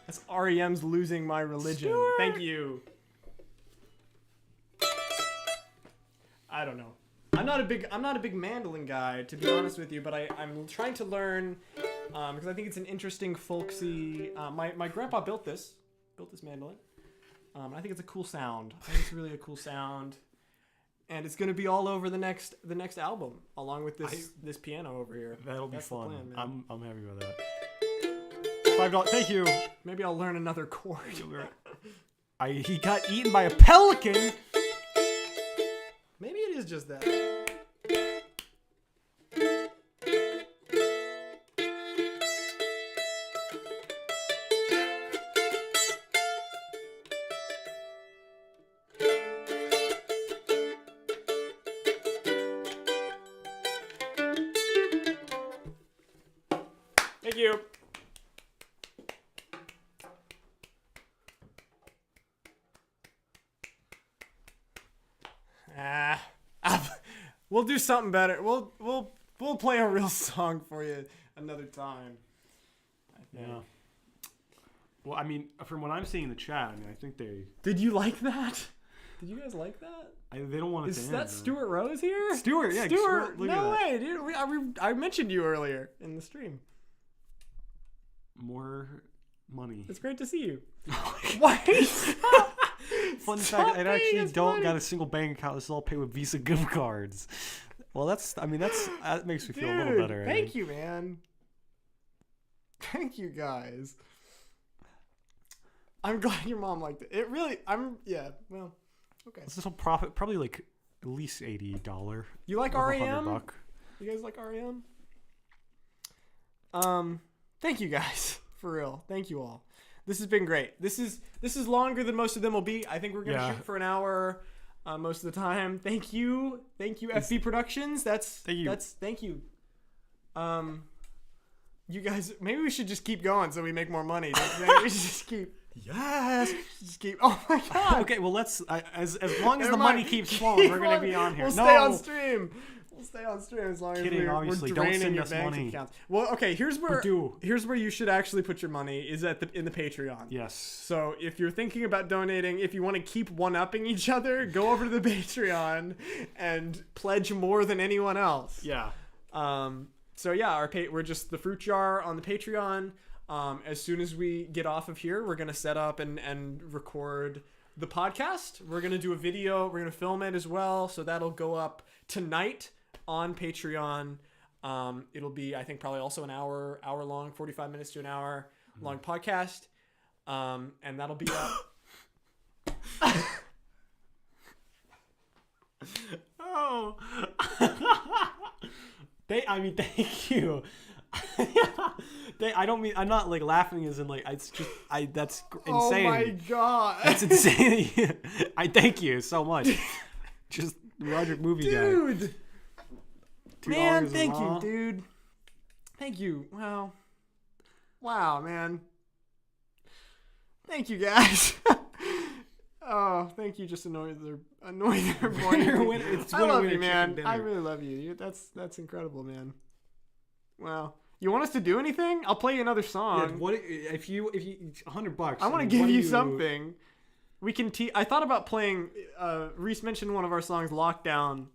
That's REM's "Losing My Religion." Sure. Thank you. I don't know. I'm not a big mandolin guy, to be honest with you, but I'm trying to learn because I think it's an interesting folksy. My grandpa built this mandolin. I think it's a cool sound. I think it's really a cool sound, and it's gonna be all over the next album, along with this piano over here. That'll be That's the fun. plan, man. I'm happy with that. $5. Thank you. Maybe I'll learn another chord. He got eaten by a pelican. Maybe it is just that. Thank you. We'll do something better. We'll play a real song for you another time. I think. Yeah. Well, I mean, from what I'm seeing in the chat, I mean, I think they Did you like that? Did you guys like that? they don't want it to Is end. that man. Stuart Rose here? Stuart, yeah, Stuart, look at no that. way, dude. I mentioned you earlier in the stream. More money. It's great to see you. Why? Fun Stop fact, I paying actually us don't money. got a single bank account. This is all paid with Visa gift cards. Well, that makes me feel a little Dude, better. thank you, man. Thank you, guys. I'm glad your mom liked it. It really, yeah, well, okay. This will profit probably like at least $80. You like Over REM? $100. You guys like REM? Thank you guys, for real. Thank you all. This has been great. This is longer than most of them will be. I think we're gonna shoot for an hour most of the time. Thank you, FB Productions. Thank you. Thank you. You guys, maybe we should just keep going so we make more money. We should just keep. Yes. Just keep. Oh my god. Okay, well let's as long as Never the mind. money keeps flowing, we're gonna Keep be on here. We'll No. stay on stream. We'll stay on stream as long Kidding, as we're obviously. Don't draining send your us bank money. accounts. Well, okay. Here's where do. you should actually put your money is in the Patreon. Yes. So if you're thinking about donating, if you want to keep one-upping each other, go over to the Patreon and pledge more than anyone else. Yeah. So yeah, we're just the fruit jar on the Patreon. As soon as we get off of here, we're gonna set up and record the podcast. We're gonna do a video. We're gonna film it as well, so that'll go up tonight on Patreon. It'll be, I think, probably also an hour long, 45 minutes to an hour long podcast, and that'll be up. Oh. Thank you. I don't mean, I'm not like laughing as in like, it's just, that's insane. Oh my god. That's insane. I thank you so much. Just Roger movie guy. Dude. Man, $2 thank a you, month. dude. Thank you. Wow, man. Thank you, guys. Oh, thank you. Just annoy their morning. It's I love winner, you, man. chicken I dinner. really love you. That's incredible, man. Wow. You want us to do anything? I'll play you another song. Yeah, what if you $100? I want to give you something. We can. I thought about playing. Reese mentioned one of our songs, "Lockdown,"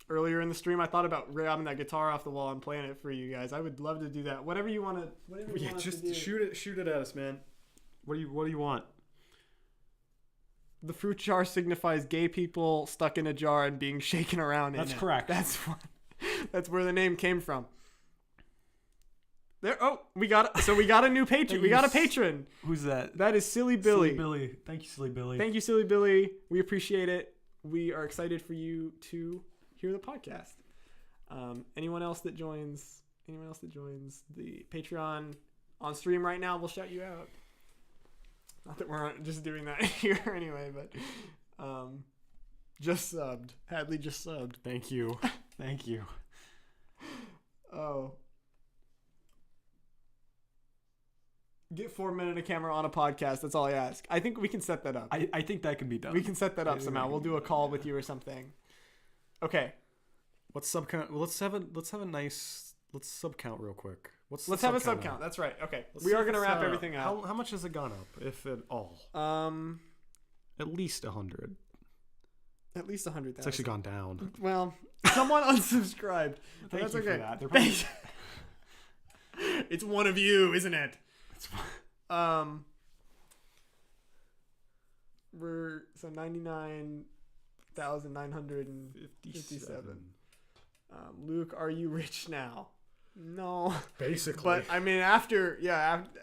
earlier in the stream. I thought about grabbing that guitar off the wall and playing it for you guys. I would love to do that. Whatever you want to. Whatever you want just to do. shoot it at us, man. What do you want? The fruit jar signifies gay people stuck in a jar and being shaken around. That's in correct. That's where the name came from. There. Oh, we got a new patron. We got a patron. Who's that? That is Silly Billy. Silly Billy. Thank you, Silly Billy. Thank you, Silly Billy. We appreciate it. We are excited for you to hear the podcast. Anyone else that joins the Patreon on stream right now, we'll shout you out. Not that we're just doing that here anyway, but just subbed. Hadley just subbed. Thank you. Thank you. Oh. Get 4 minutes of camera on a podcast. That's all I ask. I think we can set that up. I think that can be done. We can set that up somehow. We'll do a call with you or something. Okay. Let's subcount real quick. Let's have a sub count. That's right. Okay. We are gonna wrap everything up. How much has it gone up, if at all? At least 100. At least 100,000. It's actually gone down. Well, someone unsubscribed. Thank That's you okay. for that. They're probably... It's one of you, isn't it? We're 99,957. Luke, are you rich now? No. Basically. But I mean, after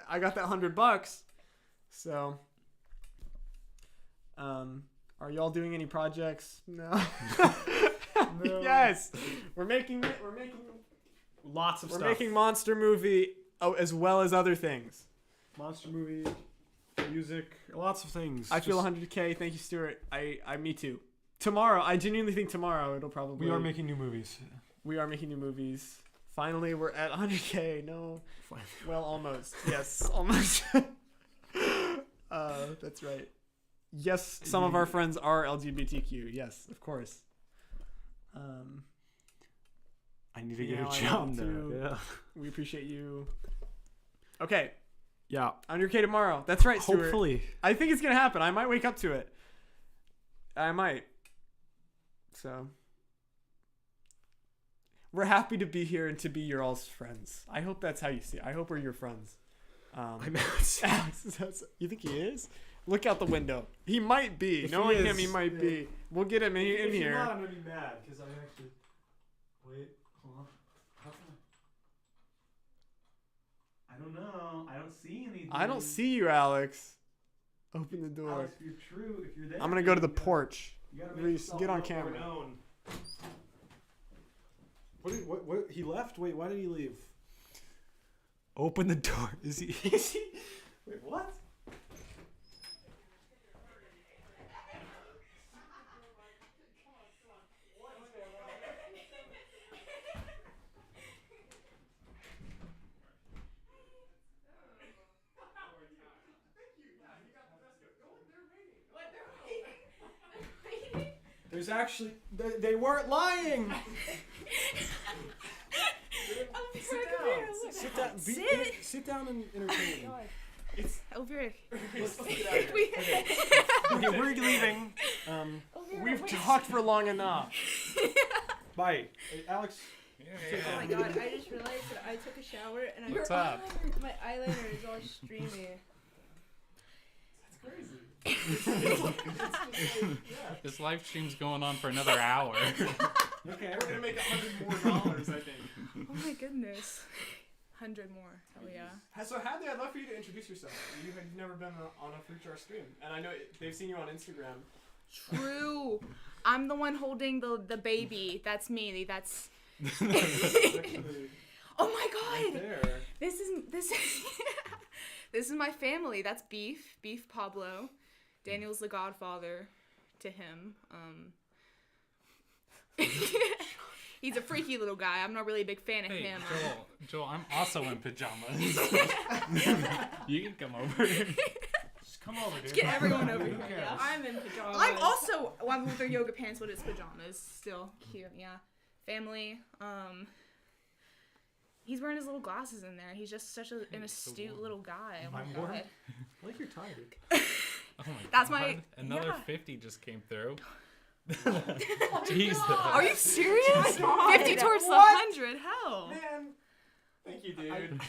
I got that $100. So, are y'all doing any projects? No. No. Yes, we're making Lots of stuff. We're making monster movie as well as other things. Monster movie, music, lots of things. I feel 100K. Thank you, Stuart. Me too. Tomorrow, I genuinely think tomorrow it'll probably. We are making new movies. We are making new movies. Finally, we're at 100K. No. Finally. Well, almost. Yes, almost. That's right. Yes, some of our friends are LGBTQ. Yes, of course. I need to get a job now. Yeah. We appreciate you. Okay. Yeah. 100K tomorrow. That's right, Stuart. Hopefully. I think it's going to happen. I might wake up to it. I might. So. We're happy to be here and to be your all's friends. I hope that's how you see it. I hope we're your friends. Alex, you think he is? Look out the window. He might be. Knowing him, he might be. We'll get him in here. If you're not, I'm going to be mad because I actually... Wait, hold on. How can I don't know. I don't see anything. I don't see you, Alex. Open the door. Alex, if you're there. I'm going to go to the porch. You gotta Reese, get on camera. What? He left? Wait, why did he leave? Open the door. Is he? Wait, what? There's actually they weren't lying. Sit down and entertain me. It's over. Okay, we're leaving. We've talked for long enough. Bye, hey, Alex. Oh my god! I just realized that I took a shower and What's up? My eyeliner is all streamy. That's crazy. This live stream's going on for another hour. Okay, we're gonna make $100 more, I think. Oh my goodness. 100 more. Hell yeah. So Hadley, I'd love for you to introduce yourself. You've never been on a Fruit Jar stream, and I know they've seen you on Instagram. True. I'm the one holding the baby. That's me. That's. Oh my god. Right there. This is my family. That's Beef Pablo. Daniel's the godfather to him. He's a freaky little guy. I'm not really a big fan of him. Joel, I'm also in pajamas. You can come over. Just come over, dude. Just get everyone over here. Yeah. I'm in pajamas. I'm with their yoga pants, but it's pajamas. Still cute, yeah. Family. He's wearing his little glasses in there. He's just such an astute little guy. Oh my I'm god. warm. I like your tie, Duke. Oh my That's God. my- Another yeah. 50 just came through. Jesus. Are you serious? God. 50 towards the What? 100. Hell. Man, thank you, dude.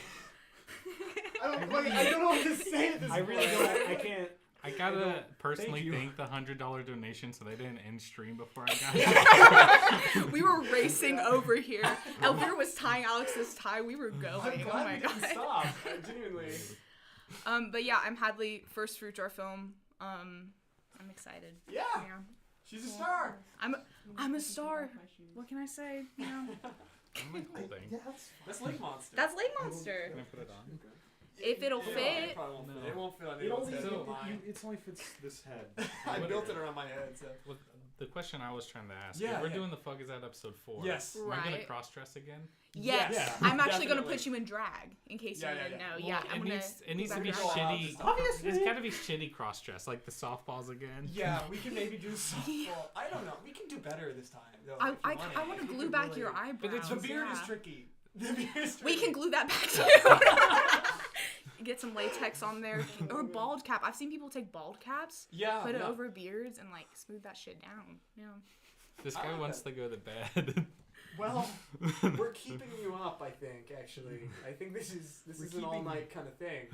I don't know what to say at this I point. really don't. I can't. I gotta don't- personally thank you. thank the $100 donation so they didn't end stream before I got here. We were racing over here. Elvira was tying Alex's tie. We were I'm going. Oh glad my we didn't god. stop. Genuinely. But yeah, I'm Hadley. First fruits our film. I'm excited. Yeah, Yeah. she's a star. I'm a star. What can I say? You know. I'm like holding. That's Lake Monster. That's Lake Monster. Can I put it on? If it'll Yeah, fit. It probably won't fit. No. It won't fit on It anyone's only head. So- Mine. it only fits this head. I built it around my head, so. Well, the question I was trying to ask. Yeah, if we're yeah. doing the Fuck Is That episode 4. Yes. Am I gonna Right. cross dress again? Yes. Yeah, I'm actually gonna definitely. put you in drag in case Yeah, you yeah, didn't yeah. know. Well, Yeah, it I'm gonna. needs to be better not. shitty. Obviously. It's gotta be shitty cross dress, like the softballs again. Yeah, we can maybe do softball. I don't know. We can do better this time. Though, I if you want it. to We glue could back really- your eyebrows. But it's The beard is yeah. tricky. The beard is tricky. We can glue that back too. Get some latex on there or bald cap. I've seen people take bald caps, Yeah. put it yeah. over beards, and like smooth that shit down. Yeah. This I guy like wants that. to go to bed. Well, we're keeping you up. I think actually. I think this is an keeping all night kind of thing.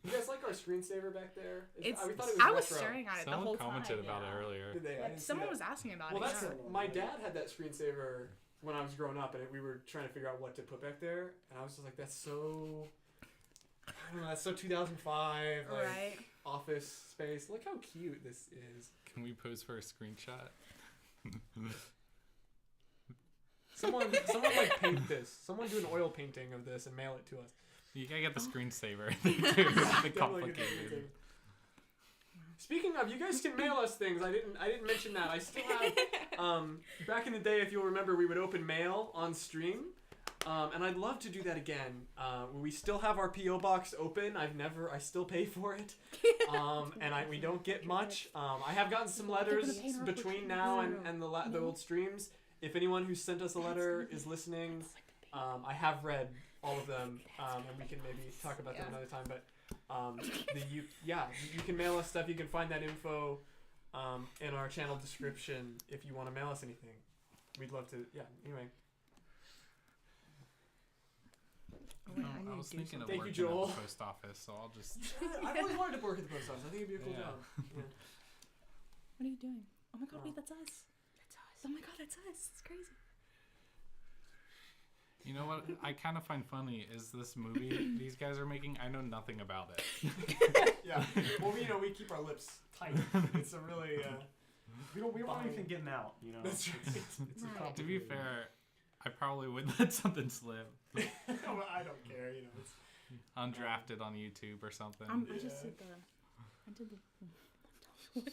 You guys like our screensaver back there? It's. we thought it was I was retro. staring at it the Someone whole commented time. about yeah. it earlier. Did they? I didn't see Someone that. was asking about Well, it. that's Yeah. my dad had that screensaver when I was growing up, and we were trying to figure out what to put back there, and I was just like, "That's so." I don't know. That's so 2005. Like, Right. Office Space. Look how cute this is. Can we pose for a screenshot? Someone like paint this. Someone do an oil painting of this and mail it to us. You gotta get the screensaver. It's a bit Definitely get complicated. painting. Speaking of, you guys can mail us things. I didn't mention that. I still have. Back in the day, if you'll remember, we would open mail on stream. And I'd love to do that again. We still have our PO box open. I still pay for it. And we don't get much. I have gotten some letters between now and the old streams. If anyone who sent us a letter is listening, I have read all of them, and we can maybe talk about them another time. But you can mail us stuff. You can find that info in our channel description if you want to mail us anything. We'd love to. Yeah. Anyway. I was thinking of Thank you, working at Joel. the post office, so I'll just. I've always wanted to work at the post office. I think it'd be a cool Yeah. job. Yeah. What are you doing? Oh my god, Oh. wait, that's us. That's us. Oh my god, that's us. It's crazy. You know what I kind of find funny is this movie these guys are making. I know nothing about it. Yeah. Well, we keep our lips tight. It's a really. We don't want Fine. anything getting out. You know. That's right. It's a Right. To be complicated- fair, I probably would let something slip. Well, I don't care. It's. Undrafted on YouTube or something. I just Yeah. did the. I did the We'll do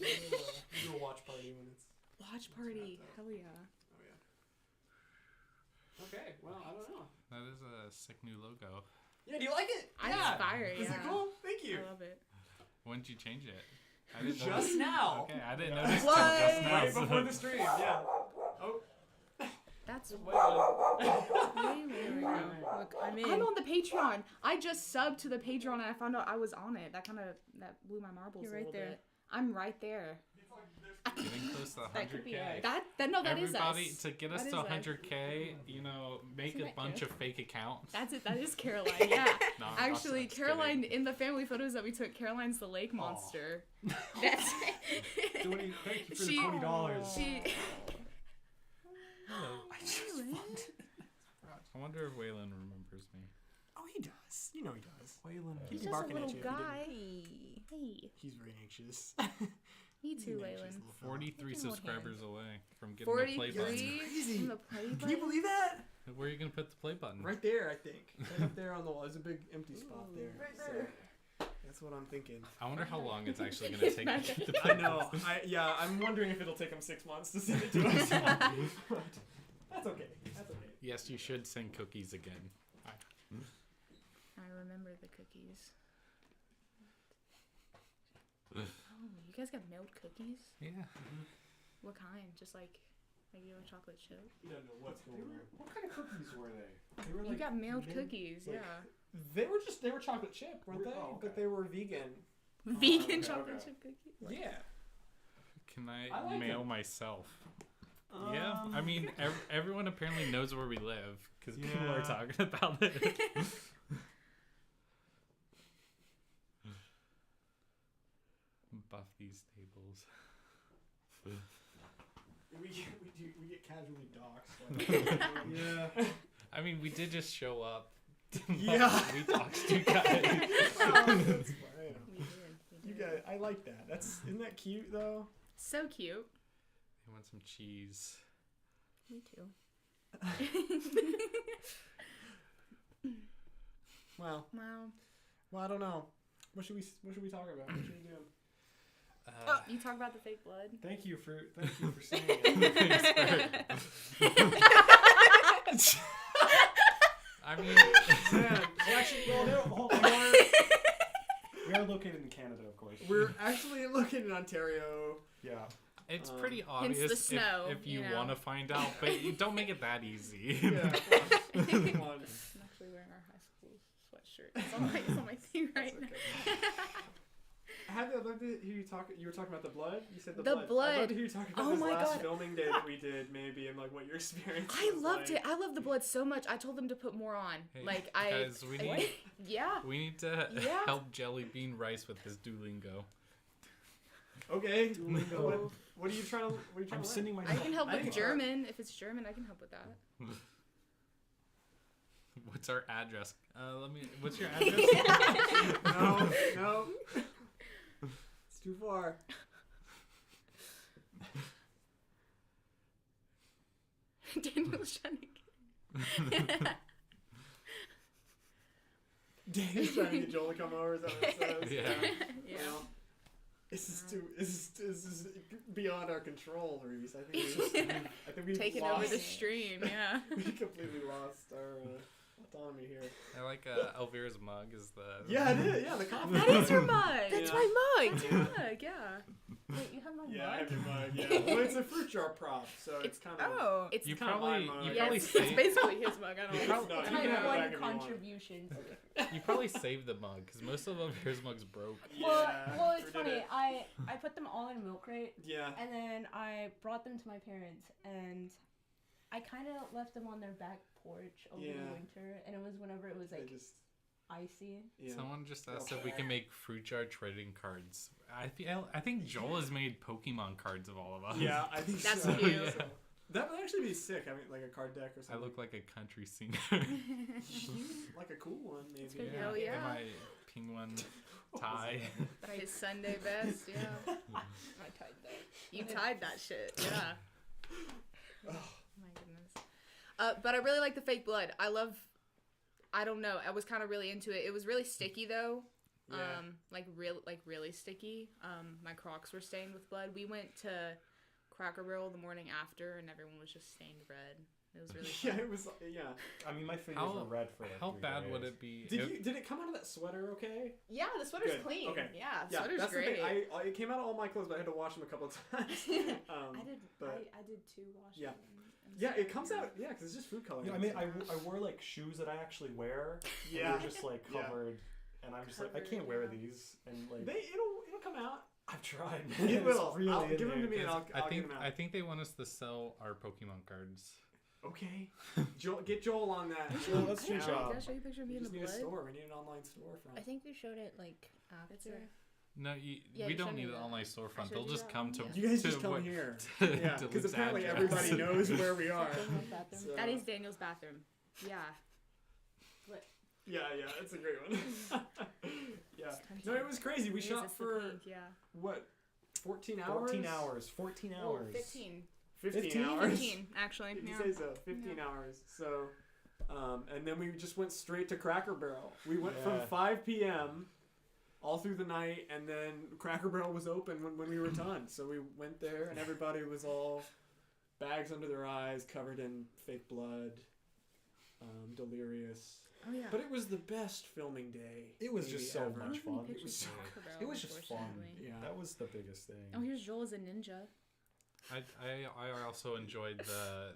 a watch party when it's. watch party. Hell yeah. Oh yeah. Okay. Well, I don't know. That is a sick new logo. Yeah. Do you like it? I'm yeah. inspired. Is it Yeah. cool? Thank you. I love it. When did you change it? I didn't Just notice. now. Okay, I didn't notice till What? just now. Right so- before the stream. Yeah. Oh. That's Wait a wait. Look, I'm on the Patreon. I just subbed to the Patreon and I found out I was on it. That blew my marbles You're a right little there. bit. I'm right there. Getting close to That could be 100K. us. That is Everybody, us. to get us That to is us. 100K, make Isn't a that bunch good? of fake accounts. That's it. That is Caroline. Yeah. No, I'm Actually, just Caroline, kidding. in the family photos that we took, Caroline's the lake monster. That's Thank you for the She- $20. She. I wonder if Waylon remembers me. Oh, he does. You know he does. Waylon. He'd he's be just a barking little at you if he didn't. guy. Hey. He's very anxious. Me He's too, an anxious Waylon. little fella. 43 Thinking about subscribers away from getting the play 43 button. Crazy. from the play Can you button. believe that? Where are you gonna put the play button? Right there, I think. Right up there on the wall. There's a big empty spot there. Right there. That's what I'm thinking. I wonder how long it's actually gonna take to get the play I know. I'm wondering if it'll take him 6 months to send it to us. But that's okay. That's okay. Yes, you should send cookies again. I remember the cookies. Oh, you guys got milled cookies? Yeah. What kind? Just like Regular chocolate chip. You don't know what's going on. What kind of cookies were they? They were You got mailed cookies, like- yeah. They were chocolate chip, weren't they? Oh, okay. But they were vegan. Vegan okay, chocolate okay. chip cookies. Yeah. Can I, I like mail them. myself? Yeah, I mean, everyone apparently knows where we live because people are Yeah. talking about it. Buff these tables. We get casually doxxed. Yeah. I mean, we did just show up. Yeah. We doxed you guys. That's fine. We did. You guys, I like that. Isn't that cute though? So cute. You want some cheese? Me too. Wow. Wow. Well, I don't know. What should we talk about? What should we do? Oh, you talk about the fake blood. Thank you for saying it. I mean, Man, actually, We are located in Canada, of course. we're actually looking in Ontario. Yeah. it's Um, pretty hence the obvious snow, if you you know. want to find out, but you don't make it that easy. Yeah. Come on. I'm actually wearing our high school sweatshirt. It's on my thing right now. I'd love to hear you talk. You were talking about the blood. You said the The blood. I'd love blood. to hear you talk about Oh this my last God. filming day that we did, maybe, and like what your experience. I was loved like. it. I love the blood so much. I told them to put more on. Hey, Like guys, we need yeah. we need to Yeah. help Jelly Bean Rice with his Duolingo. Okay. Duolingo. What are you trying to? What are you trying I'm to sending my. I can help I with think- German. If it's German, I can help with that. What's our address? What's your address? No. It's too far. Daniel's trying to Danny's trying to get Joel to come over. Is that what it says? Yeah. Yeah. Well, this is beyond our control, Reese. I think we Taking lost, over the stream, yeah. We completely lost our autonomy here. I like Elvira's mug is the. Yeah, it is. Yeah, the coffee. That is your mug. That's my mug. That's your mug, yeah. Wait, you have my Yeah, I mug? have your mug. Yeah. Well, it's a fruit jar prop, so it's kind of. Oh. It's You kinda probably my mug. you yeah, probably it's saved basically his mug. I don't know. No, It's you my can have it one back if you want. contribution. you probably saved the mug because most of Elvira's mugs broke. Well, Yeah, it's sure did funny. it. I put them all in a milk crate, Yeah. and then I brought them to my parents, and I kind of left them on their back porch over Yeah. the winter, and it was whenever it was They like just. icy. Yeah. Someone just asked if we can make fruit jar trading cards. I think Joel has made Pokemon cards of all of us. Yeah, I think That's so. cute. Yeah. That would actually be sick. I mean, like a card deck or I something. look like a country singer. like a cool one, maybe. good. Hell yeah. In my penguin tie. His Sunday best, yeah. I tied that. You tied that shit, yeah. Oh. My goodness. But I really like the fake blood. I don't know. I was kind of really into it. It was really sticky though. Yeah. Really sticky. My Crocs were stained with blood. We went to Cracker Barrel the morning after, and everyone was just stained red. It was really fun. Yeah, it was. Yeah. I mean, my fingers How- were red for like How 3 bad days. would it be? Did it come out of that sweater okay? Yeah, the sweater's Good. clean. Okay. Yeah, the Yeah, sweater's that's great. the thing. It came out of all my clothes, but I had to wash them a couple of times. But I did 2 washes. Yeah. and yeah, it stuff. comes out. Yeah, because it's just food coloring. Yeah, I mean, I wore like shoes that I actually wear. Yeah. And they're just like Yeah. covered, and I'm just like, I can't wear these, and like It'll come out. I've tried. It It's will. really I'll in give them to there. me, and I'll I get think them out. I think they want us to sell our Pokemon cards. Okay. Get Joel on that. Well, let's Yeah. do job. Can I show you a picture of me We in just the need a blood? store. We need an online storefront. I think you showed it like That's after. it. No, Yeah, we you don't showed me need an that. online I storefront. showed They'll you just that come one, to. yeah. You guys to just come what- here. to Yeah, because Duluth's apparently address. everybody knows where we are. Daniel's bathroom. So- That is Daniel's bathroom. Yeah. Yeah, it's a great one. Yeah. tempting. No, it was crazy. We It is, shot it's the for pink, yeah. what? 14 hours. 14 hours. 14 Oh, hours. 15. 15 hours. 15, actually. Did you Yeah. say so? 15 hours. So, and then we just went straight to Cracker Barrel. We went from Yeah. 5 p.m. all through the night, and then Cracker Barrel was open when we were done. So we went there, and everybody was all bags under their eyes, covered in fake blood, delirious. Oh, yeah. But it was the best filming day. It was maybe just so ever. much fun. It was so Cracker Barrel, It was just fun. unfortunately. Yeah. That was the biggest thing. Oh, here's Joel as a ninja. I also enjoyed the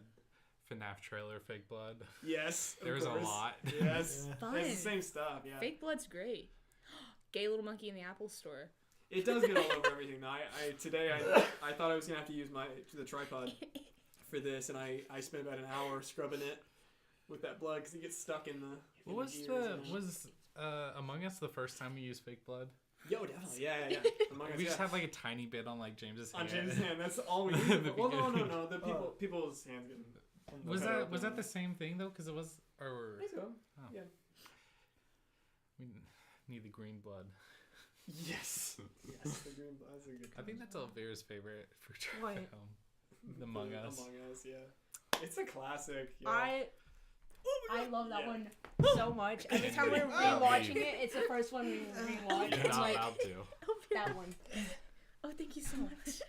FNAF trailer, Fake Blood. Yes. of There's a course. lot. Yes. Fun. It's the same stuff. Yeah. Fake Blood's great. Gay little monkey in the Apple Store. It does get all over everything. Though. Today I thought I was gonna have to use the tripod for this, and I spent about an hour scrubbing it with that blood because it gets stuck in the. What was Among Us the first time you used Fake Blood? Yo, definitely. Yeah. Among Us, We just had like a tiny bit on like James's hand. on James' hand. That's all we need. Well, no. The people's hands getting. Was that the same thing though? Because it was or. I think so. Oh. Yeah. We need the green blood. Yes. The green blood. That's a good. I think that's Elvira's favorite fruit What? film. The Among Us. Among Us, yeah. It's a classic. Yeah. I love that Yeah. one so much. Every time we're Oh. rewatching it, it's the first one we rewatch. You're I'm not like, allowed to. that one. Oh, thank you so much.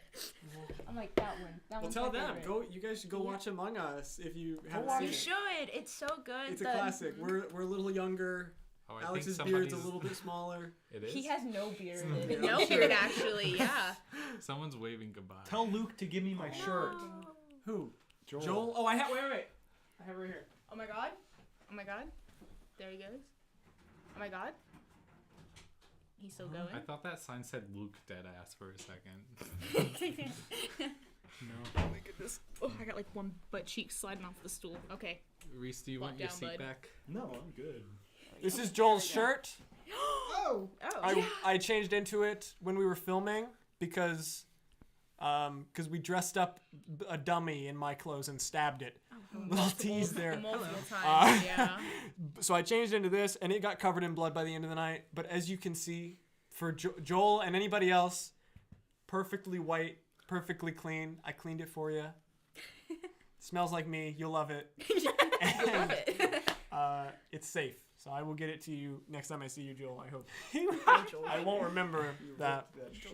I'm like, that one. That Well, one's tell my them. favorite. You guys should go watch Among Us if you haven't You seen it. should. It's so good. It's a classic. We're a little younger. Oh, I Alex's think beard's a somebody's- little bit smaller. It is. He has no beard. Yeah. No beard, actually. Yeah. Someone's waving goodbye. Tell Luke to give me my shirt. Who? Joel. Joel? Oh, I have. Wait. I have it right here. Oh my god. Oh my god. There he goes. Oh my god. He's still going. I thought that sign said Luke deadass for a second. No. Oh my goodness. Oh, I got like one butt cheek sliding off the stool. Okay. Reese, do you Walk want your down, seat bud. back? No, I'm good. This is Joel's shirt. Oh. I changed into it when we were filming because we dressed up a dummy in my clothes and stabbed it. Little tease there. Multiple times, yeah. So I changed into this, and it got covered in blood by the end of the night. But as you can see, for Joel and anybody else, perfectly white, perfectly clean. I cleaned it for you. Smells like me. You'll love it. I love it. It's safe. So I will get it to you next time I see you, Joel. I hope. Joel. I won't remember that.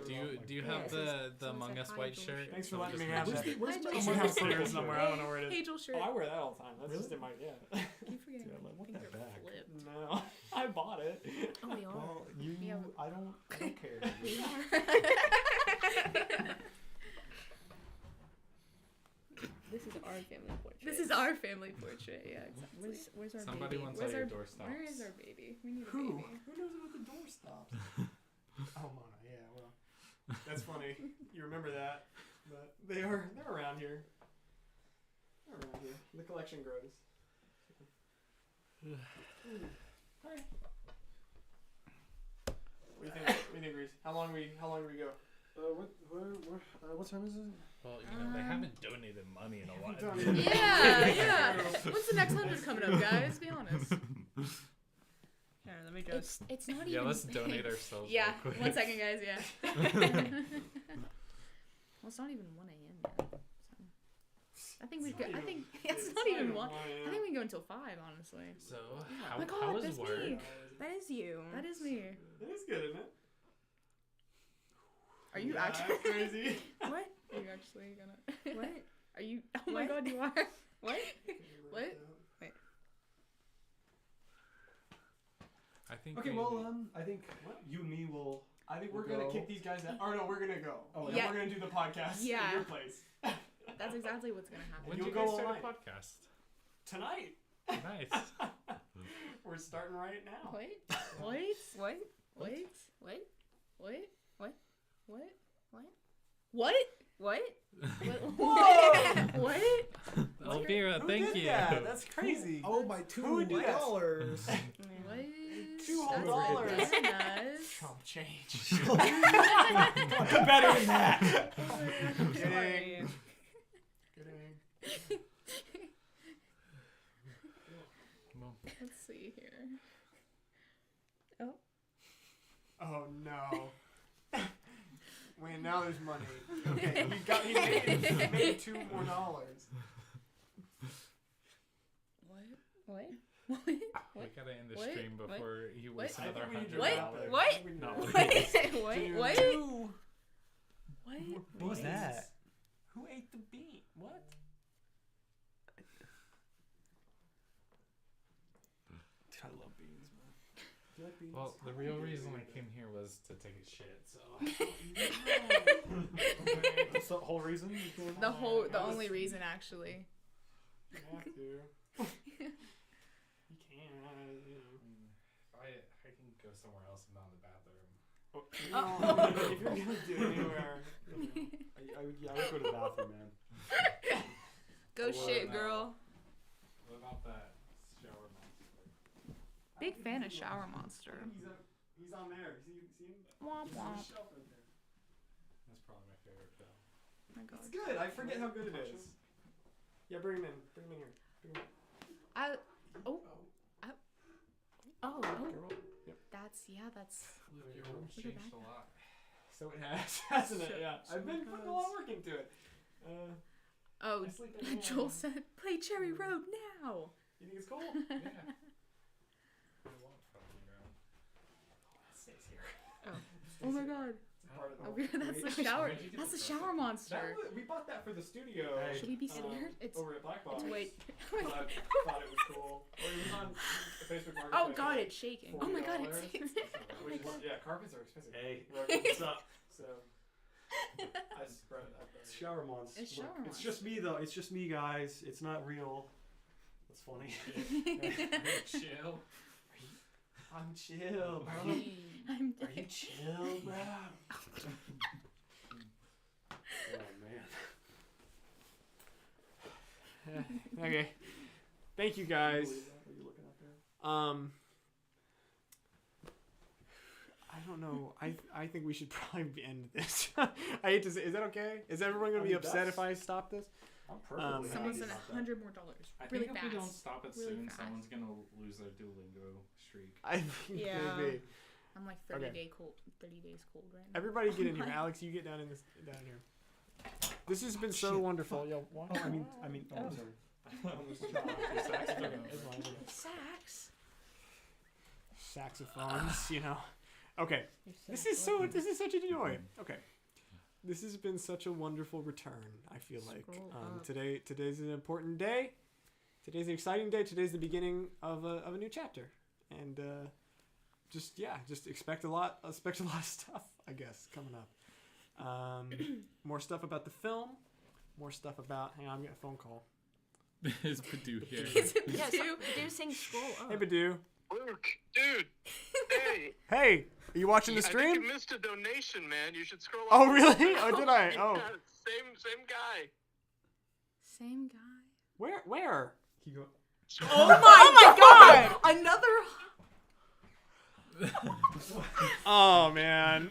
Do you have the Someone Among said Us hi, white Joel shirt? shirt. Thanks for So letting just me have mention that. it. Where's Hi, my Joel. have upstairs somewhere. I don't know where it is. Hey, Joel shirt. Oh, I wear that all the time. That's just in my Keep forgetting Yeah, my like, what finger the back? flipped. No, I bought it. Oh, we are. Well, you. Yeah. I don't care. We are. This is our family portrait. This is our family portrait. Yeah, exactly. Where's our Somebody baby? wants Where's all your our- doorstops. Where is our baby? We need a Who? baby. Who knows about the door stops? Oh, Mona. Yeah, well, that's funny. You remember that, but they're around here. They're around here. The collection grows. Hi. What do you think, Reese? How long do we go? What time is it? Well, they haven't donated money in a while. Yeah. When's the next 100 coming up, guys? Be honest. Here, let me just. It's not Yeah, even. let's donate ourselves. Yeah. real quick. 1 second, guys. Yeah. Well, it's not even 1 a.m. yet. So. I think we could. I think it's not even 1. I think we can go until 5. Honestly. So, Oh how, my God, how was that's work? me. That is you. That is me. It is good, isn't it? Are you Yeah, actually? crazy? What? Are you actually gonna? What? Are you? Oh my What? God, you are. What? What? I think. Okay, we- well, I think you and me will. I think We'll we're gonna go. kick these guys out. Or no, we're gonna go. Oh, And yeah. we're gonna do the podcast Yeah. at your place That's exactly what's gonna happen. When You'll did you go guys start online. a podcast? tonight. Nice. We're starting right now. Wait. What? Wait. What? What? What? What? What? What? What? What? What? Elvira, Who thank did you. that? That's crazy. Oh, my Who would do that? $2. What? $2 That's very nice. Trump change. Better than that. Kidding. Kidding. Well, Let's see here. Oh no. Wait, now there's money. Okay, he made $2 more. What? What? we gotta end the What? stream What? before he wastes I think another we need to $100. wrap it. What? We need to No. wrap it. What? Dude. What? What? What was that? Who ate the bean? What? Dude, I love beans, man. Do you like beans? Well, the real reason I came here was to take a shit, so. That's the whole reason. The only reason actually. You have to. You can't. You know. I can go somewhere else and not in the bathroom. No, if you're gonna do it anywhere, I would go to the bathroom, man. Go shit, girl. What about that shower monster? Big fan of Shower Monster. He's on there. See him? Womp He's on womp. the shelf right there. That's probably my favorite film. Oh my God. It's good. I forget how good it is. Yeah, bring him in. Bring him in here. Bring him in. Oh, Yep. that's Luke, your room's Look at changed that a lot. So it has, hasn't it? So- Yeah. so I've been it putting a lot has. of work into it. oh. I sleep every night. Joel said, "Play Cherry Road now." You think it's cool? Yeah. I want fucking around. It stays here. Oh my God. Part of the Over here, that's the shower. That's the Shower Monster. we bought that for the studio. Hey. Should we be scared? It's over at Black Box. wait. I thought it was cool. Or it was on Facebook Marketplace. Oh God, it's shaking. Oh my God, $40. it's. Which is, yeah, carpets are expensive. Hey, Right, what's up? So I spread It's Shower Monster. It's Shower It's just me though. It's just me, guys. It's not real. That's funny. Chill. I'm chill, bro. I'm Are you chill, bro? Oh man. Okay. Thank you guys. What are you looking at there? I don't know. I think we should probably end this. I hate to say. Is that okay? Is everyone gonna I be mean, upset if that's- I stop this? I'm perfectly Someone's happy in about that. $100 more. I Really think if we don't fast. stop it Really soon, fast. someone's gonna lose their Duolingo streak. I think Yeah. maybe. I'm like 30 days cold right now. Everybody get in here. Alex, you get down in this down here. This has been so wonderful. Yo, what? Oh, I mean, oh, sorry. Sax. Saxophones, you know. Okay. This is such a joy. Okay. This has been such a wonderful return, I feel like. Scroll up. Today's an important day. Today's an exciting day. Today's the beginning of a new chapter. And just expect a lot of stuff, I guess, coming up. More stuff about the film, more stuff about hang on, I'm getting a phone call. Is Padu here? Yeah, Badu saying scroll up. Hey Badu. Luke, dude, hey. Hey, are you watching the I stream? think you missed a donation, man. You should scroll up. Oh really? Oh did I? Oh. Yeah, same guy. Same guy. Where? Can you go? Oh my god! Another. Oh man.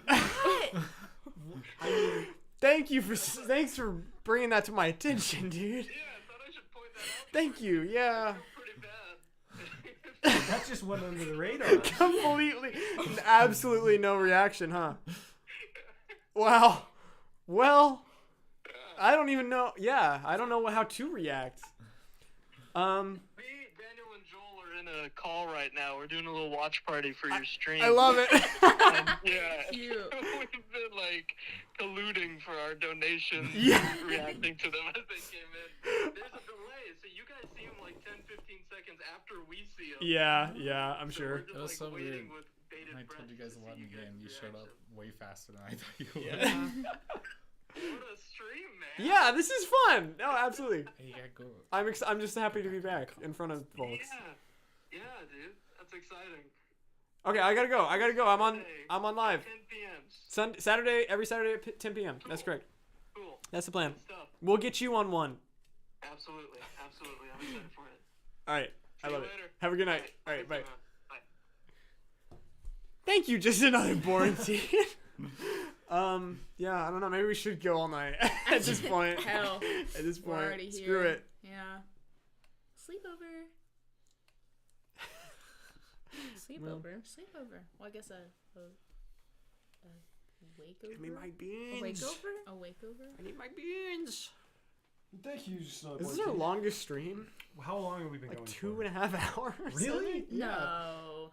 Thanks for bringing that to my attention, dude. Yeah, I thought I should point that out. Thank you. Yeah. Pretty bad. That just went under the radar. Completely, absolutely no reaction, huh? Wow. Well, I don't even know. Yeah, I don't know how to react. Me, Daniel, and Joel are in a call right now. We're doing a little watch party for your stream. I love it. And, yeah. Cute. We've been like colluding for our donations, Yeah. reacting to them as they came in. There's a delay, so you guys see them like 10-15 seconds after we see them. Yeah, I'm sure. That was so weird. With bated I breath told you guys to a lot see in the game. You showed up reaction. way faster than I thought you would. Yeah. What a stream, man. Yeah, this is fun. No, absolutely. Hey, you gotta go. I'm just happy to be back in front of folks. Yeah, dude. That's exciting. Okay, I gotta go. I'm on live. 10 p.m. Every Saturday at 10 p.m. That's Cool. correct. Cool. That's the plan. Good stuff. We'll get you on one. Absolutely. I'm excited for it. All right. I See love you it. later. Have a good night. All right, Thanks, bye. man. Bye. Thank you. Just another boring scene. Yeah, I don't know. Maybe we should go all night at this point. Hell. At this We're point, already here. screw it. Yeah. Sleepover. Sleepover. Well, I guess a wakeover. Give me my A beans. wakeover? A wakeover? I need my beans. Thank you, Snow. Is this our longest stream? How long have we been Like going 2.5 hours? Really? Yeah. No.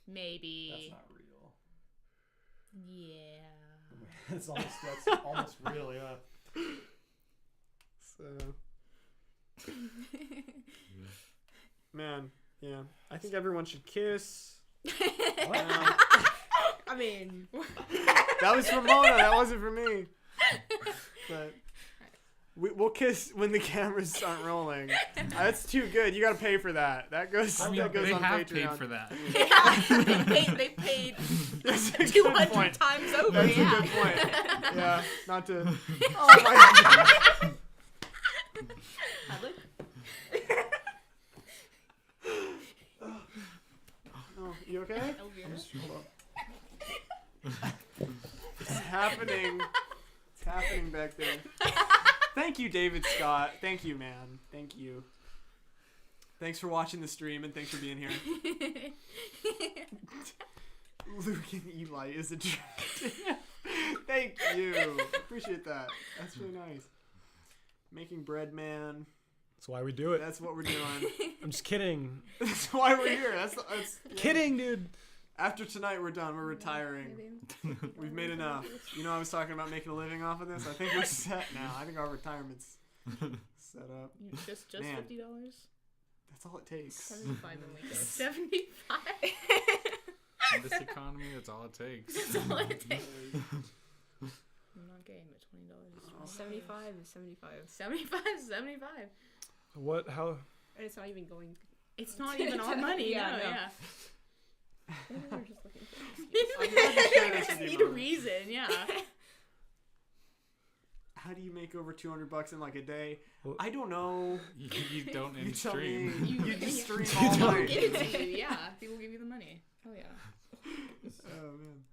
Maybe. That's not real. Yeah. That's almost real, yeah. So, man, yeah. I think everyone should kiss. I mean, That was for Mona. That wasn't for me. but we'll kiss when the cameras start rolling. That's too good. You got to pay for that. That goes. I mean, that goes they on have Patreon. paid for that. Yeah, they paid That's a good 200 point. times over. That's yeah. a good point. Yeah, not to. Oh my god. Oh, you okay? It's happening. It's happening back there. Thank you, David Scott. Thank you, man. Thank you. Thanks for watching the stream and thanks for being here. Luke and Eli is a Thank you. Appreciate that. That's really nice. Making bread, man. That's why we do it. That's what we're doing. I'm just kidding. That's why we're here. That's yeah. Kidding, dude. After tonight, we're done. We're retiring. We've made enough. You know, I was talking about making a living off of this. I think we're set now. I think our retirement's set up. Just Man. $50. That's all it takes. 75 and 75. In this economy, that's all it takes. That's all it takes. I'm not getting but $20. 75 is 75. 75. What? How? And it's not even going. It's not even our money. Yeah, no, no. yeah. Maybe we're just looking for an I'm excuse. glad you shared I this just with need you, a Mom. reason, yeah. How do you make over $200 in like a day? Well- I don't know. You don't You in tell me. stream. You just stream People all will night. give it to you, yeah. People give you the money. Hell yeah. Oh man.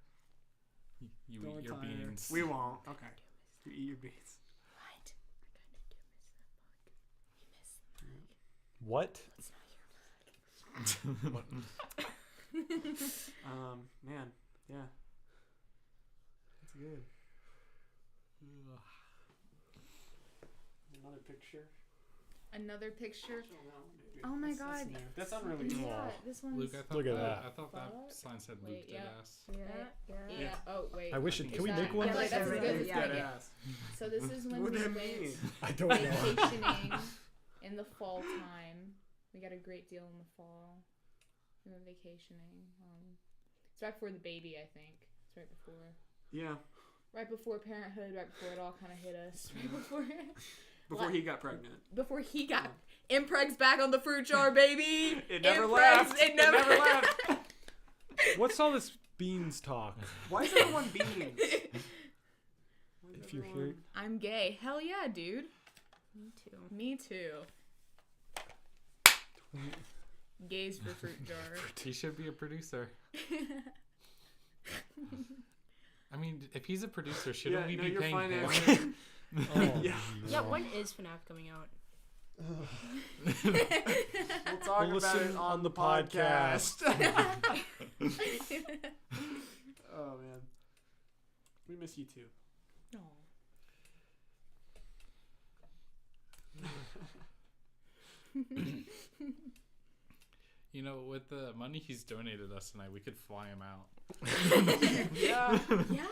You Don't eat your retire. beans. We won't. Okay. You eat your beans. What? Man. Yeah. That's good. Another picture. Another picture. Oh my God. That's unreleased. Yeah, this one's. Luke, I thought Look at that. I thought that Photo? sign said Wait, Luke yeah. dead ass. Yeah. Oh wait. I wish it. Is Can we that- make one? Yeah, like, that's Dead good. ass. Yeah. So this is when What we does that went mean? I don't know. vacationing in the fall time. We got a great deal in the fall. We went vacationing. It's right before the baby, I think. It's right before. Yeah. Right before parenthood. Right before it all kind of hit us. Right before. Before he got pregnant. Before he got Impreg's back on the fruit jar, baby. It never Impreg's- left. It never left. What's all this beans talk? Why is everyone beans? If you're here, I'm gay. Hell yeah, dude. Me too. Me too. Gays for fruit jar. He should be a producer. I mean, if he's a producer, shouldn't Yeah, we no, be you're paying financing. him? oh, Yeah. Yeah, when is FNAF coming out? We'll talk We'll about listen it on on the the podcast. Oh man, we miss you too. Aw. You know, with the money he's donated us tonight, we could fly him out. Yeah, Yeah.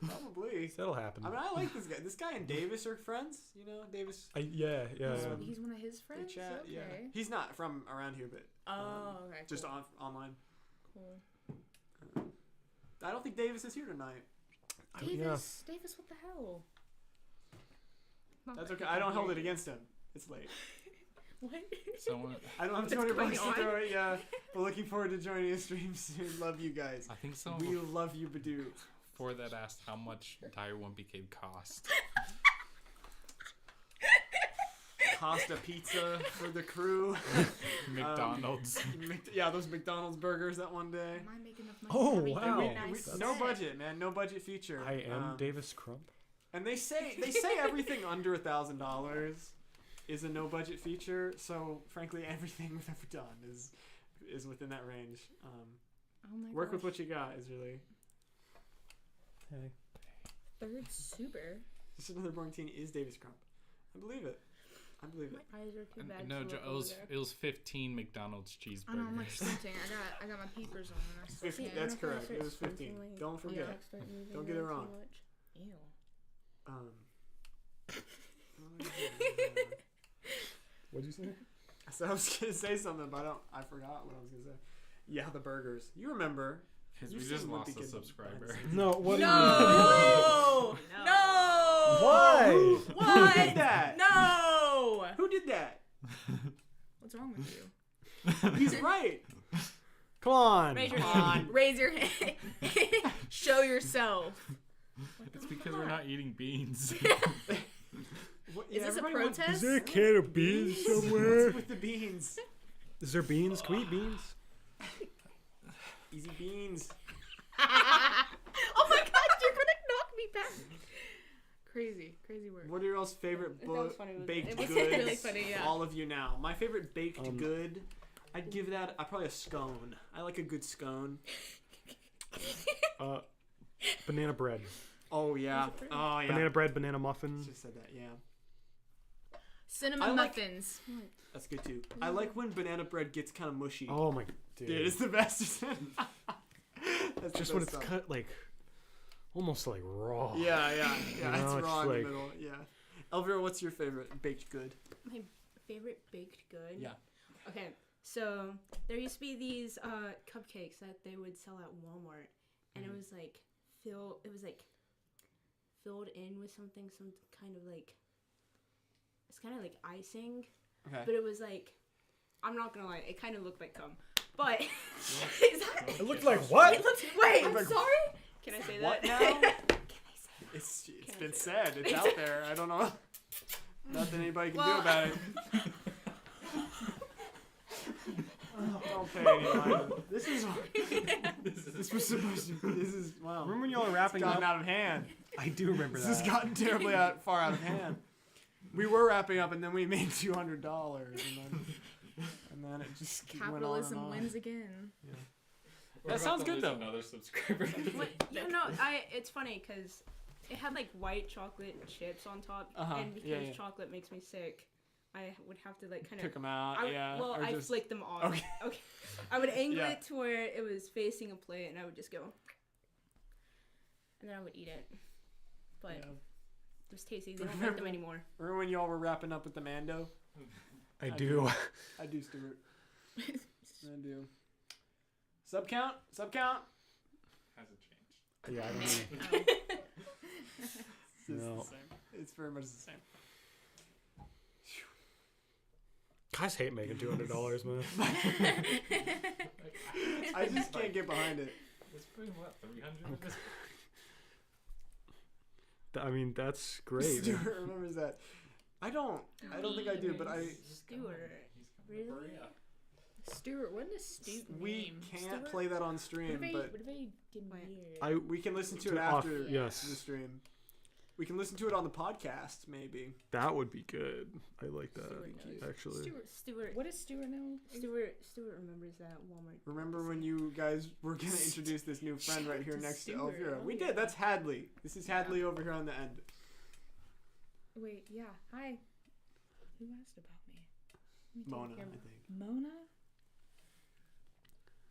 probably. that'll happen. I mean, I like this guy. This guy and Davis are friends. You know, Davis. Yeah. He's one of his They friends. chat. Okay. Yeah, he's not from around here, but Oh, okay. just cool. online. Cool. I don't think Davis is here tonight. Davis, Davis, what the hell? That's okay. I don't hold it against him. It's late. What? Someone, I don't have What's 200 going bucks to on? throw it. Yeah, but looking forward to joining a stream soon. Love you guys. I think We someone love you, Badoo. before that asked how much Dire Wimpy Kid cost. Costa pizza for the crew. McDonald's. Yeah, those McDonald's burgers that one day. Am I making enough money? Oh, for me? wow. Nice No set. budget, man. No budget feature. I am Davis Crump. And they say everything under $1,000 is a no budget feature. So frankly, everything we've ever done is within that range. Oh my Work with gosh. what you got is really Hey. Third super. just another boring teen is Davis Crump. I believe it. I believe it. My eyes are too bad. No, to look it was over it was 15 McDonald's I know I'm like cheeseburgers. squinting. I got my peepers on. And I still 50, can't. that's If I correct. start It was 15. squinting, like, Don't my forget. legs start moving Don't get it around wrong. too much. Ew. What'd you say? So I was gonna say something, but I forgot what I was gonna say. Yeah, the burgers. You remember? Because You've we just seen lost Wimpy a Kid subscriber. behind the scenes. No. What? No! No! Why? What? Who did that? No. Who did that? What's wrong with you? He's right. Come on. Raise your Come hand. on. Raise your hand. Show yourself. It's because we're not eating beans. What, Is this a everybody wants- protest? Is there a can of beans somewhere? What's with the beans? Is there beans? Can we eat beans? Easy beans. Oh my god, you're gonna knock me back. Crazy word. What are your all's favorite That was funny, wasn't baked it? It was goods? really funny, yeah. All of you now. My favorite baked good, I'd give that probably a scone. I like a good scone. Banana bread. Oh yeah. Oh yeah. Banana bread, banana muffin. Just said that. Yeah. Cinnamon I like- muffins. That's good too. I like when banana bread gets kind of mushy. Oh my dude. Dude, it's the best. That's Just the when best it's stuff. cut like almost like raw. Yeah. You know, It's it's raw in like- the middle. Yeah. Elvira, what's your favorite baked good? My favorite baked good. Yeah. Okay, so there used to be these cupcakes that they would sell at Walmart, and it was like filled in with some kind of like, it's kind of like icing, Okay. but it was like, I'm not gonna lie, it kind of looked like cum, but is that? It looked like what? It looked, wait, I'm Like, sorry. Can I say what that? now? Can I say that? It's Can I been say said. It's out there. I don't know. Nothing anybody can do Well- about it. Don't pay any mind. This is. This was supposed to. This is wow. Remember when y'all were wrapping Gotten up? out of hand. I do remember This has that. gotten terribly far out of hand. We were wrapping up, and then we made $200, and then it just Capitalism went on and on. wins again. We're about sounds to good, lose though. Another subscriber. It's funny because it had like white chocolate chips on top, and because yeah. chocolate makes me sick, I would have to like kind Pick of. them out. Well, or I just, flicked them off. Okay. I would angle Yeah. it to where it was facing a plate, and I would just go, and then I would eat it. But Yeah. it was tasty. They don't make them anymore. Remember when y'all were wrapping up with the Mando? I do. I do, Stuart. I do. Sub count? Hasn't changed. Yeah, I don't know. It's just No. the same. It's very much the same. Guys hate making $200, man. I just can't get behind it. It's pretty what 300. I mean, that's great. man. Stuart remembers that. I don't think I do, but Stuart. Really? Stuart, what a stupid we name. can't Stuart? play that on stream, What but if I get weird? we can listen to it Turn off, after yes. the stream. We can listen to it on the podcast, maybe. That would be good. I like that, Stuart knows. actually. Stuart. What does Stuart know? Stuart remembers that Walmart. Remember when you guys were going to introduce this new friend right here to next to Stuart. Elvira? Oh, We yeah. did. That's Hadley. This is Hadley over here on the end. Wait, yeah. Hi. Who asked about me? Let me take Mona, care I of- think. Mona?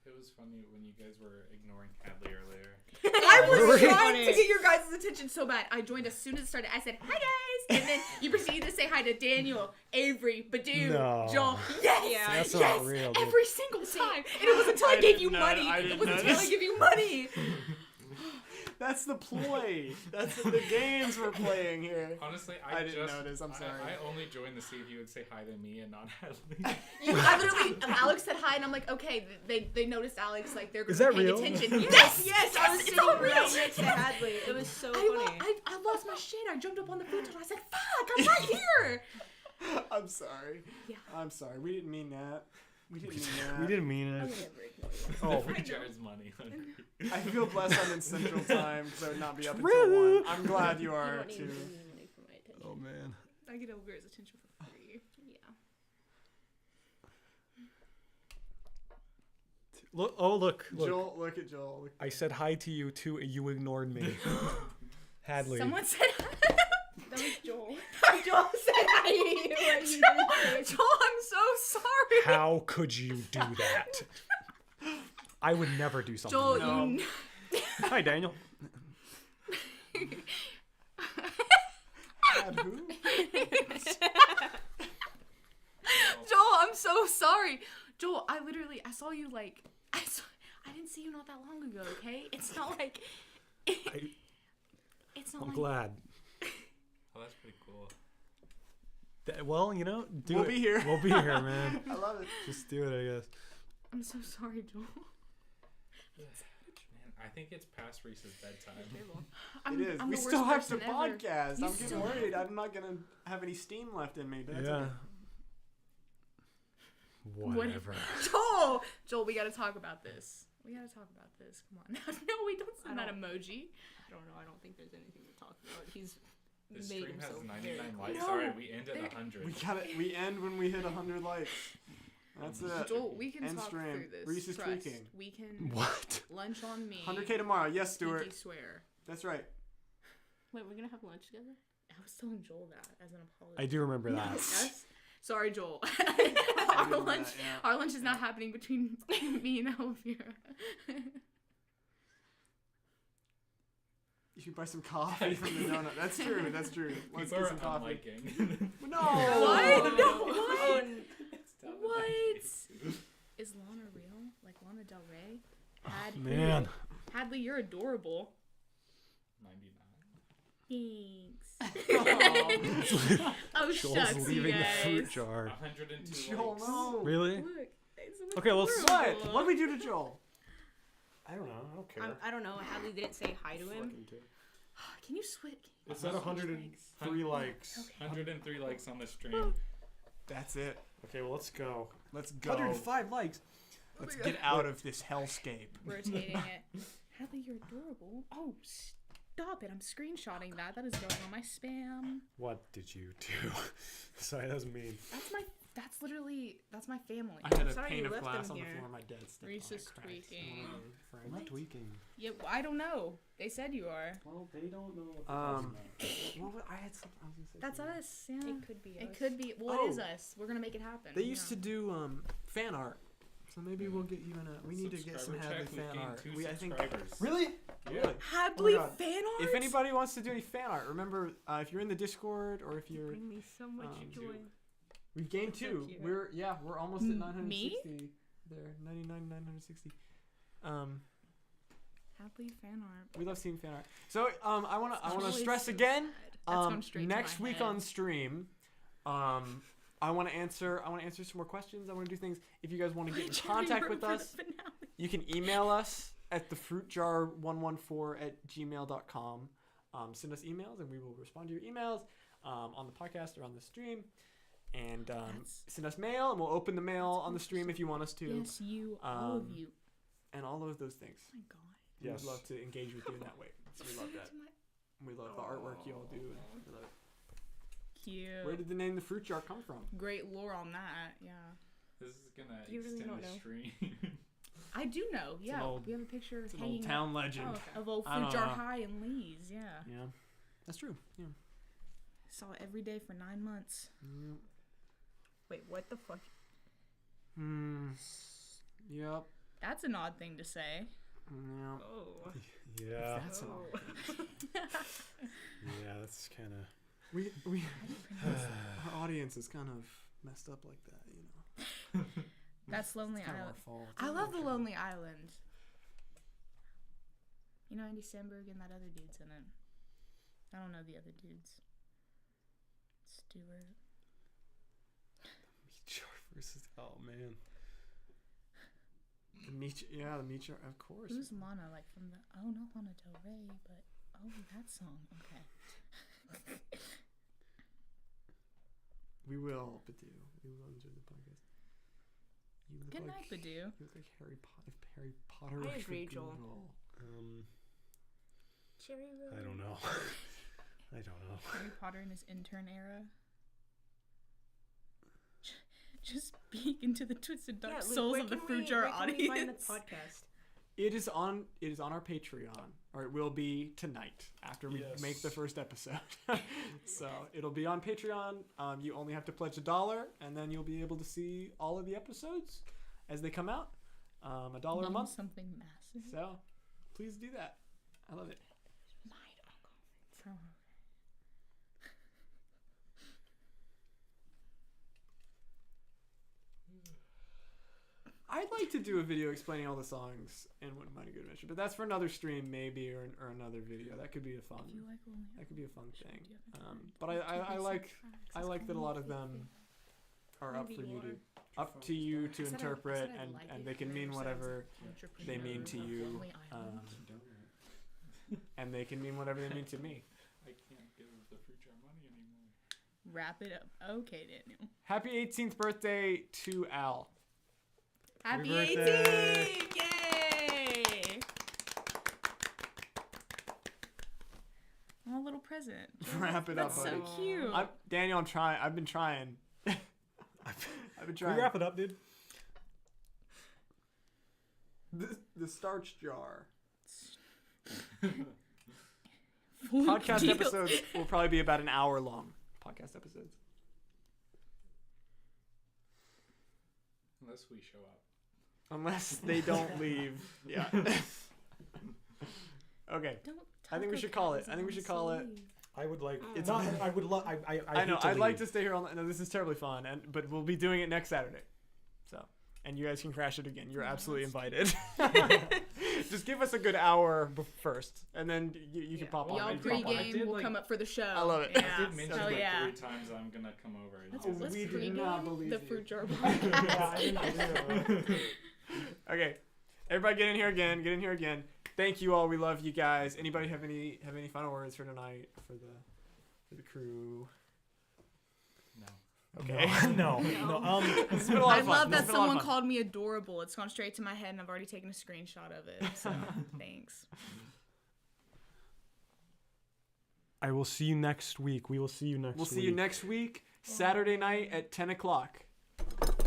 It was funny when you guys were ignoring Hadley earlier. I was Really? trying to get your guys' attention so bad. I joined as soon as it started. I said, hi guys! And then you proceeded to say hi to Daniel, Avery, Badu, No. Joel. Yes! Yeah. That's yes! not real, dude. Every single time. And it wasn't until I, gave you money. It wasn't until I gave you money. That's the ploy. That's the games we're playing here. Honestly, I didn't notice, I'm sorry. I only joined to see if you would say hi to me and not Hadley. I literally, Alex said hi, and I'm like, okay, they noticed Alex, like, they're Is that paying real? attention. Yes! Yes, I was it's sitting all real. right next to Hadley. It was so funny. I lost my shit. I jumped up on the food and I said, fuck, I'm right here. I'm sorry. Yeah. I'm sorry. We didn't mean that. We didn't mean that. We didn't mean I'm it. gonna break more. Oh, Free jar's money. I feel blessed I'm in Central Time because I would not be up until True. 1. I'm glad you You are don't need too. money for my attention. oh man. I get Elvira's attention for free. Yeah. Look! Oh, look! Joel, look at Joel. Look. I said hi to you too, and you ignored me. Hadley. Someone said That was Joel. Joel said hi to you. And you didn't say Joel, I'm so sorry. How could you do that? I would never do something. Joel, like that. No. Hi, Daniel. God, who? Joel, I'm so sorry. Joel, I saw you like, I didn't see you not that long ago, okay? It's not like, it's not I'm like, glad. Well, that's pretty pretty cool. Well, you know, We'll be here. We'll be here, man. I love it. Just do it, I guess. I'm so sorry, Joel. Man, I think it's past Reese's bedtime. It is. I'm We the still have worst to person ever. podcast. You I'm getting still worried. I'm not gonna have any steam left in me. But that's Yeah. okay. Whatever. Joel, we gotta talk about this. We gotta talk about this. Come on. No, we don't send that emoji. I don't know. I don't think there's anything to talk about. He's This made stream has himself 99 very likes. No, Alright, we end at 100. We end when we hit 100 likes. That's it. Joel, we can End talk stream. through this. Reese is Trust. tweaking. We can What? lunch on me. 100K tomorrow. Yes, Stuart. Pinky swear. That's right. Wait, we're gonna have lunch together? I was telling Joel that as an apology. I do remember that. Yes. Sorry, Joel. I our didn't know lunch, that, yeah. our lunch is not happening between me and Elvira. You should buy some coffee from the donut. That's true. That's true. Let's People get are some coffee. unliking. No. What? No, what? It's down to What? 90. Is Lana real? Like Lana Del Rey? Had Man. Hadley, you're adorable. 99. Thanks. Oh, Joel's shucks, you leaving the fruit guys. jar. 102 Joel, likes. no. Really? Look. It's Okay, well, adorable. What? What did we do to Joel? I don't know. I don't care. I don't know. Hadley didn't say hi to him. Can you switch? It's at 103 likes. 103 likes on the stream. That's it. Okay, well, let's go. Let's go. 105 likes. Let's get out of this hellscape. Rotating it. Hadley, you're adorable. Oh, stop it. I'm screenshotting that. That is going on my spam. What did you do? Sorry, that was mean. That's my family. I had a Sorry pane you of left glass them on the here. floor. My dad stepped Reese on it, is cracked. tweaking. I'm not tweaking. Yeah, I don't know. They said you are. Well, they don't know what I had something. I was gonna say That's something. us. Yeah. It could be us. It could be. Well, it is Oh. us. We're gonna make it happen. They used to do fan art, so maybe we'll get even a. We need to get some Subscriber Hadley check, we've fan gained art. 2 I think. subscribers. Really? Yeah. Really? Hadley God. fan art. If anybody wants to do any fan art, remember if you're in the Discord or if you're, Bring me so much joy. we've gained So 2. cute. We're almost at 960. Me? There, 960. Hadley fan art. We love seeing fan art. So I wanna Always stress so again. sad. That's going straight to Next my week head. on stream, I want to answer some more questions. I want to do things. If you guys want to get in Jerry, contact we're with for the us, finale. you can email us at thefruitjar114@gmail.com. Send us emails and we will respond to your emails on the podcast or on the stream. And send us mail and we'll open the mail on the stream if you want us to. Yes, you, all of you. And all of those things. Oh my God. We Yes. would love to engage with you in that way. So we love that. We love the artwork you all do. And we love it. Cute. Where did the name The Fruit Jar come from? Great lore on that. Yeah. This is gonna You really extend don't the know. stream. I do know. Yeah. old- We have a picture It's an hanging old town legend. of old I Fruit don't Jar know. High in Lee's. Yeah. Yeah, that's true. Yeah. Saw it every day for 9 months. Wait, what the fuck? Yep. That's an odd thing to say. Yeah. Oh. Yeah. That's an odd thing. Yeah, that's kind of. We our audience is kind of messed up like that, you know. That's Lonely It's kind of our Island. fault. I love the Lonely Island. You know Andy Samberg and that other dude's in it. I don't know the other dudes. Stewart. Meat jar versus. Oh, man. The meat, the meat jar, of course. Who's Lana? Like from the not Lana Del Rey, but that song. Okay. We will, Badu. We will enjoy the podcast. You look Good like, night, Badu. You look like Harry Potter. If Harry Potter I was agree, for Joel. Google. Cherry Rose. I don't know. I don't know. Harry Potter in his intern era. Just peek into the twisted dark Luke, souls where of the can Fruit we- Jar where can we find the audience. podcast. It is on our Patreon, or it will be tonight after we Yes. make the first episode. So it'll be on Patreon. You only have to pledge $1, and then you'll be able to see all of the episodes as they come out. $1 a Mom, month. Something massive. So please do that. I love it. I'd like to do a video explaining all the songs and Wouldn't Mind a Good Adventure, but that's for another stream maybe or another video. That could be a fun. That could be a fun thing. But I like that a lot of them are up to you to interpret, and they can mean whatever they mean to you, and they can mean whatever they mean to me. I can't give the fruit jar money anymore. Wrap it up. Okay, Daniel. Happy 18th birthday to Al. Happy birthday. 18! Yay! Oh, a little present. Wrap it up, That's buddy. so cute. Daniel, I'm trying. I've been trying. I've been Can trying. we wrap it up, dude? The starch jar. Full Podcast deal. episodes will probably be about an hour long. Podcast episodes. Unless we show up. Unless they don't leave. Yeah. Okay. Don't I think we should call it. I think we should call it. I would like. It's not. not- I would love. I know. I'd like to stay here all night. No, this is terribly fun, but we'll be doing it next Saturday. So, and you guys can crash it again. You're absolutely invited. Just give us a good hour first, and then you can pop on. Y'all You can pop on. pregame will come up for the show. I love it. Yeah. I did mention Hell like yeah. 3 times I'm gonna come over. Let's We did not pregame believe the you. fruit jar. Okay, everybody, get in here again. Get in here again. Thank you all. We love you guys. Anybody have any final words for tonight for the crew? No. Okay. No. It's been a lot I of fun. love It's that been a lot of someone fun. called me adorable. It's gone straight to my head, and I've already taken a screenshot of it. So thanks. I will see you next week. We will see you next We'll week. see you next week, Saturday night at 10 o'clock.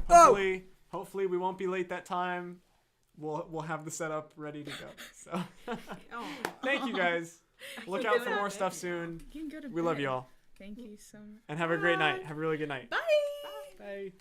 Oh! Hopefully we won't be late that time. We'll have the setup ready to go. So thank you guys. Look out for more stuff soon. You can go to We love bed. you all. Thank you so much. And have a great night. Have a really good night. Bye. Bye.